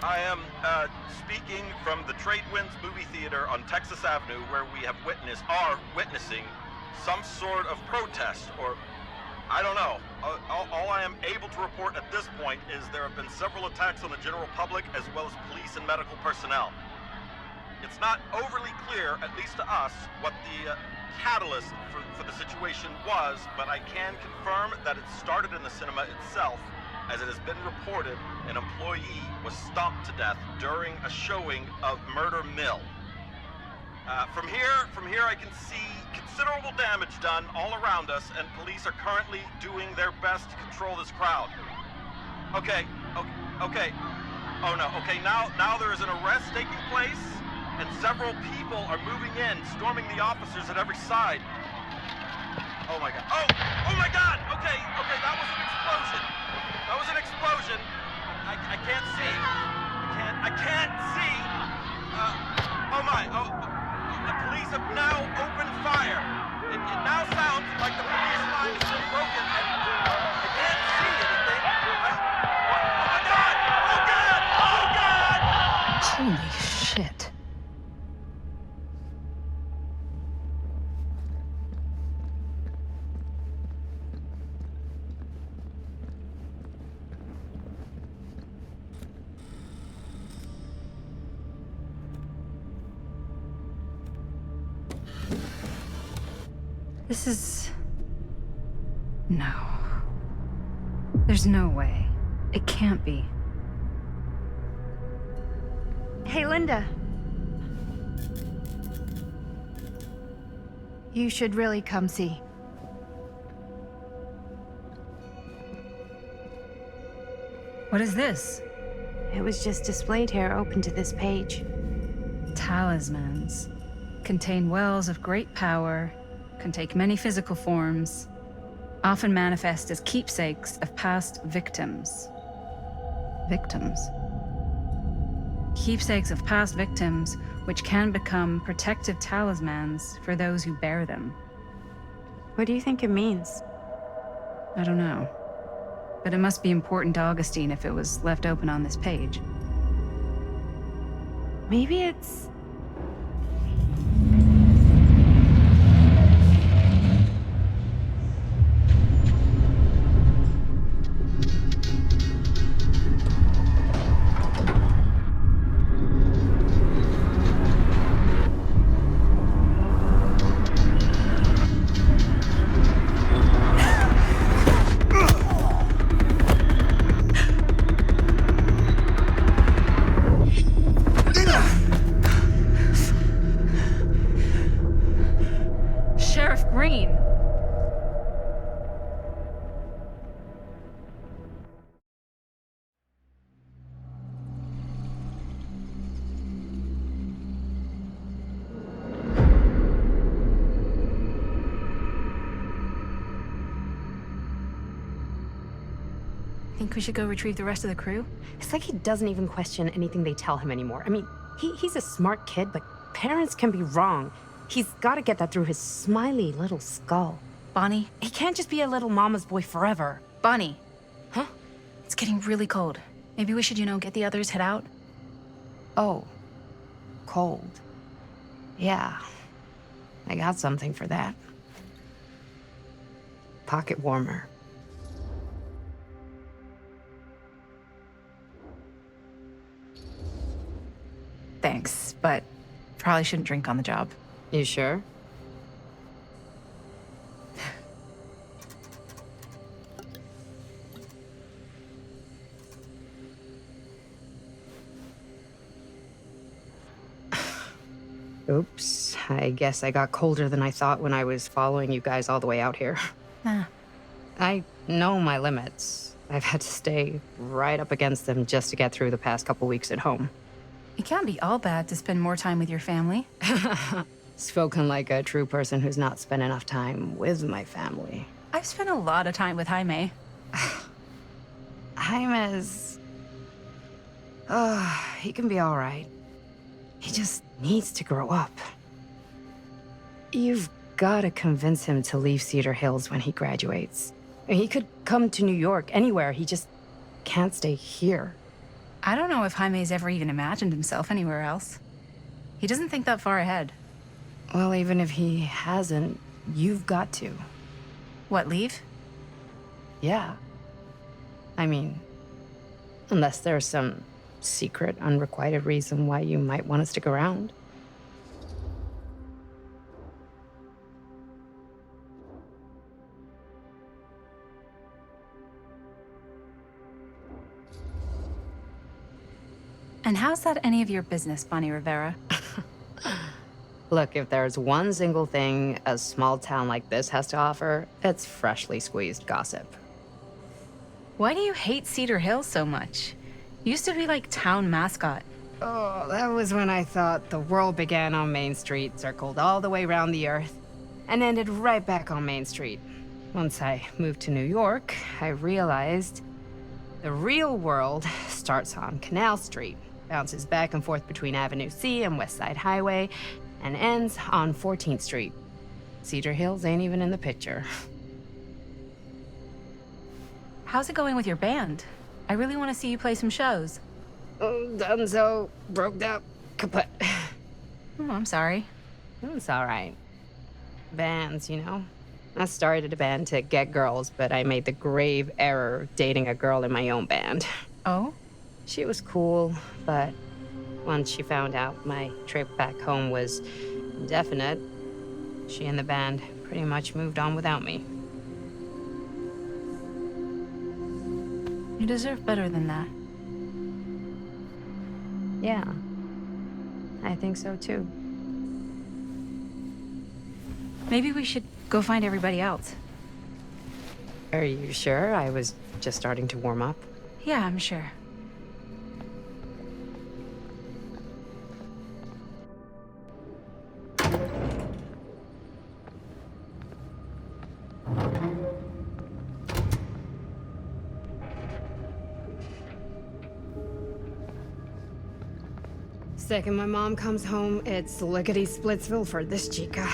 I am speaking from the Trade Winds Movie Theater on Texas Avenue, where we are witnessing some sort of protest, or I don't know. All I am able to report at this point is there have been several attacks on the general public as well as police and medical personnel. It's not overly clear, at least to us, what the catalyst for the situation was, but I can confirm that it started in the cinema itself. As it has been reported, an employee was stomped to death during a showing of Murder Mill. From here I can see considerable damage done all around us, and police are currently doing their best to control this crowd. Okay. Oh no, okay, now there is an arrest taking place, and several people are moving in, storming the officers at every side. Oh my god. Oh my god! Okay, that was an explosion. That was an explosion. I can't see. I can't see. The police have now opened fire. It now sounds like the police line has been broken, and I can't see anything. Oh my god! Oh god! Oh god! Holy shit. This is... No. There's no way. It can't be. Hey, Linda. You should really come see. What is this? It was just displayed here, open to this page. Talismans. Contain wells of great power, can take many physical forms, often manifest as keepsakes of past victims. Victims? Keepsakes of past victims, which can become protective talismans for those who bear them. What do you think it means? I don't know. But it must be important to Augustine if it was left open on this page. Maybe it's... Sheriff Green! Think we should go retrieve the rest of the crew? It's like he doesn't even question anything they tell him anymore. I mean, he's a smart kid, but parents can be wrong. He's got to get that through his smiley little skull. Bonnie? He can't just be a little mama's boy forever. Bonnie. Huh? It's getting really cold. Maybe we should, get the others, head out? Oh. Cold. Yeah. I got something for that. Pocket warmer. Thanks, but probably shouldn't drink on the job. You sure? Oops. I guess I got colder than I thought when I was following you guys all the way out here. Nah. I know my limits. I've had to stay right up against them just to get through the past couple weeks at home. It can't be all bad to spend more time with your family. Spoken like a true person who's not spent enough time with my family. I've spent a lot of time with Jaime. Jaime's... he can be all right. He just needs to grow up. You've got to convince him to leave Cedar Hills when he graduates. He could come to New York, anywhere. He just can't stay here. I don't know if Jaime's ever even imagined himself anywhere else. He doesn't think that far ahead. Well, even if he hasn't, you've got to. What, leave? Yeah. I mean, unless there's some secret, unrequited reason why you might want to stick around. And how's that any of your business, Bonnie Rivera? Look, if there's one single thing a small town like this has to offer, it's freshly squeezed gossip. Why do you hate Cedar Hills so much? Used to be like town mascot. Oh, that was when I thought the world began on Main Street, circled all the way around the earth, and ended right back on Main Street. Once I moved to New York, I realized the real world starts on Canal Street, bounces back and forth between Avenue C and West Side Highway, and ends on 14th Street. Cedar Hills ain't even in the picture. How's it going with your band? I really want to see you play some shows. Oh, donezo, broke up, kaput. Oh, I'm sorry. It's all right. Bands, you know? I started a band to get girls, but I made the grave error of dating a girl in my own band. Oh? She was cool, but once she found out my trip back home was indefinite, she and the band pretty much moved on without me. You deserve better than that. Yeah, I think so too. Maybe we should go find everybody else. Are you sure? I was just starting to warm up. Yeah, I'm sure. Second my mom comes home, it's lickety-splitsville for this chica.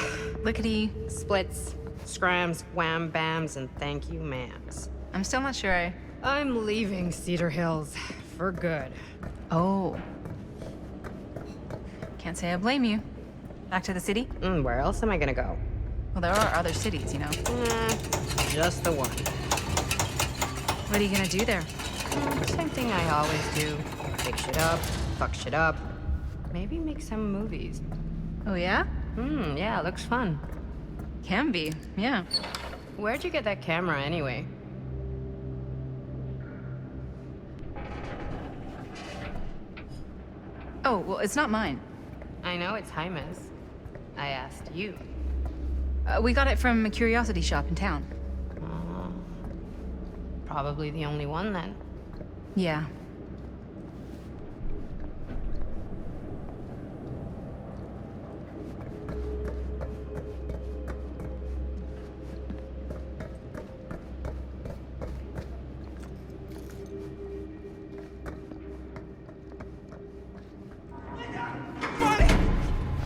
Lickety... Splits, scrams, wham bams, and thank you ma'ams. I'm still not sure I'm leaving Cedar Hills for good. Oh. Can't say I blame you. Back to the city? Where else am I gonna go? Well, there are other cities, you know. Just the one. What are you gonna do there? Same thing I always do. Pick shit up, fuck shit up. Maybe make some movies. Oh, yeah? Yeah, looks fun. Can be, yeah. Where'd you get that camera anyway? Oh, well, it's not mine. I know it's Jaime's. I asked you. We got it from a curiosity shop in town. Probably the only one then. Yeah.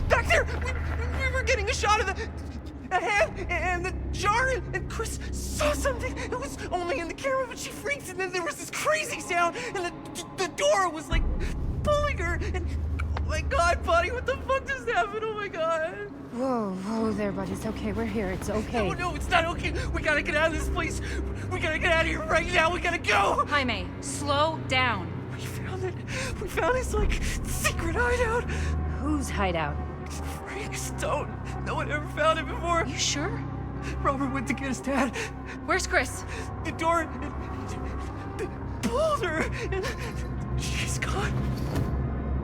Back there! We were getting a shot of a hand and the jar, and Chris saw something. It was only in the camera, but she freaked, and then there was this crazy sound, and the door was like pulling her, and oh my god, buddy, what the fuck just happened? Oh my god. Whoa there, buddy. It's okay. We're here. It's okay. No, it's not okay. We gotta get out of this place. We gotta get out of here right now. We gotta go. Jaime, slow down. We found it. We found his, like, secret hideout. Whose hideout? Frank Stone. No one ever found it before. You sure? Robert went to get his dad. Where's Chris? The door pulled her, and she's gone.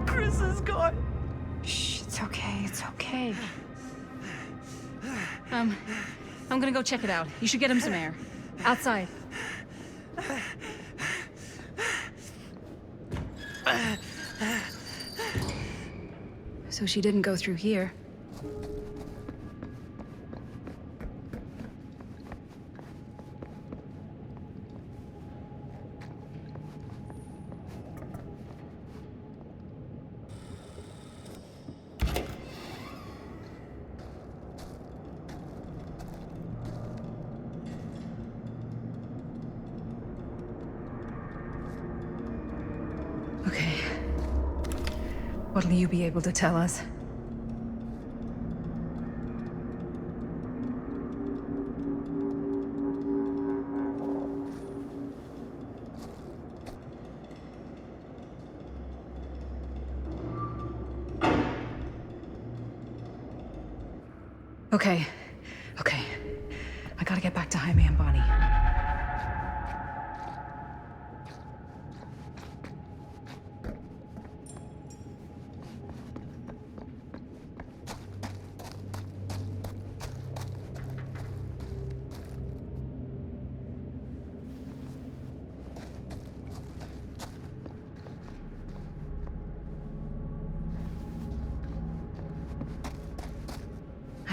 Chris is gone. Shh, it's okay. It's okay. I'm gonna go check it out. You should get him some air. Outside. So she didn't go through here. Okay. What'll you be able to tell us? Okay. I gotta get back to Jaime and Bonnie.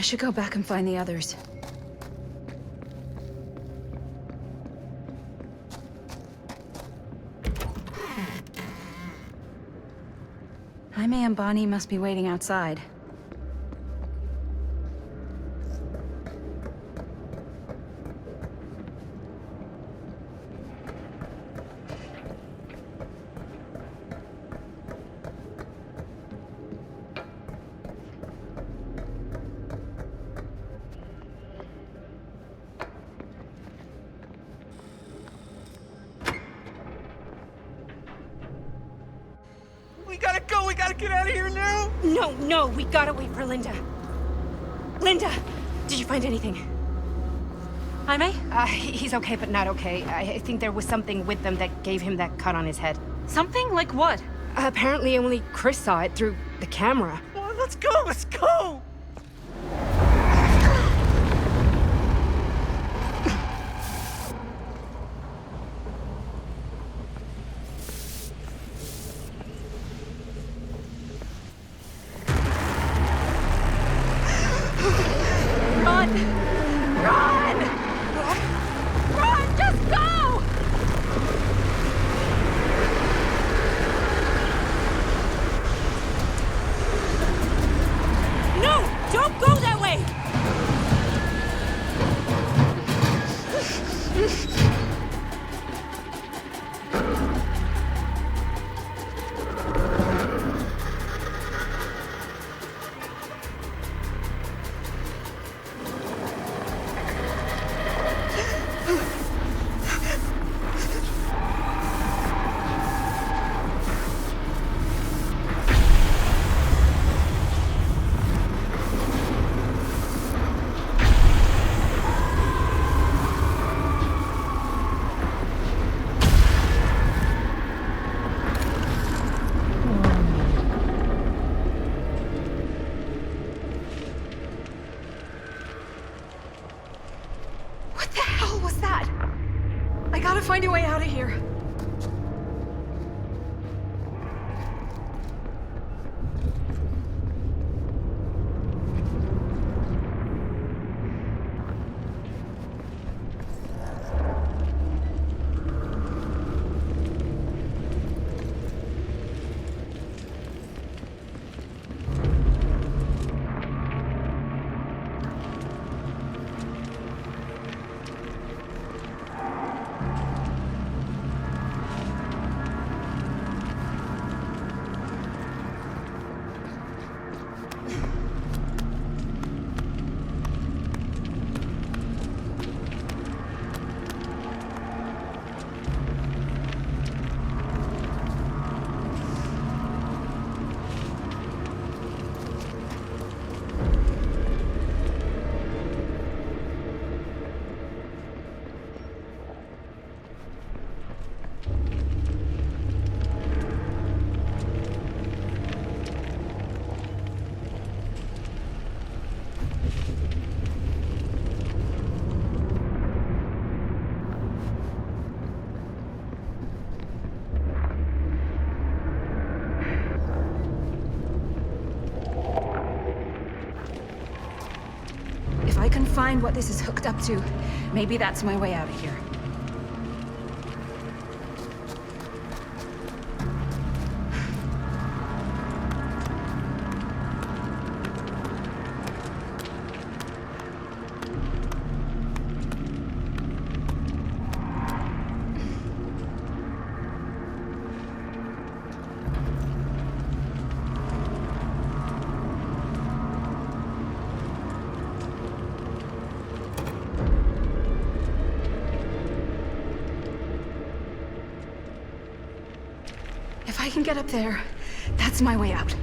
I should go back and find the others. Jaime and Bonnie must be waiting outside. We gotta go! We gotta get out of here now! No, we gotta wait for Linda. Linda, did you find anything? Jaime? He's okay, but not okay. I think there was something with them that gave him that cut on his head. Something? Like what? Apparently only Chris saw it through the camera. Well, let's go! Let's go! Find a way out of here. If I can find what this is hooked up to, maybe that's my way out of here. If I can get up there, that's my way out.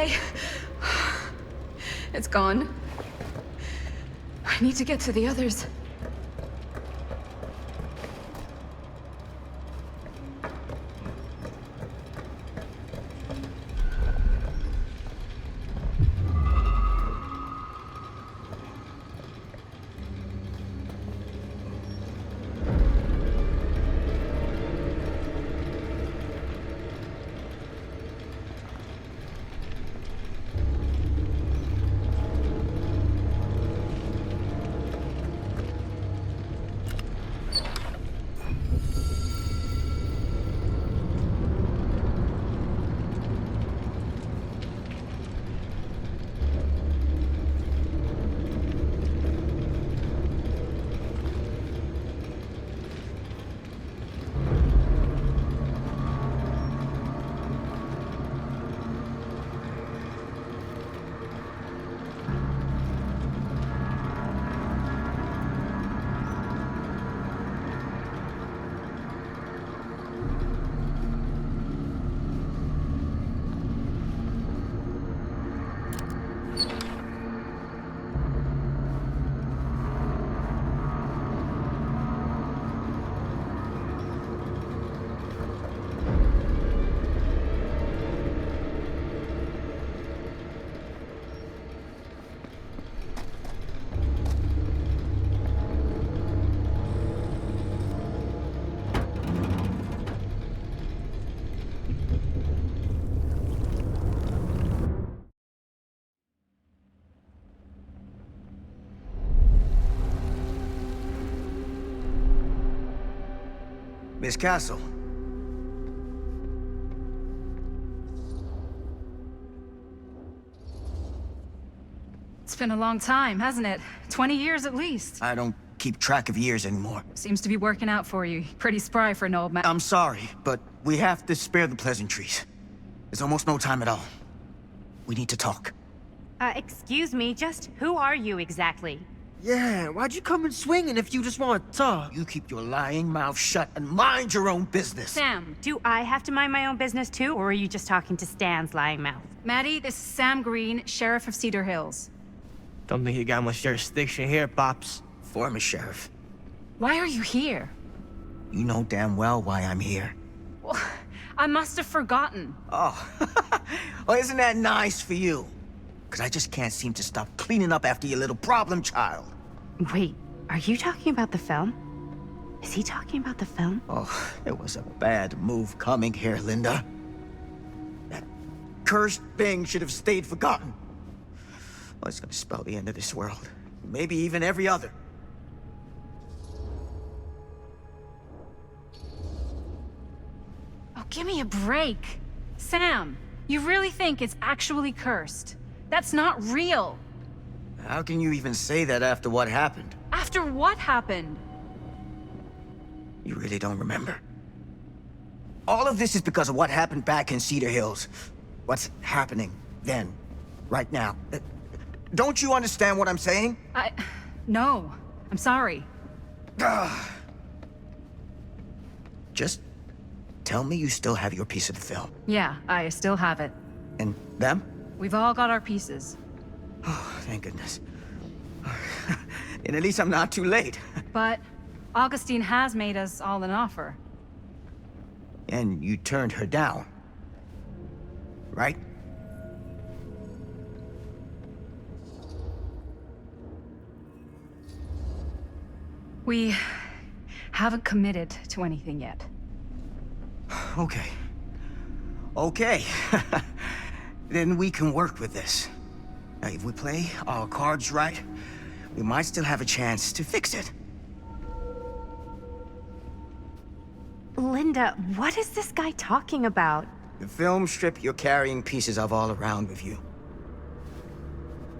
okay? It's gone. I need to get to the others. Miss Castle. It's been a long time, hasn't it? 20 years at least. I don't keep track of years anymore. Seems to be working out for you. Pretty spry for an old man. I'm sorry, but we have to spare the pleasantries. There's almost no time at all. We need to talk. Excuse me, just who are you exactly? Yeah, why'd you come in swinging if you just want to talk? You keep your lying mouth shut and mind your own business. Sam. Do I have to mind my own business too, or are you just talking to Stan's lying mouth? Maddie, this is Sam Green, Sheriff of Cedar Hills. Don't think you got much jurisdiction here, Pops. Former sheriff. Why are you here? You know damn well why I'm here. Well, I must have forgotten. Oh, well, isn't that nice for you? Because I just can't seem to stop cleaning up after your little problem child. Wait, are you talking about the film? Is he talking about the film? Oh, it was a bad move coming here, Linda. That cursed BENG should have stayed forgotten. Well, it's gonna spell the end of this world. Maybe even every other. Oh, give me a break. Sam, you really think it's actually cursed? That's not real. How can you even say that after what happened? After what happened? You really don't remember. All of this is because of what happened back in Cedar Hills. What's happening then, right now. Don't you understand what I'm saying? No. I'm sorry. Just tell me you still have your piece of the film. Yeah, I still have it. And them? We've all got our pieces. Oh, thank goodness. And at least I'm not too late. But Augustine has made us all an offer. And you turned her down, right? We haven't committed to anything yet. Okay. Okay. Then we can work with this. Now, if we play our cards right, we might still have a chance to fix it. Linda, what is this guy talking about? The film strip you're carrying pieces of all around with you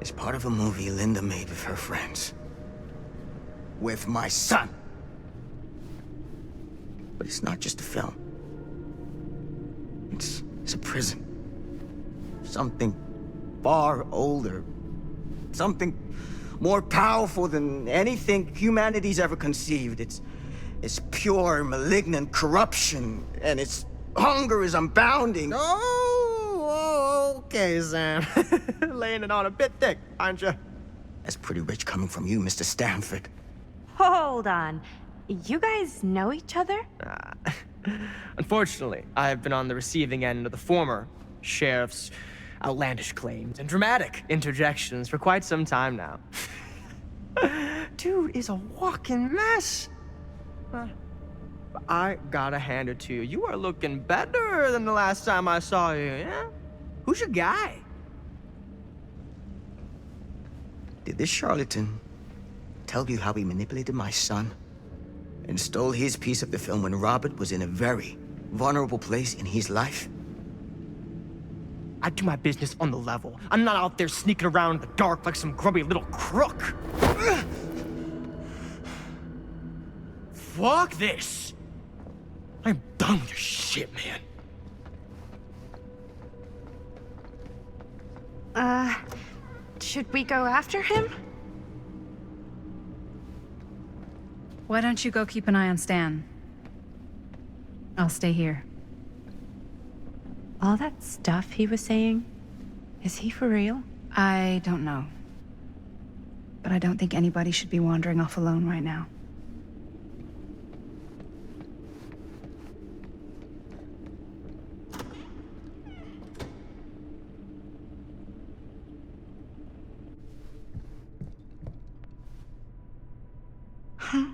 is part of a movie Linda made with her friends. With my son. But it's not just a film. It's a prison. Something far older. Something more powerful than anything humanity's ever conceived. It's pure, malignant corruption, and its hunger is unbounding. Oh, Okay, Sam. Laying it on a bit thick, aren't you? That's pretty rich coming from you, Mr. Stanford. Hold on. You guys know each other? Unfortunately, I have been on the receiving end of the former sheriff's outlandish claims and dramatic interjections for quite some time now. Dude is a walking mess. But I gotta hand it to you. You are looking better than the last time I saw you, yeah? Who's your guy? Did this charlatan tell you how he manipulated my son and stole his piece of the film when Robert was in a very vulnerable place in his life? I do my business on the level. I'm not out there sneaking around in the dark like some grubby little crook. Fuck this. I'm done with your shit, man. Should we go after him? Why don't you go keep an eye on Stan? I'll stay here. All that stuff he was saying, is he for real? I don't know. But I don't think anybody should be wandering off alone right now. Huh?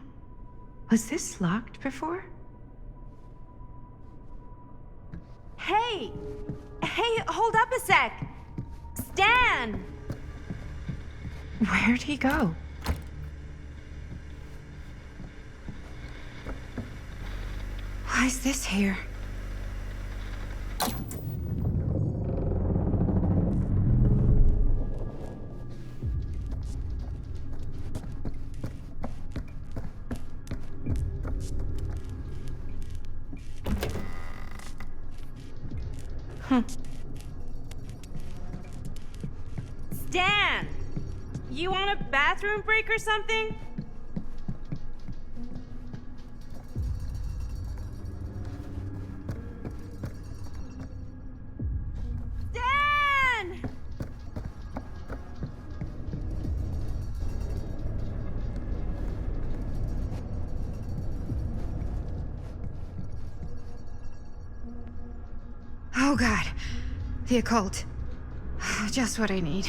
Was this locked before? Hey! Hey, hold up a sec! Stan! Where'd he go? Why is this here? Stan! You want a bathroom break or something? Stan! Oh god. The occult. Just what I need.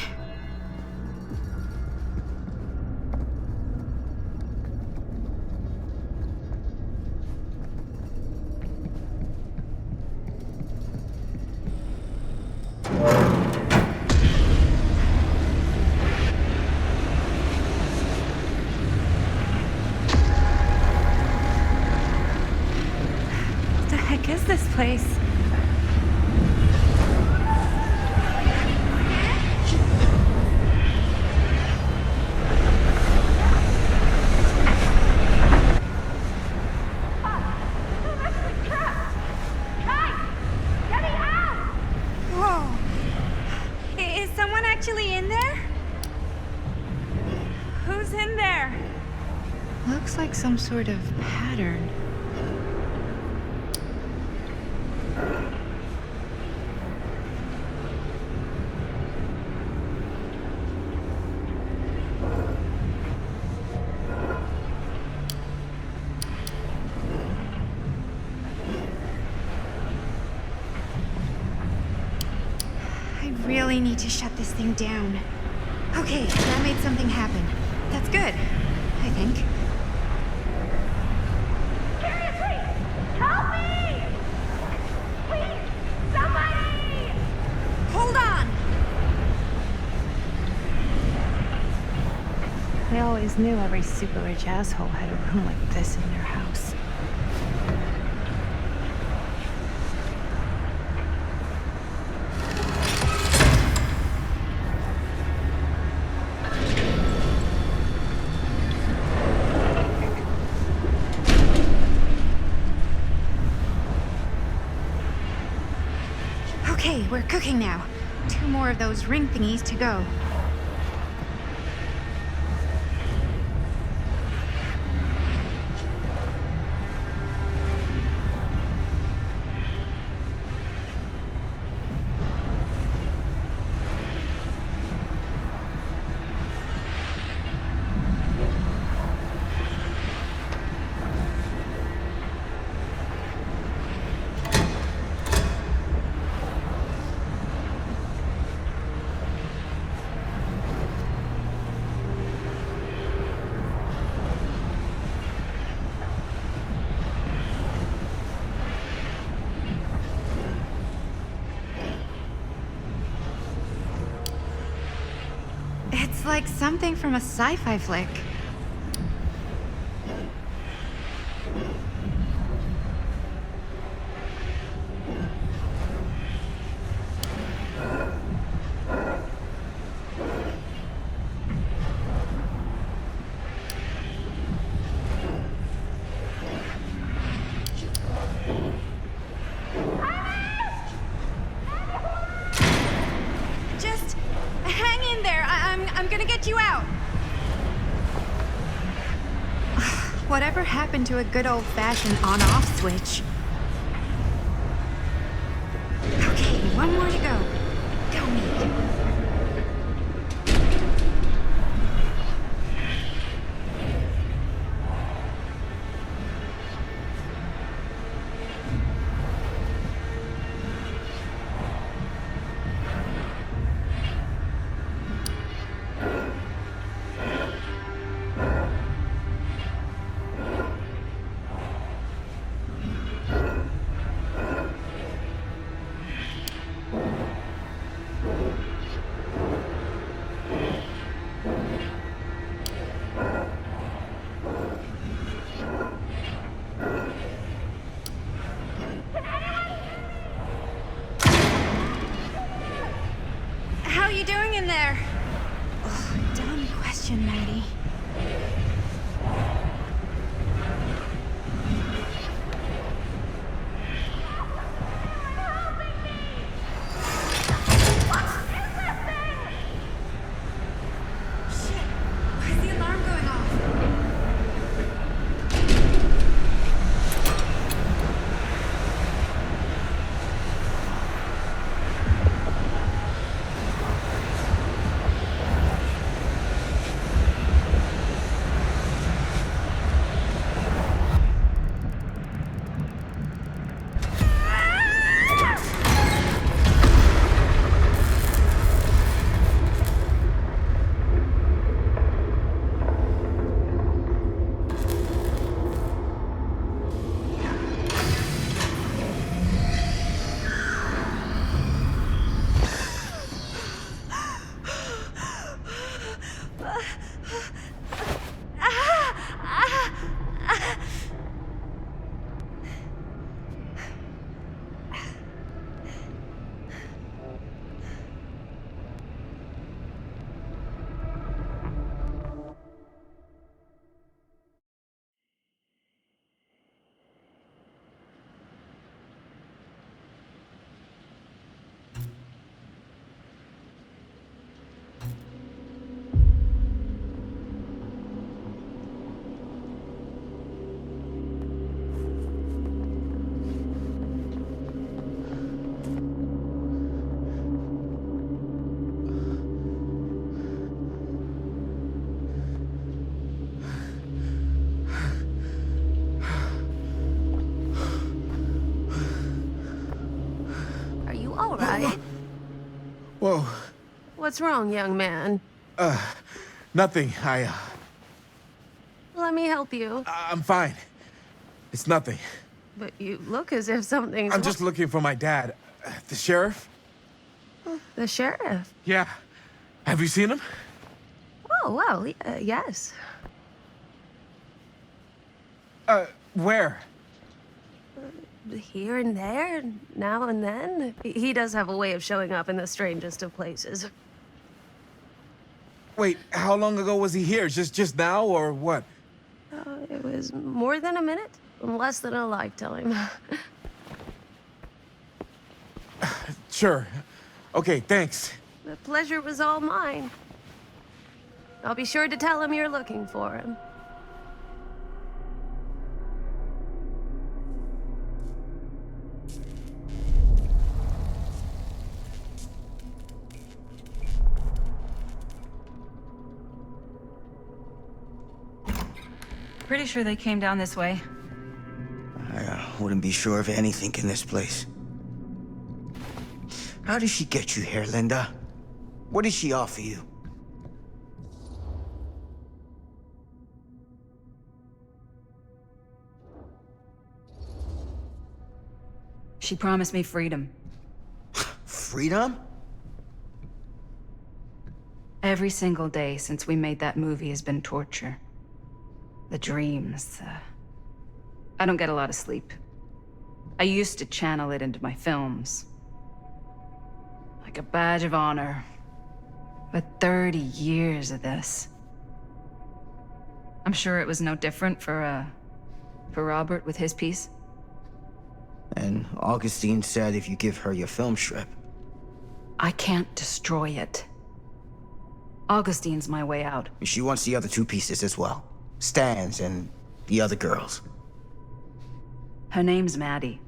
What the heck is this place? Actually in there? Who's in there? Looks like some sort of pattern. I really need to shut this thing down. Okay, that made something happen. That's good, I think. Seriously! Help me! Please! Somebody! Hold on! I always knew every super rich asshole had a room like this in their house. Okay, we're cooking now. 2 more of those ring thingies to go. It's like something from a sci-fi flick. Just hang in there. I'm gonna get you out. Whatever happened to a good old-fashioned on-off switch? Okay, one more to go. Go me. How you doing in there? Ugh, dumb question, Maddie. Shit, why is the alarm going off? Are you all right? Whoa. What's wrong, young man? Nothing. Let me help you. I'm fine. It's nothing. But you look as if something's I'm just looking for my dad. The sheriff? The sheriff? Yeah. Have you seen him? Oh, well, yes. Where? Here and there, now and then. He does have a way of showing up in the strangest of places. Wait, how long ago was he here? Just now, or what? It was more than a minute, less than a lifetime. Sure. Okay, thanks. The pleasure was all mine. I'll be sure to tell him you're looking for him. Pretty sure they came down this way. I wouldn't be sure of anything in this place. How did she get you here, Linda? What did she offer you? She promised me freedom. Freedom? Every single day since we made that movie has been torture. The dreams. I don't get a lot of sleep. I used to channel it into my films. Like a badge of honor. But 30 years of this. I'm sure it was no different for Robert with his piece. And Augustine said if you give her your film strip. I can't destroy it. Augustine's my way out. She wants the other 2 pieces as well. Stan's and the other girls. Her name's Maddie.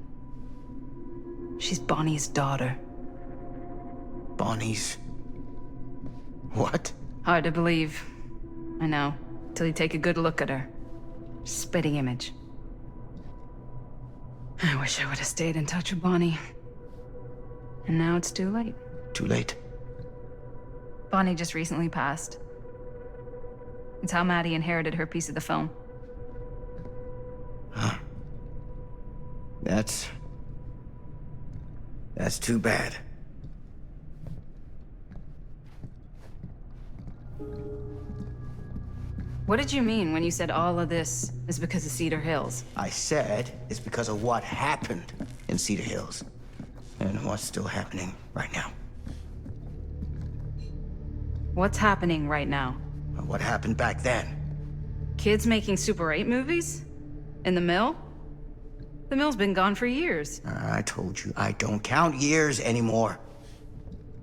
She's Bonnie's daughter. Bonnie's... what? Hard to believe. I know. Till you take a good look at her. Spitting image. I wish I would have stayed in touch with Bonnie. And now it's too late. Too late? Bonnie just recently passed. It's how Maddie inherited her piece of the film. Huh. That's too bad. What did you mean when you said all of this is because of Cedar Hills? I said it's because of what happened in Cedar Hills. And what's still happening right now. What's happening right now? What happened back then? Kids making Super 8 movies? In the mill? The mill's been gone for years. I told you, I don't count years anymore.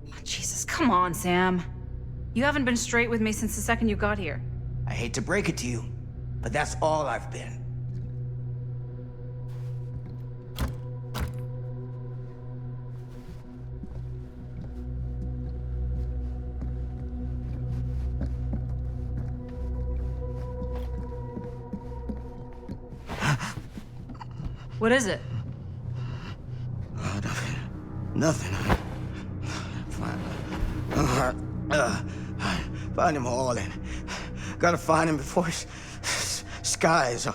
Oh, Jesus, come on, Sam. You haven't been straight with me since the second you got here. I hate to break it to you, but that's all I've been. What is it? Nothing. Find him all in. Gotta find him before his skies are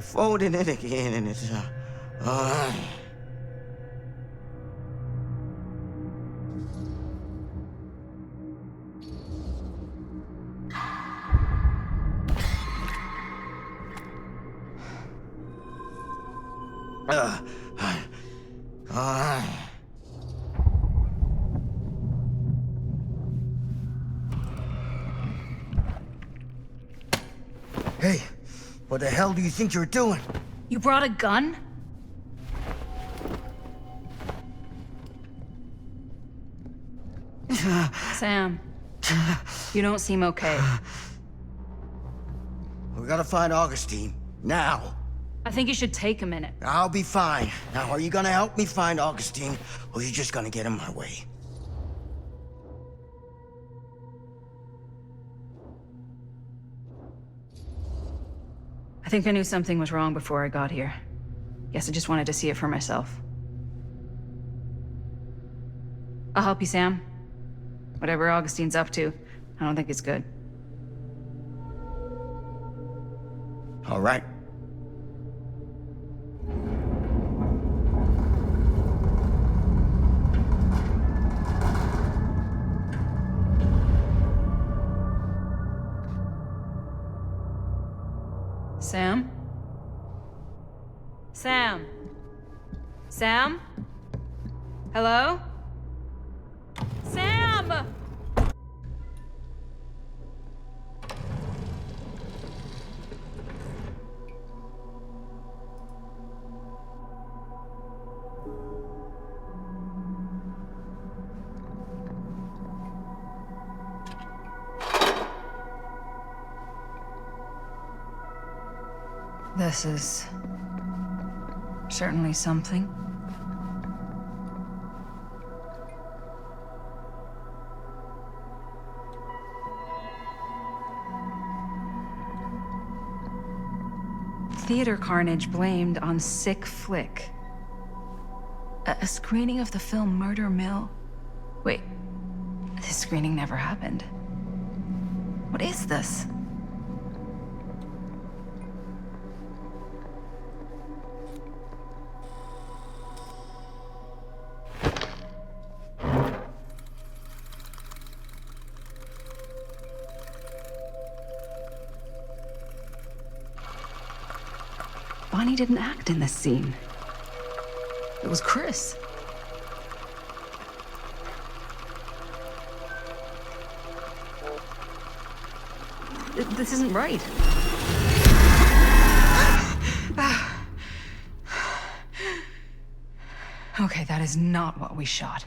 folding in again, and it's Hey, what the hell do you think you're doing? You brought a gun? Sam, you don't seem okay. We gotta find Augustine, now. I think you should take a minute. I'll be fine. Now, are you gonna help me find Augustine, or are you just gonna get in my way? I think I knew something was wrong before I got here. Guess I just wanted to see it for myself. I'll help you, Sam. Whatever Augustine's up to, I don't think it's good. All right. Sam? Sam? Sam? Hello? Sam! This is certainly something. Theater carnage blamed on sick flick. A screening of the film Murder Mill. Wait, this screening never happened. What is this? Bonnie didn't act in this scene. It was Chris. This isn't right. Okay, that is not what we shot.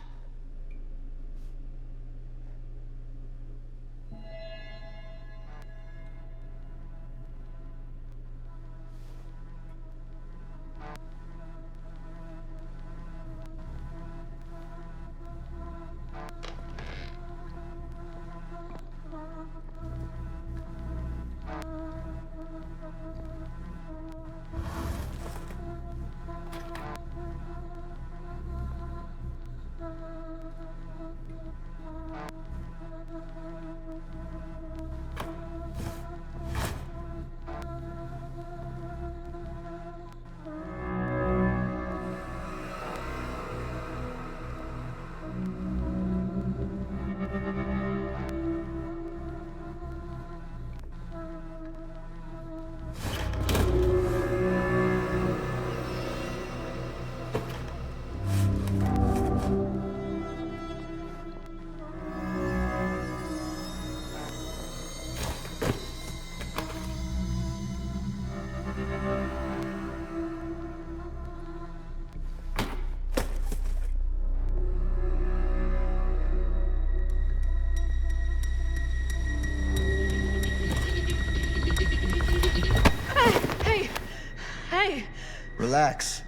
Relax.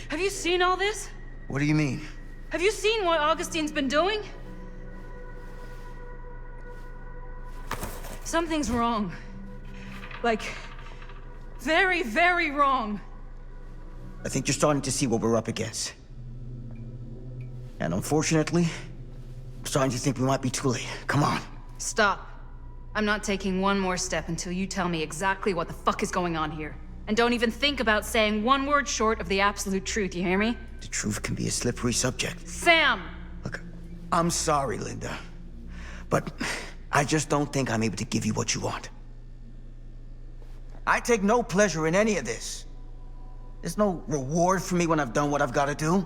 Have you seen all this? What do you mean? Have you seen what Augustine's been doing? Something's wrong. Like, very, very wrong. I think you're starting to see what we're up against. And unfortunately, I'm starting to think we might be too late. Come on. Stop. I'm not taking one more step until you tell me exactly what the fuck is going on here. And don't even think about saying one word short of the absolute truth, you hear me? The truth can be a slippery subject. Sam! Look, I'm sorry, Linda. But I just don't think I'm able to give you what you want. I take no pleasure in any of this. There's no reward for me when I've done what I've got to do.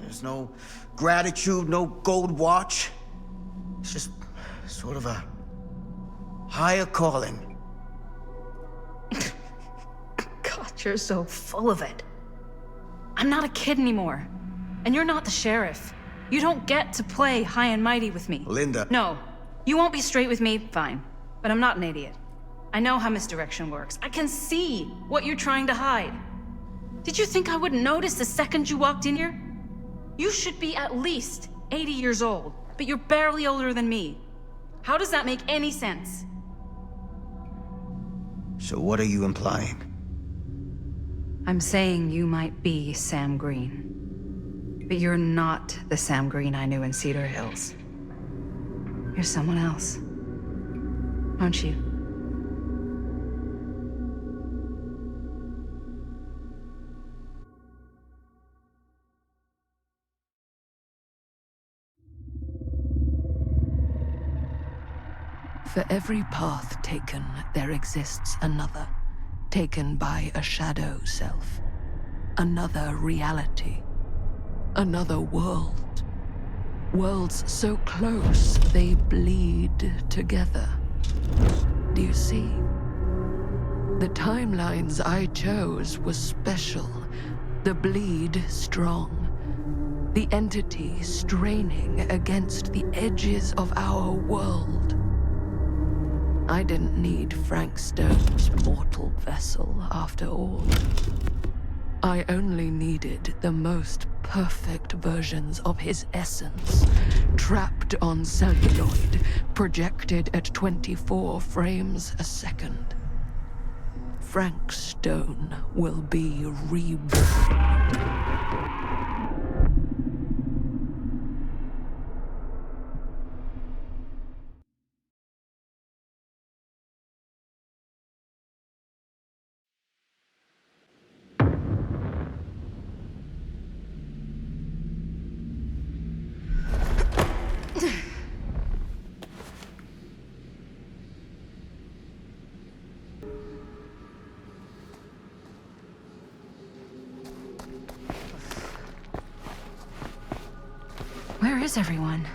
There's no gratitude, no gold watch. It's just sort of a higher calling. God, you're so full of it. I'm not a kid anymore. And you're not the sheriff. You don't get to play high and mighty with me. Linda. No. You won't be straight with me, fine. But I'm not an idiot. I know how misdirection works. I can see what you're trying to hide. Did you think I wouldn't notice the second you walked in here? You should be at least 80 years old, but you're barely older than me. How does that make any sense? So what are you implying? I'm saying you might be Sam Green. But you're not the Sam Green I knew in Cedar Hills. You're someone else. Aren't you? For every path taken, there exists another, taken by a shadow self. Another reality. Another world. Worlds so close, they bleed together. Do you see? The timelines I chose were special. The bleed strong. The entity straining against the edges of our world. I didn't need Frank Stone's mortal vessel, after all. I only needed the most perfect versions of his essence, trapped on celluloid, projected at 24 frames a second. Frank Stone will be reborn. Where is everyone?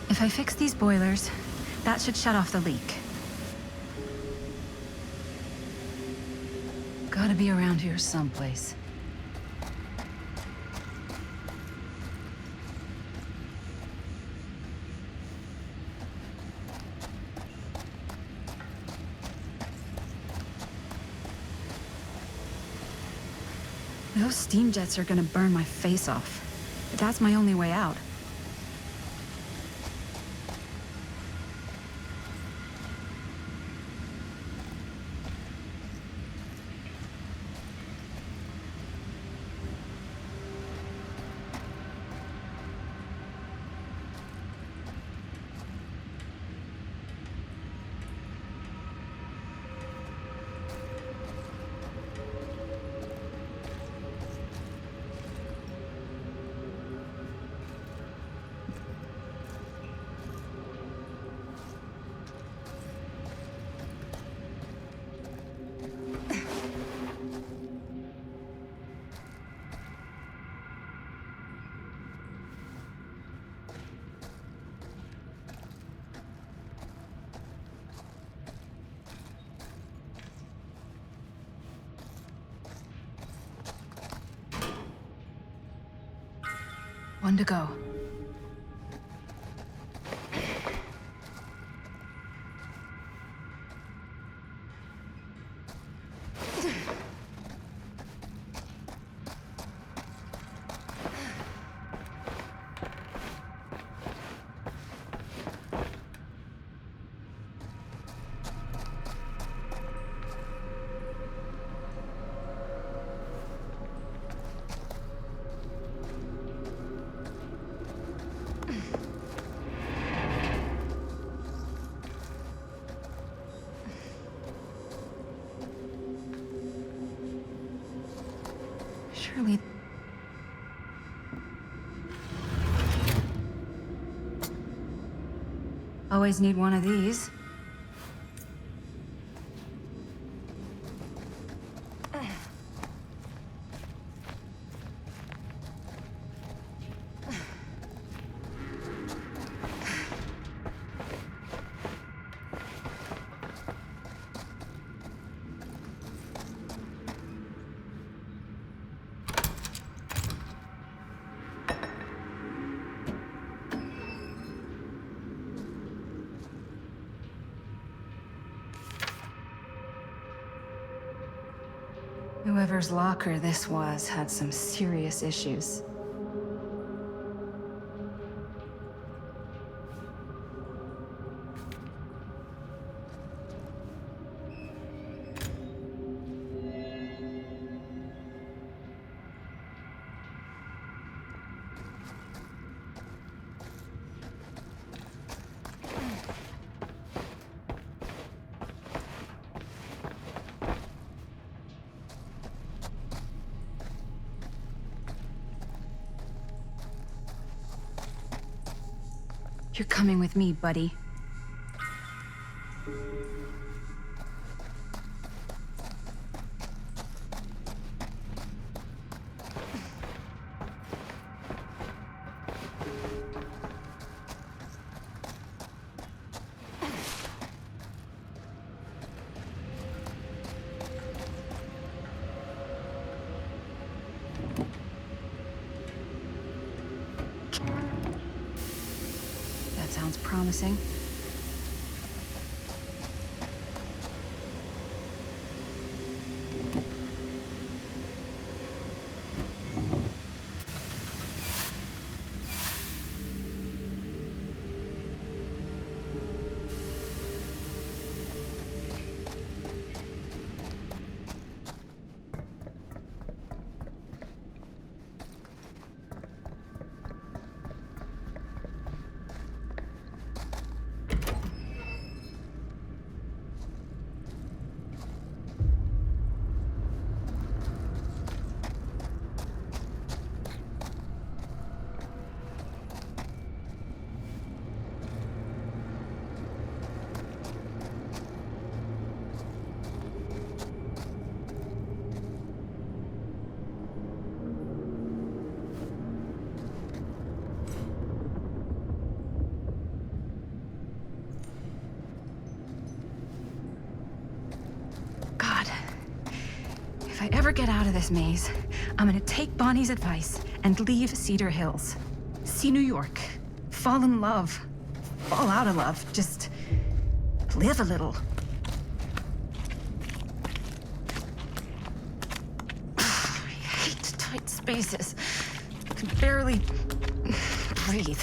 If I fix these boilers, that should shut off the leak. Gotta be around here someplace. Those steam jets are gonna burn my face off. But that's my only way out. One to go. Surely... Always need one of these. Whoever's locker this was had some serious issues. You're coming with me, buddy. That's how Sounds promising. God, if I ever get out of this maze, I'm gonna take Bonnie's advice and leave Cedar Hills. See New York. Fall in love. Fall out of love. Just live a little. I hate tight spaces. I can barely breathe.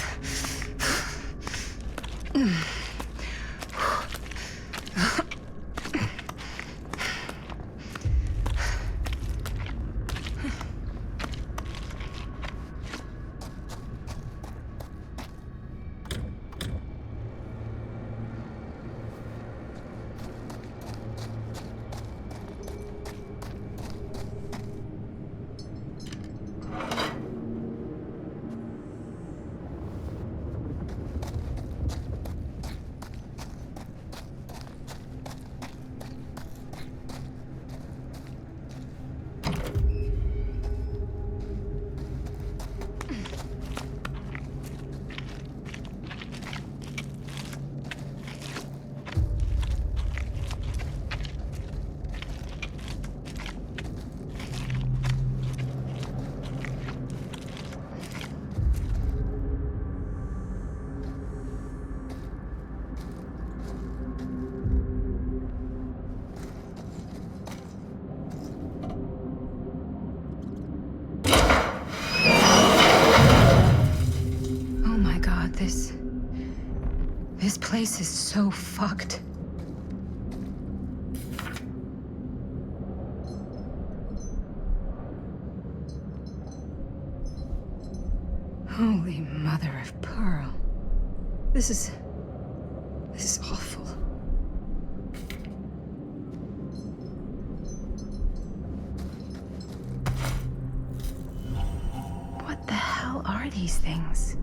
This place is so fucked. Holy mother of pearl. This is awful. What the hell are these things?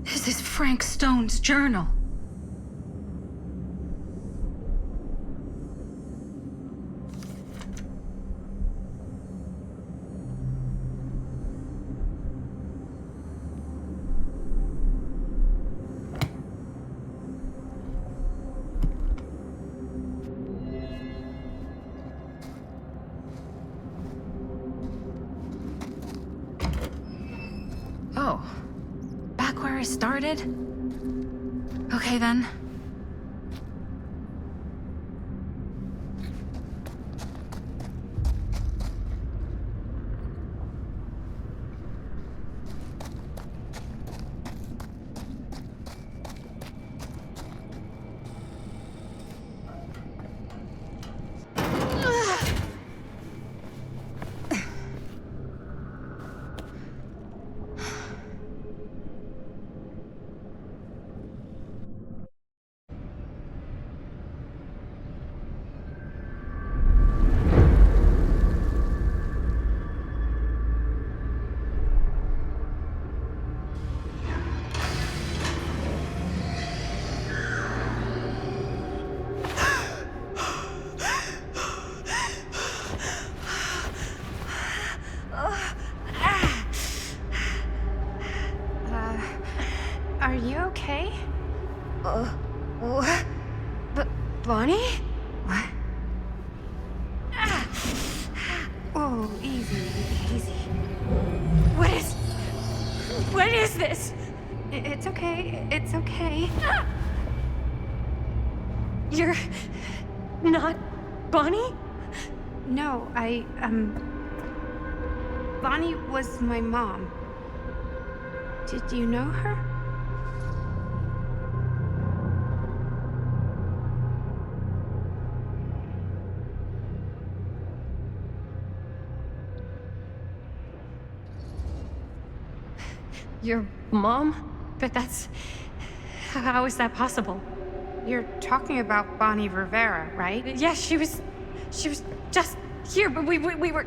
This is Frank Stone's journal. Oh. Back where I started? Okay then. What? Bonnie? What? Oh, easy, easy. What is this? It's okay. It's okay. You're not Bonnie? No, Bonnie was my mom. Did you know her? Your mom? But that's... How is that possible? You're talking about Bonnie Rivera, right? Yes, she was just here, but we were...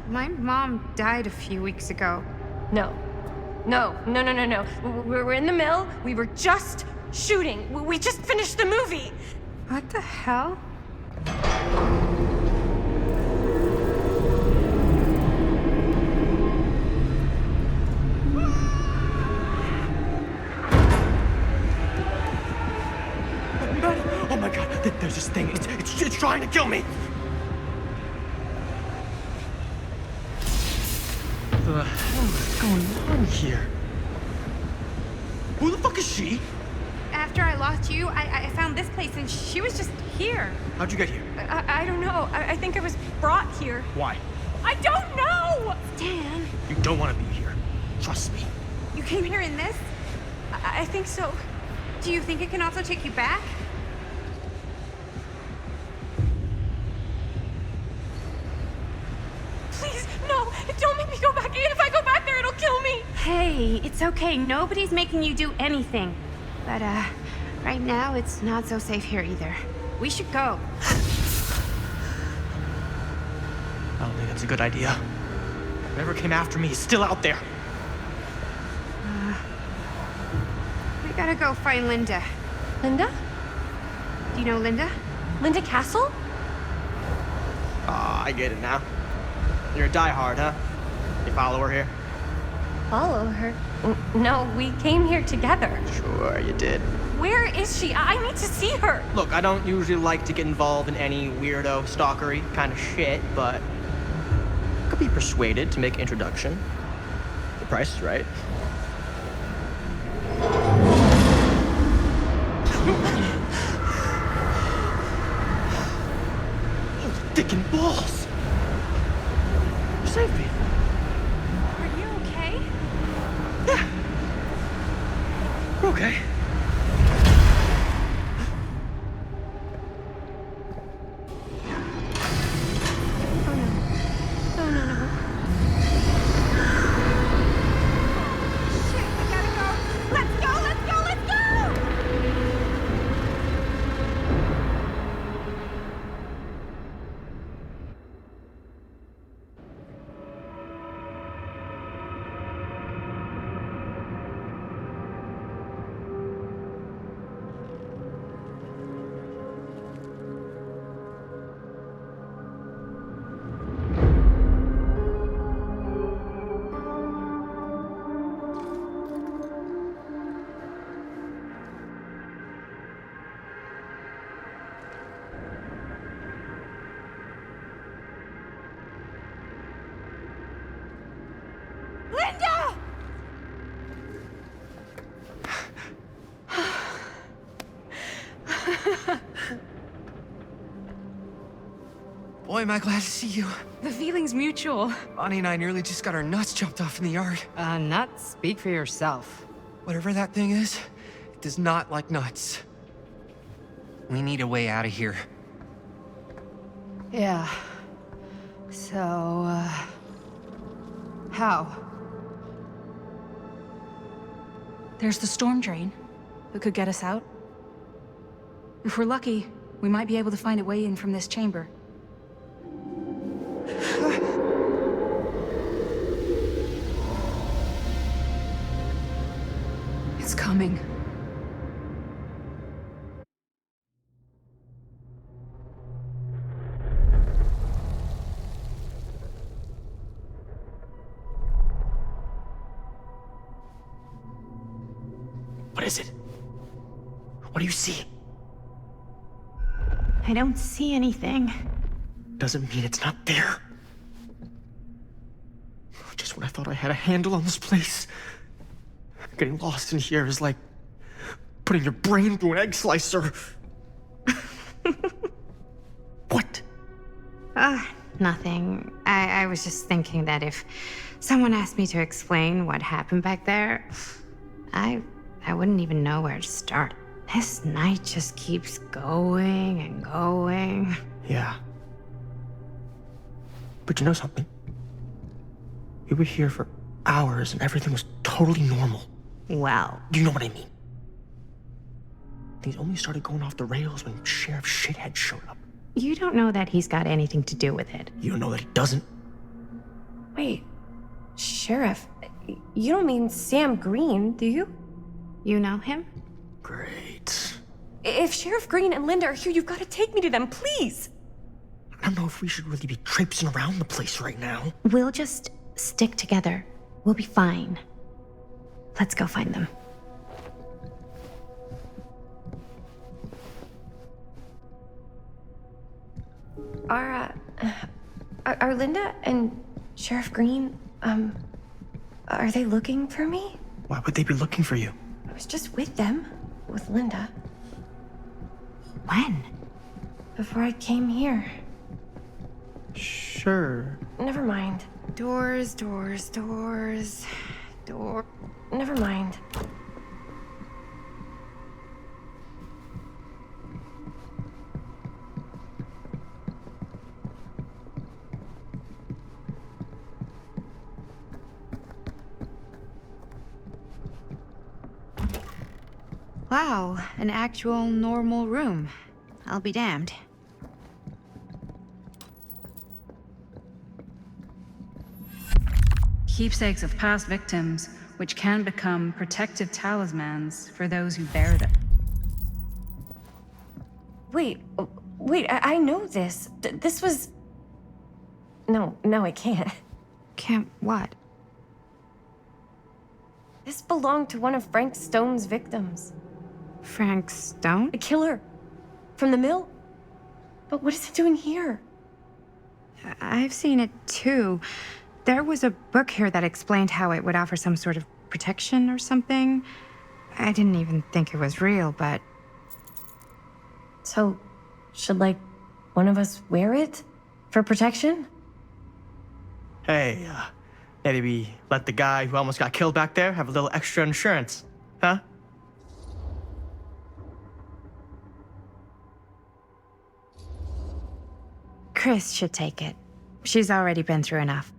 My mom died a few weeks ago. No. We were in the mill. We were just shooting. We just finished the movie. What the hell? Oh my god, there's this thing. It's trying to kill me. What the hell is going on here? Who the fuck is she? After I lost you, I found this place and she was just here. How'd you get here? I don't know. I think I was brought here. Why? I don't know! Dan. You don't want to be here. Trust me. You came here in this? I think so. Do you think it can also take you back? Please, no! Don't make me go back. If I go back there, it'll kill me! Hey, it's okay. Nobody's making you do anything. But, right now, it's not so safe here either. We should go. I don't think that's a good idea. Whoever came after me is still out there. We gotta go find Linda. Linda? Do you know Linda? Linda Castle? Ah, I get it now. You're a diehard, huh? You follow her here? Follow her? No, we came here together. Sure, you did. Where is she? I need to see her. Look, I don't usually like to get involved in any weirdo, stalkery kind of shit, but I could be persuaded to make an introduction. The price is right. Oh, dick and balls! You saved me. Are you okay? Yeah. We're okay. Linda! Boy, am I glad to see you. The feeling's mutual. Bonnie and I nearly just got our nuts chopped off in the yard. Nuts? Speak for yourself. Whatever that thing is, it does not like nuts. We need a way out of here. Yeah. So, how? There's the storm drain that could get us out. If we're lucky, we might be able to find a way in from this chamber. It's coming. What is it? What do you see? I don't see anything. Doesn't mean it's not there. Just when I thought I had a handle on this place. Getting lost in here is like putting your brain through an egg slicer. What? Nothing. I was just thinking that if someone asked me to explain what happened back there, I wouldn't even know where to start. This night just keeps going and going. Yeah. But you know something? We were here for hours and everything was totally normal. Well. Do you know what I mean? Things only started going off the rails when Sheriff Shithead showed up. You don't know that he's got anything to do with it. You don't know that he doesn't? Wait, Sheriff, you don't mean Sam Green, do you? You know him? Great. If Sheriff Green and Linda are here, you've got to take me to them, please. I don't know if we should really be traipsing around the place right now. We'll just stick together. We'll be fine. Let's go find them. Are Linda and Sheriff Green, are they looking for me? Why would they be looking for you? I was just with them, with Linda. When? Before I came here. Sure. Never mind. Doors. Never mind. Wow, an actual normal room. I'll be damned. Keepsakes of past victims, which can become protective talismans for those who bear them. Wait, I know this. This was... No, I can't. Can't what? This belonged to one of Frank Stone's victims. Frank Stone? The killer. From the mill. But what is it doing here? I've seen it too. There was a book here that explained how it would offer some sort of protection or something. I didn't even think it was real, but... So, should, one of us wear it? For protection? Hey, maybe we let the guy who almost got killed back there have a little extra insurance, huh? Chris should take it. She's already been through enough.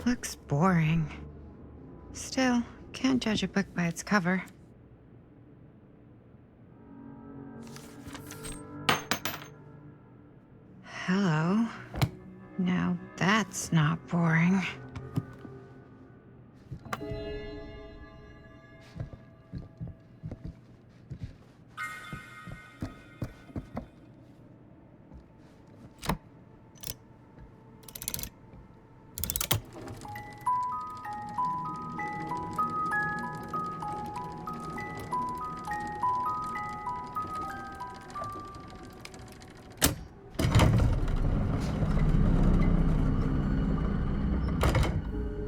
Looks boring. Still, can't judge a book by its cover. Hello. Now that's not boring.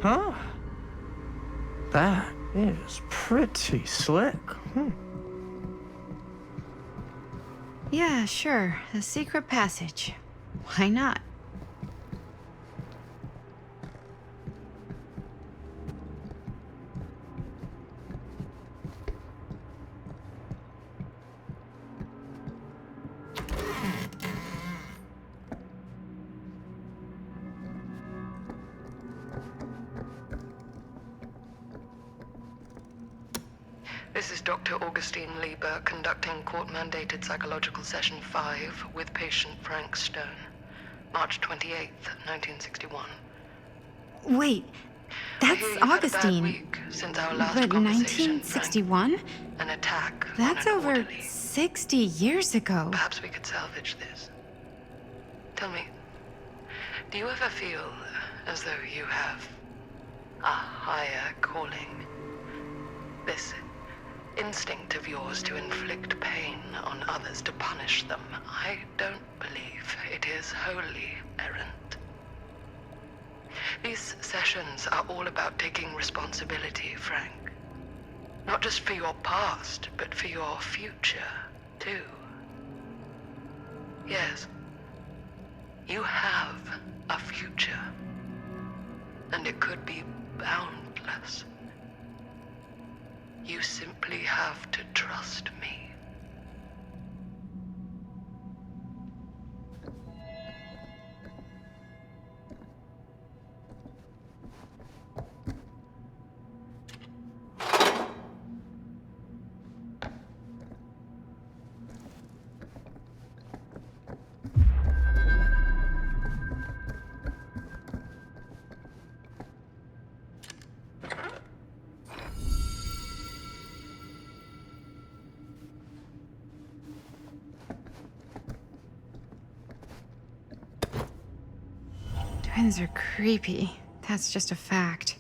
Huh? That is pretty slick. Yeah, sure. A secret passage. Why not? This is Dr. Augustine Lieber conducting court-mandated psychological session 5 with patient Frank Stone. March 28th, 1961. Wait, that's I hear you've had a bad Augustine. week since our last But conversation, 1961? An attack. That's on an over orderly. 60 years ago. Perhaps we could salvage this. Tell me, do you ever feel as though you have a higher calling? This instinct of yours to inflict pain on others, to punish them, I don't believe it is wholly errant. These sessions are all about taking responsibility, Frank. Not just for your past, but for your future, too. Yes, you have a future, and it could be boundless. You simply have to trust me. Twins are creepy. That's just a fact.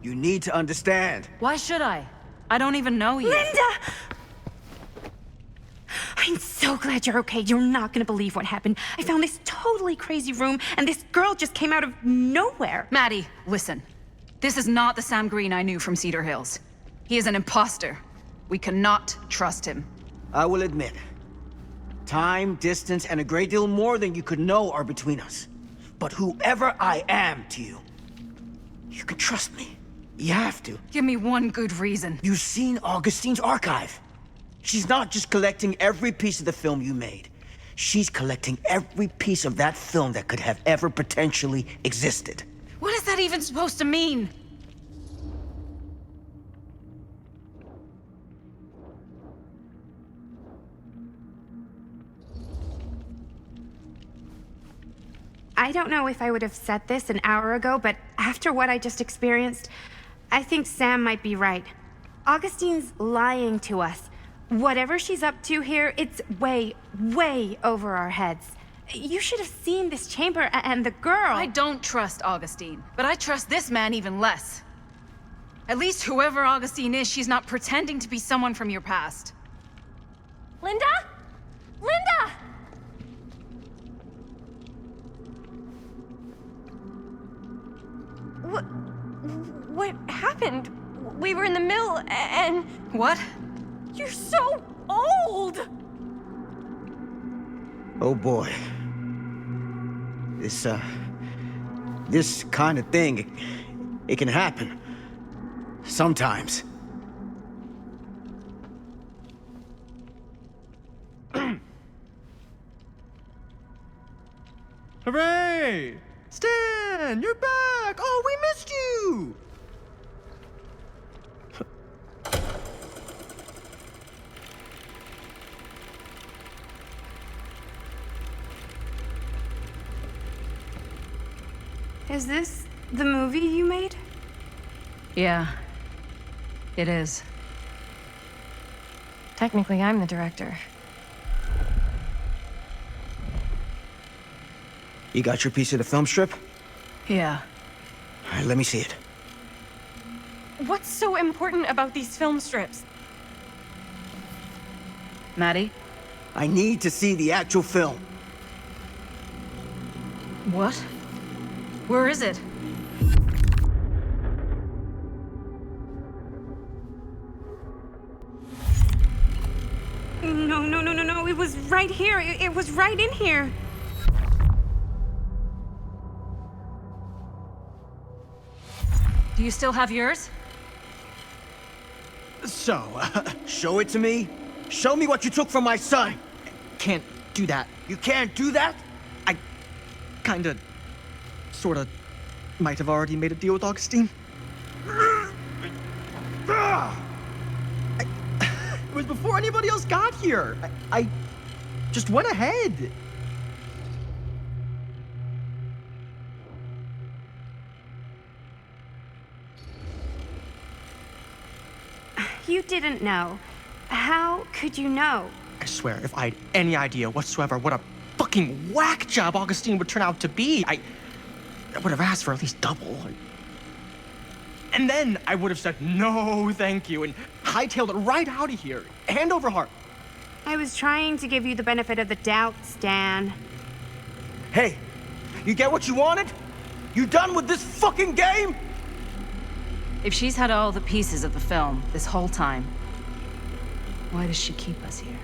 You need to understand. Why should I? I don't even know you. Linda! I'm so glad you're okay. You're not gonna believe what happened. I found this totally crazy room, and this girl just came out of nowhere. Maddie, listen. This is not the Sam Green I knew from Cedar Hills. He is an imposter. We cannot trust him. I will admit, time, distance, and a great deal more than you could know are between us. But whoever I am to you, you can trust me. You have to. Give me one good reason. You've seen Augustine's archive. She's not just collecting every piece of the film you made. She's collecting every piece of that film that could have ever potentially existed. What is that even supposed to mean? I don't know if I would have said this an hour ago, but after what I just experienced, I think Sam might be right. Augustine's lying to us. Whatever she's up to here, it's way, way over our heads. You should have seen this chamber and the girl. I don't trust Augustine, but I trust this man even less. At least whoever Augustine is, she's not pretending to be someone from your past. Linda? Linda! What happened? We were in the mill and... What? You're so old! Oh boy. This kind of thing, it can happen. Sometimes. Hooray! Stan, you're back! Oh, we missed you! Is this the movie you made? Yeah, it is. Technically, I'm the director. You got your piece of the film strip? Yeah. All right, let me see it. What's so important about these film strips? Maddie? I need to see the actual film. What? Where is it? No. It was right here. It was right in here. Do you still have yours? So, Show it to me. Show me what you took from my son. can't do that. You can't do that? Kinda, sorta, might have already made a deal with Augustine. It was before anybody else got here. I just went ahead. You didn't know. How could you know? I swear, if I had any idea whatsoever what a fucking whack job Augustine would turn out to be, I would have asked for at least double. And then I would have said no thank you and hightailed it right out of here, hand over heart. I was trying to give you the benefit of the doubt, Stan. Hey, you get what you wanted? You done with this fucking game? If she's had all the pieces of the film this whole time, why does she keep us here?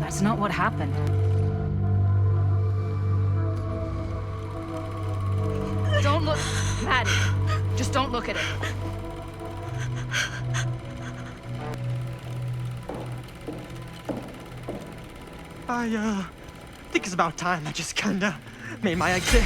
That's not what happened. Don't look, Maddie. Just don't look at it. I think it's about time I just kinda made my exit.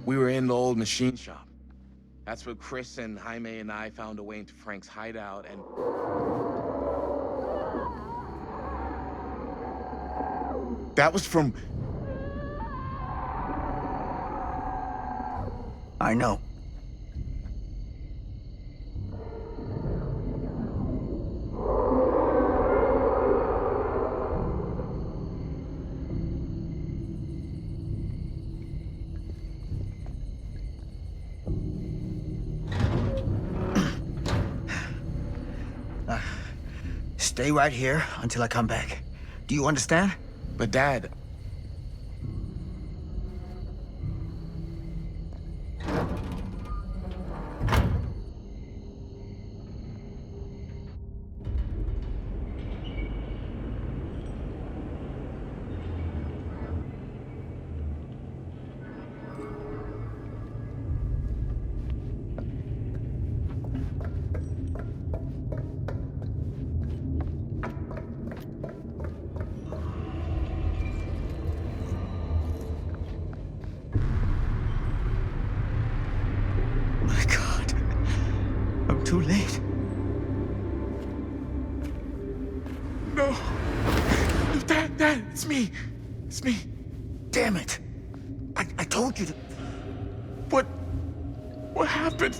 We were in the old machine shop. That's where Chris and Jaime and I found a way into Frank's hideout, and... That was from... I know. Stay right here until I come back. Do you understand? But Dad... My God. I'm too late. No. No, Dad, it's me. It's me. Damn it. I told you to... What happened?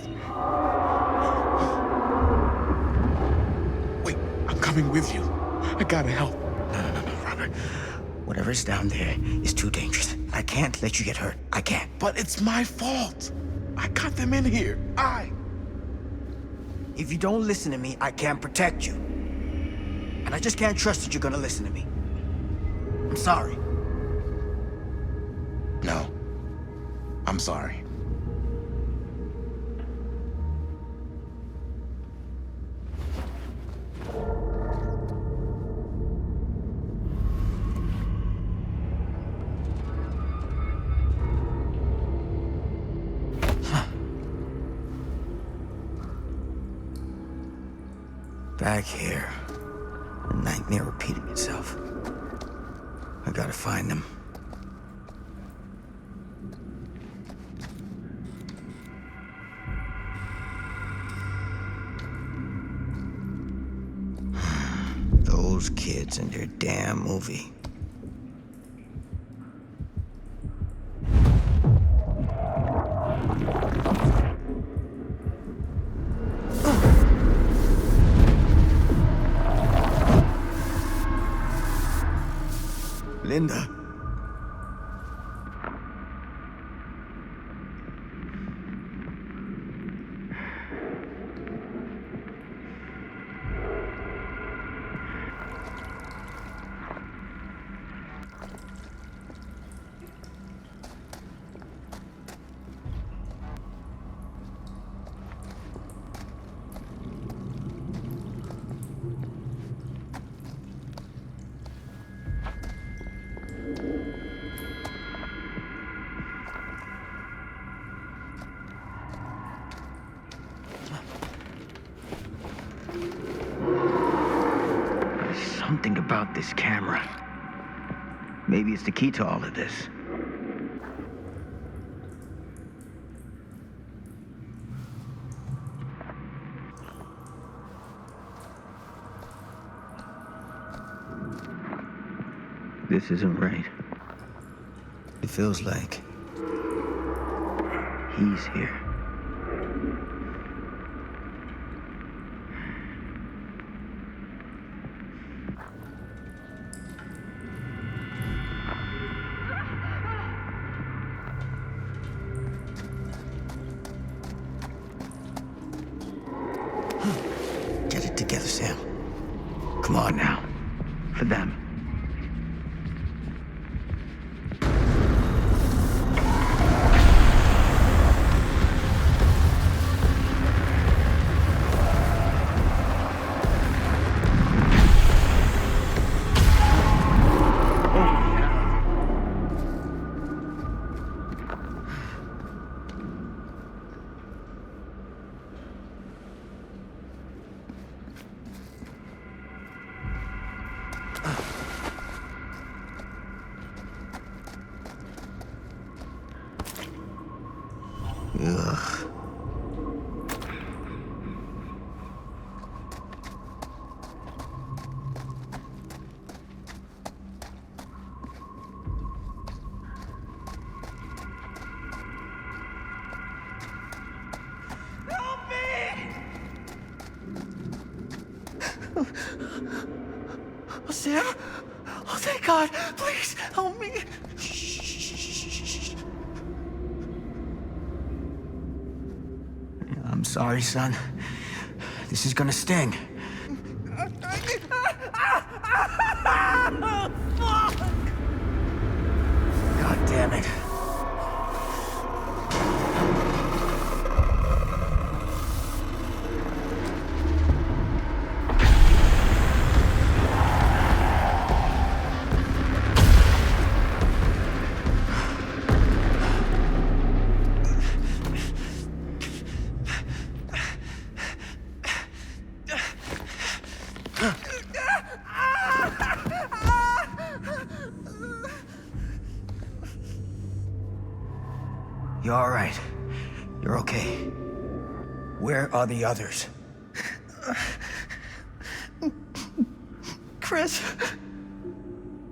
Wait, I'm coming with you. I gotta help. No, Robert. Whatever's down there is too dangerous. I can't let you get hurt. I can't. But it's my fault. I got them in here. If you don't listen to me, I can't protect you. And I just can't trust that you're gonna listen to me. I'm sorry. No. I'm sorry. Back here. The nightmare repeating itself. I gotta find them. Those kids and their damn movie. Linda. Something about this camera. Maybe it's the key to all of this. This isn't right. It feels like he's here. Get it together, Sam. Come on now. For them. Sam? Oh, thank God. Please, help me. I'm sorry, son. This is gonna sting. God damn it. You're all right. You're okay. Where are the others? Chris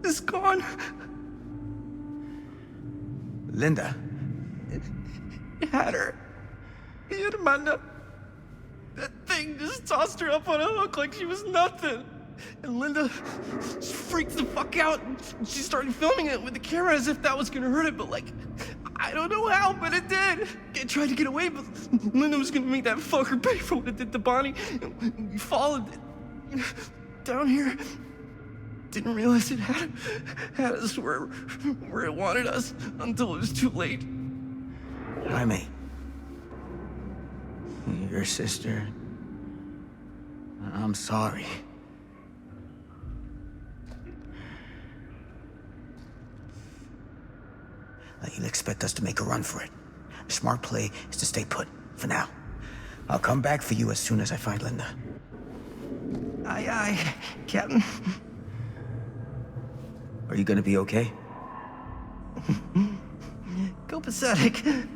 is gone. Linda. He had her. He had Amanda. That thing just tossed her up on a hook like she was nothing. And Linda freaked the fuck out. She started filming it with the camera as if that was gonna hurt it, but like, I don't know how, but it did. It tried to get away, but Linda was gonna make that fucker pay for what it did to Bonnie. And we followed it down here. Didn't realize it had us where it wanted us until it was too late. Jaime. Your sister. I'm sorry. You'll expect us to make a run for it. A smart play is to stay put, for now. I'll come back for you as soon as I find Linda. Aye, aye, Captain. Are you gonna be okay? Copacetic.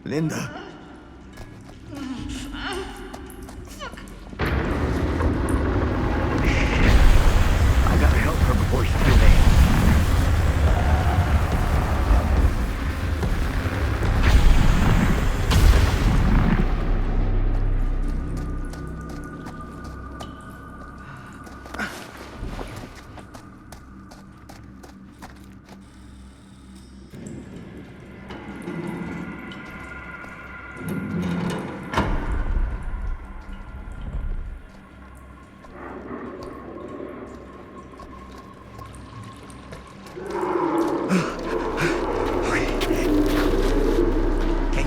Linda. I gotta help her before she's too late.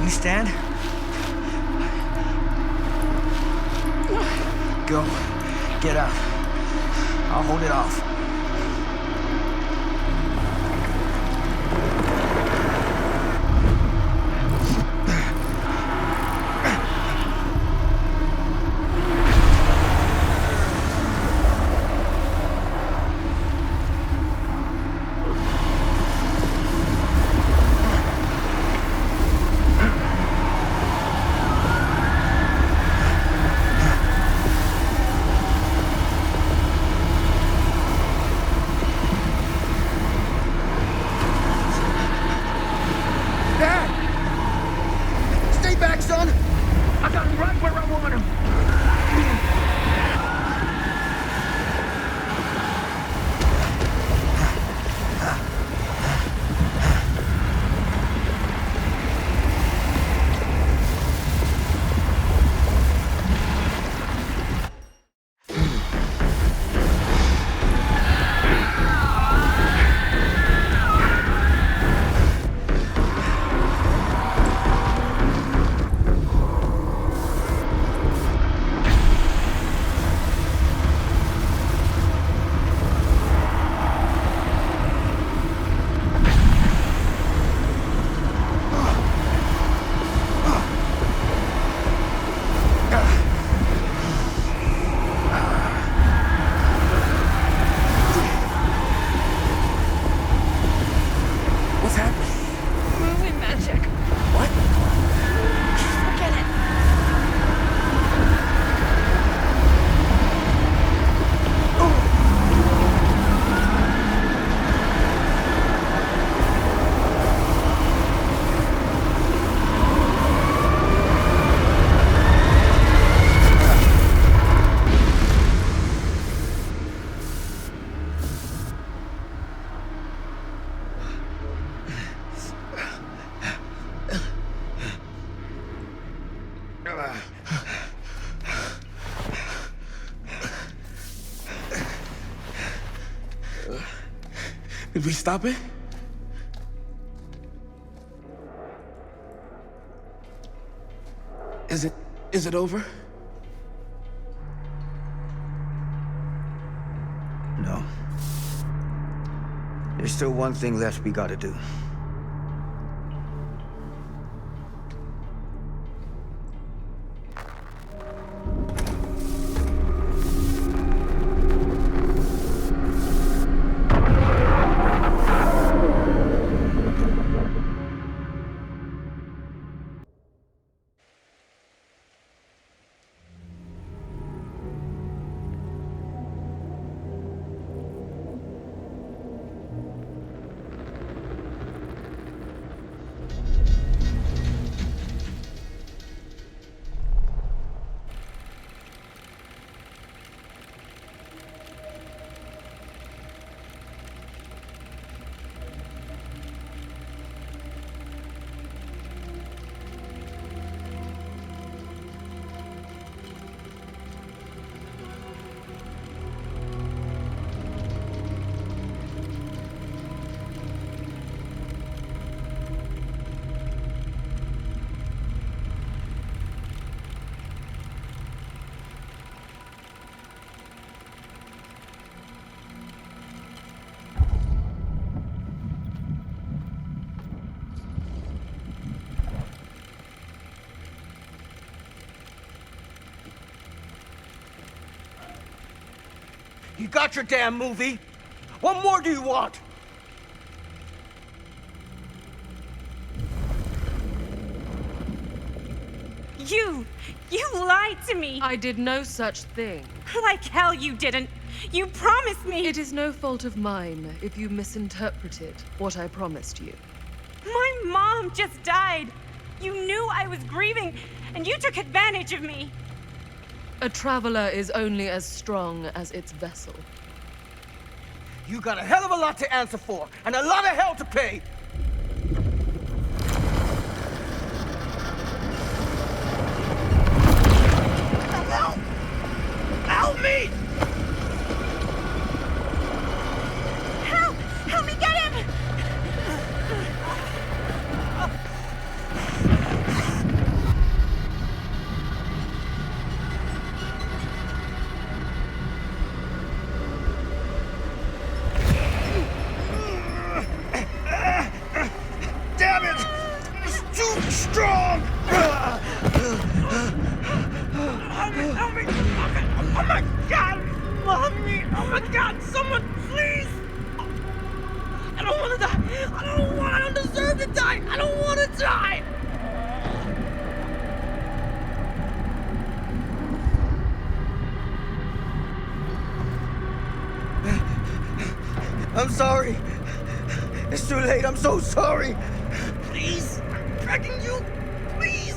Stand? Go. Get out. I'll hold it off. back, son. I got him right where I want him. Did we stop it? Is it over? No. There's still one thing left we gotta do. You got your damn movie. What more do you want? You lied to me. I did no such thing. Like hell you didn't. You promised me. It is no fault of mine if you misinterpreted what I promised you. My mom just died. You knew I was grieving, and you took advantage of me. A traveler is only as strong as its vessel. You got a hell of a lot to answer for, and a lot of hell to pay. Help! Help me! Help! Help me get him! Damn it! It's too strong! Help me! Oh my God! Mommy! Oh my God! Someone, please! I don't want to die! I don't deserve to die! I don't want to die! I'm sorry. It's too late. I'm so sorry. Please! I'm begging you! Please!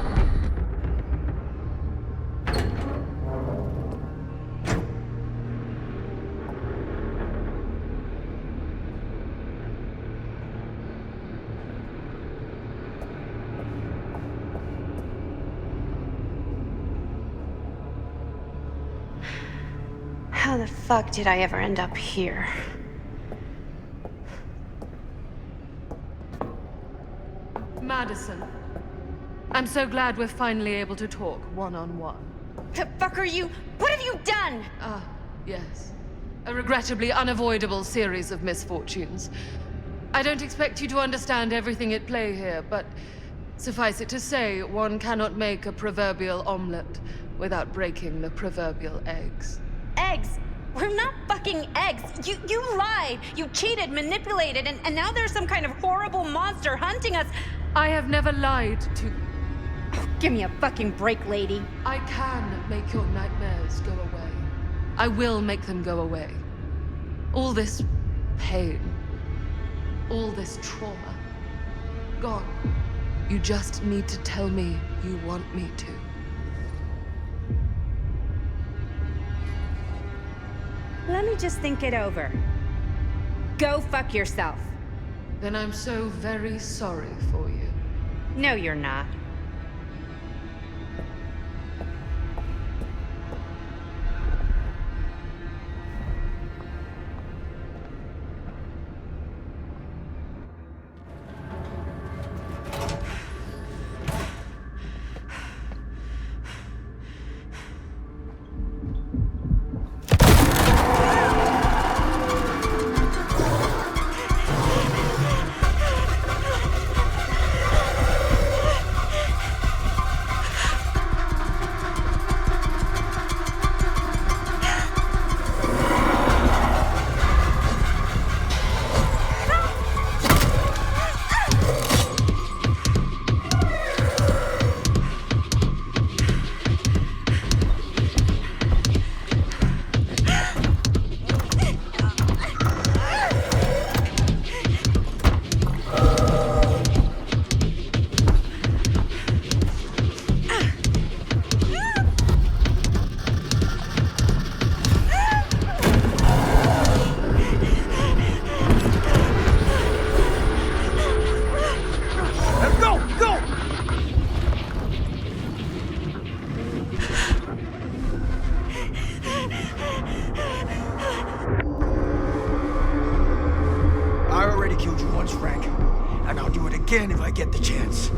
the fuck did I ever end up here? Madison, I'm so glad we're finally able to talk one-on-one. The fuck are you? What have you done? Ah, yes. A regrettably unavoidable series of misfortunes. I don't expect you to understand everything at play here, but suffice it to say, one cannot make a proverbial omelet without breaking the proverbial eggs. Eggs? We're not fucking eggs. You lied. You cheated, manipulated, and now there's some kind of horrible monster hunting us. I have never lied to... Oh, give me a fucking break, lady. I can make your nightmares go away. I will make them go away. All this pain, all this trauma, gone. You just need to tell me you want me to. Let me just think it over. Go fuck yourself. Then I'm so very sorry for you. No, you're not. Again if I get the chance.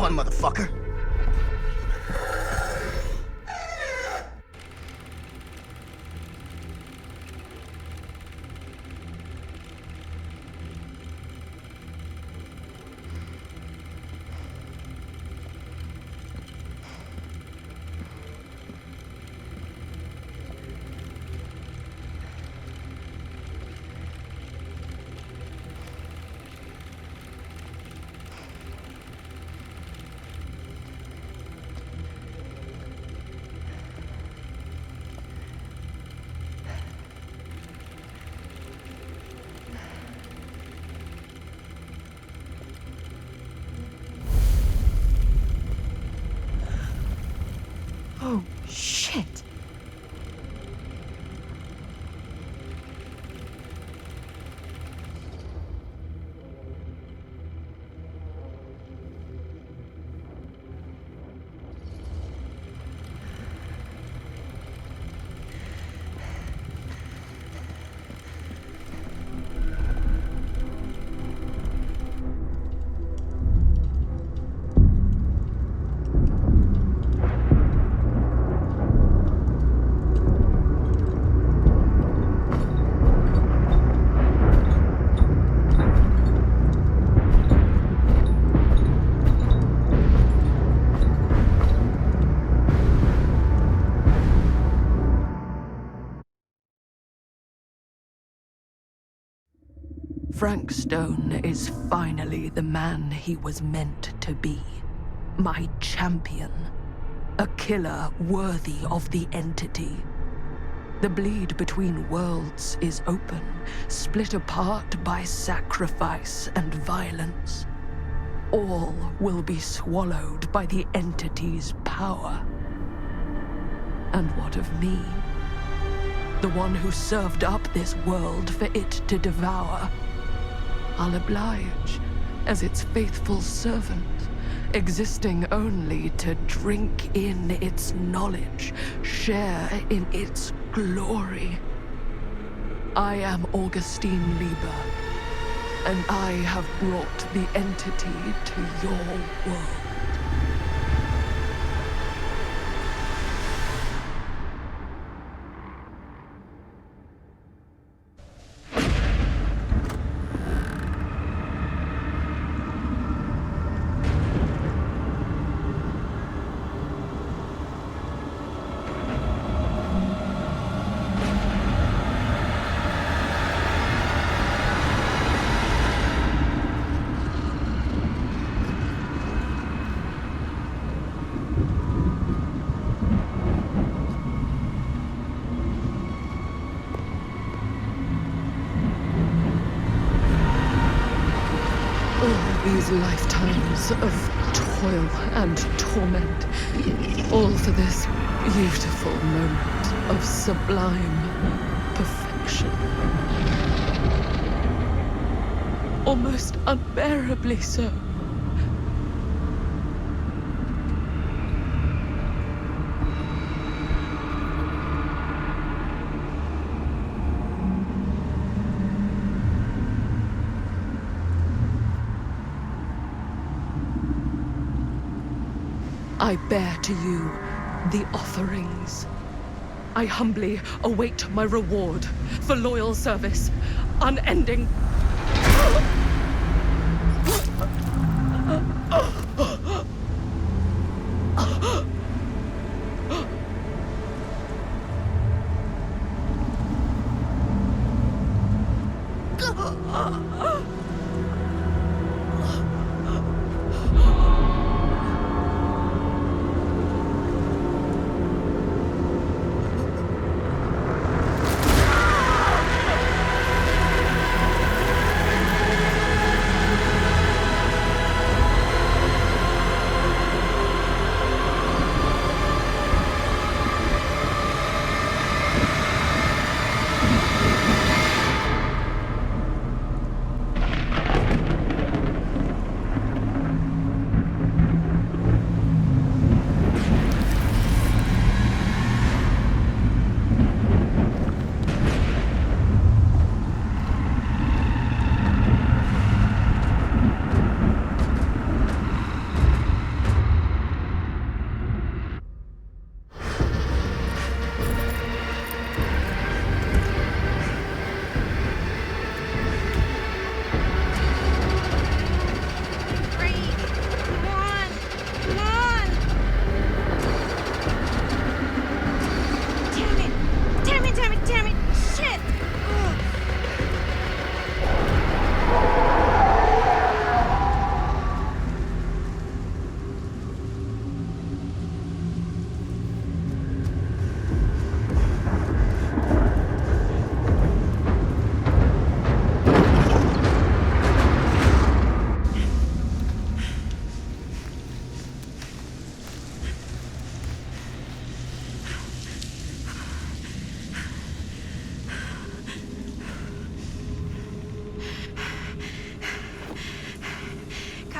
Motherfucker. Oh, shit. Frank Stone is finally the man he was meant to be. My champion. A killer worthy of the entity. The bleed between worlds is open, split apart by sacrifice and violence. All will be swallowed by the entity's power. And what of me? The one who served up this world for it to devour. I'll oblige as its faithful servant, existing only to drink in its knowledge, share in its glory. I am Augustine Lieber, and I have brought the entity to your world. These lifetimes of toil and torment, all for this beautiful moment of sublime perfection. Almost unbearably so. I bear to you the offerings. I humbly await my reward for loyal service, unending.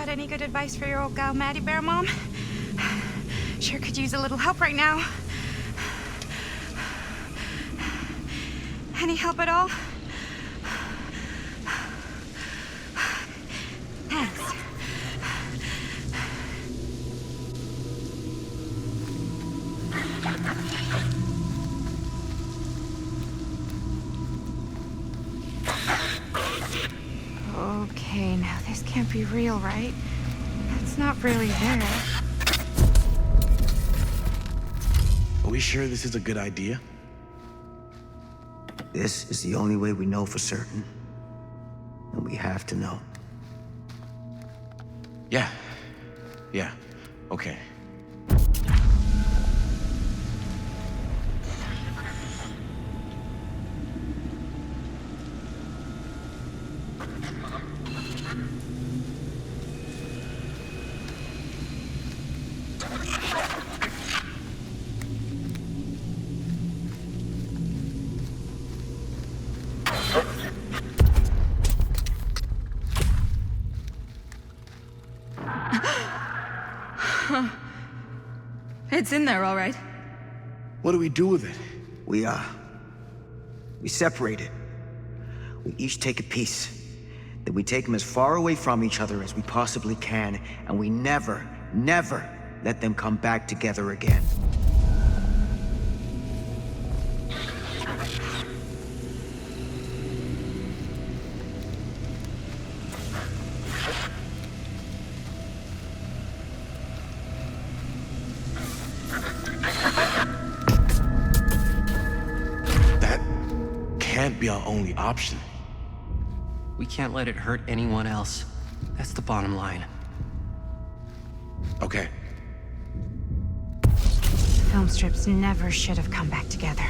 Any good advice for your old gal, Maddie Bear Mom? Sure could use a little help right now. Any help at all? Thanks. Okay, now this can't be real, right? It's not really there. Are we sure this is a good idea? This is the only way we know for certain. And we have to know. Yeah. Yeah. Okay. It's in there, all right. What do we do with it? We separate it. We each take a piece. Then we take them as far away from each other as we possibly can, and we never, never let them come back together again. That can't be our only option. We can't let it hurt anyone else. That's the bottom line. Okay. Film strips never should have come back together.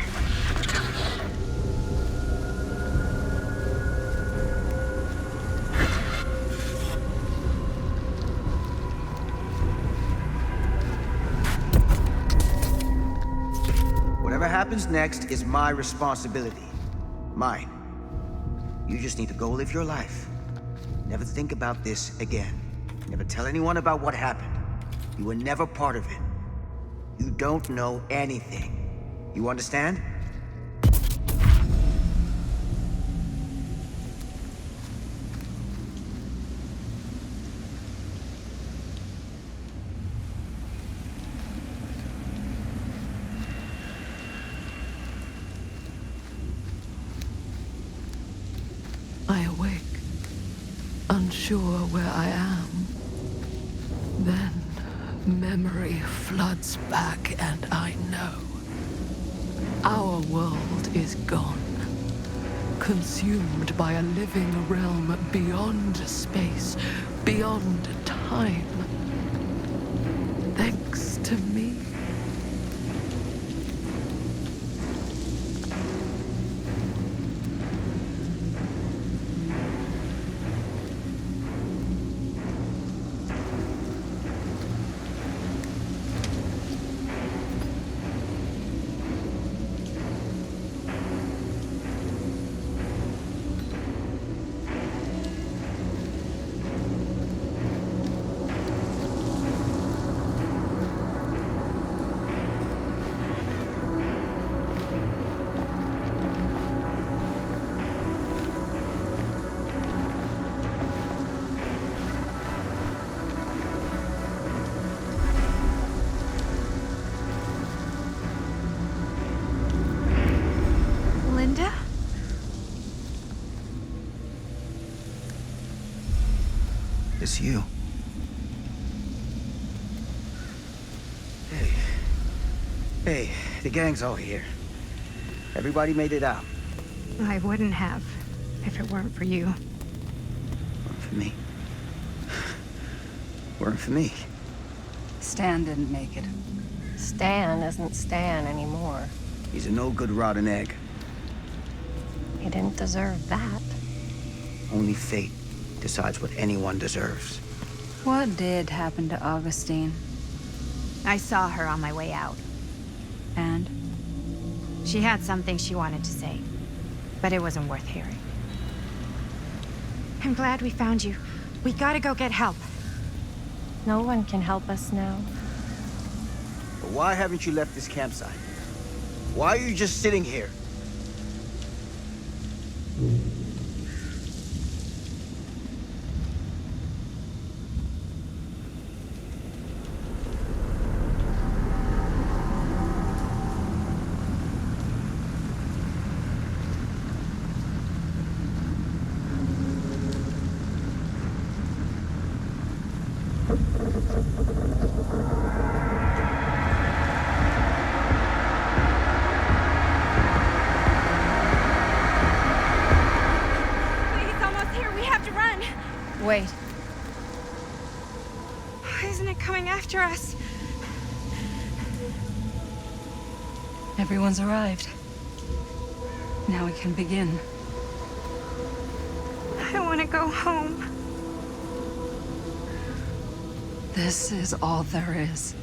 Whatever happens next is my responsibility. Mine. You just need to go live your life. Never think about this again. Never tell anyone about what happened. You were never part of it. You don't know anything. You understand? I awake, unsure where I am. Then memory floods back and I know. Our world is gone, consumed by a living realm beyond space, beyond time. Thanks to me. Linda? It's you. Hey, the gang's all here. Everybody made it out. I wouldn't have if it weren't for you. Weren't for me. Weren't for me. Stan didn't make it. Stan isn't Stan anymore. He's a no-good rotten egg. He didn't deserve that. Only fate decides what anyone deserves. What did happen to Augustine? I saw her on my way out. And? She had something she wanted to say, but it wasn't worth hearing. I'm glad we found you. We gotta go get help. No one can help us now. But why haven't you left this campsite? Why are you just sitting here? Wait. Isn't it coming after us? Everyone's arrived. Now we can begin. I want to go home. This is all there is.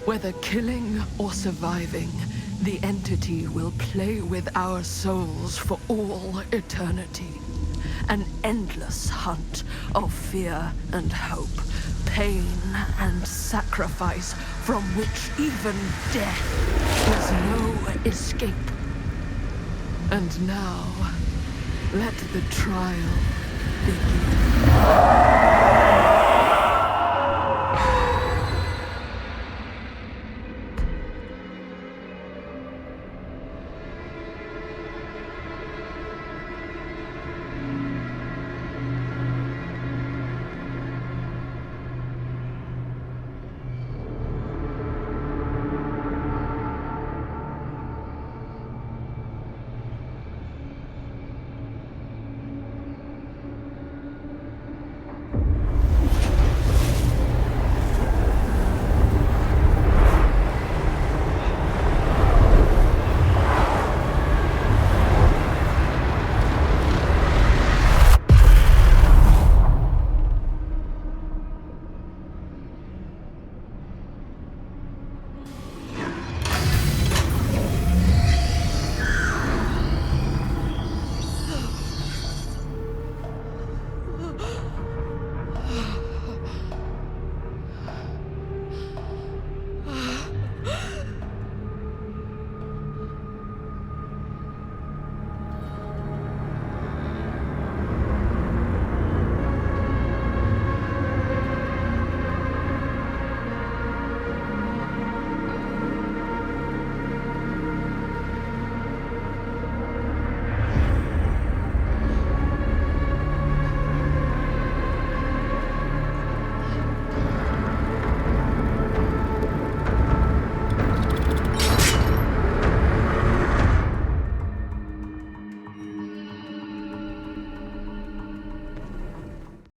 Whether killing or surviving, the entity will play with our souls for all eternity. An endless hunt of fear and hope, pain and sacrifice from which even death is no escape. And now, let the trial begin.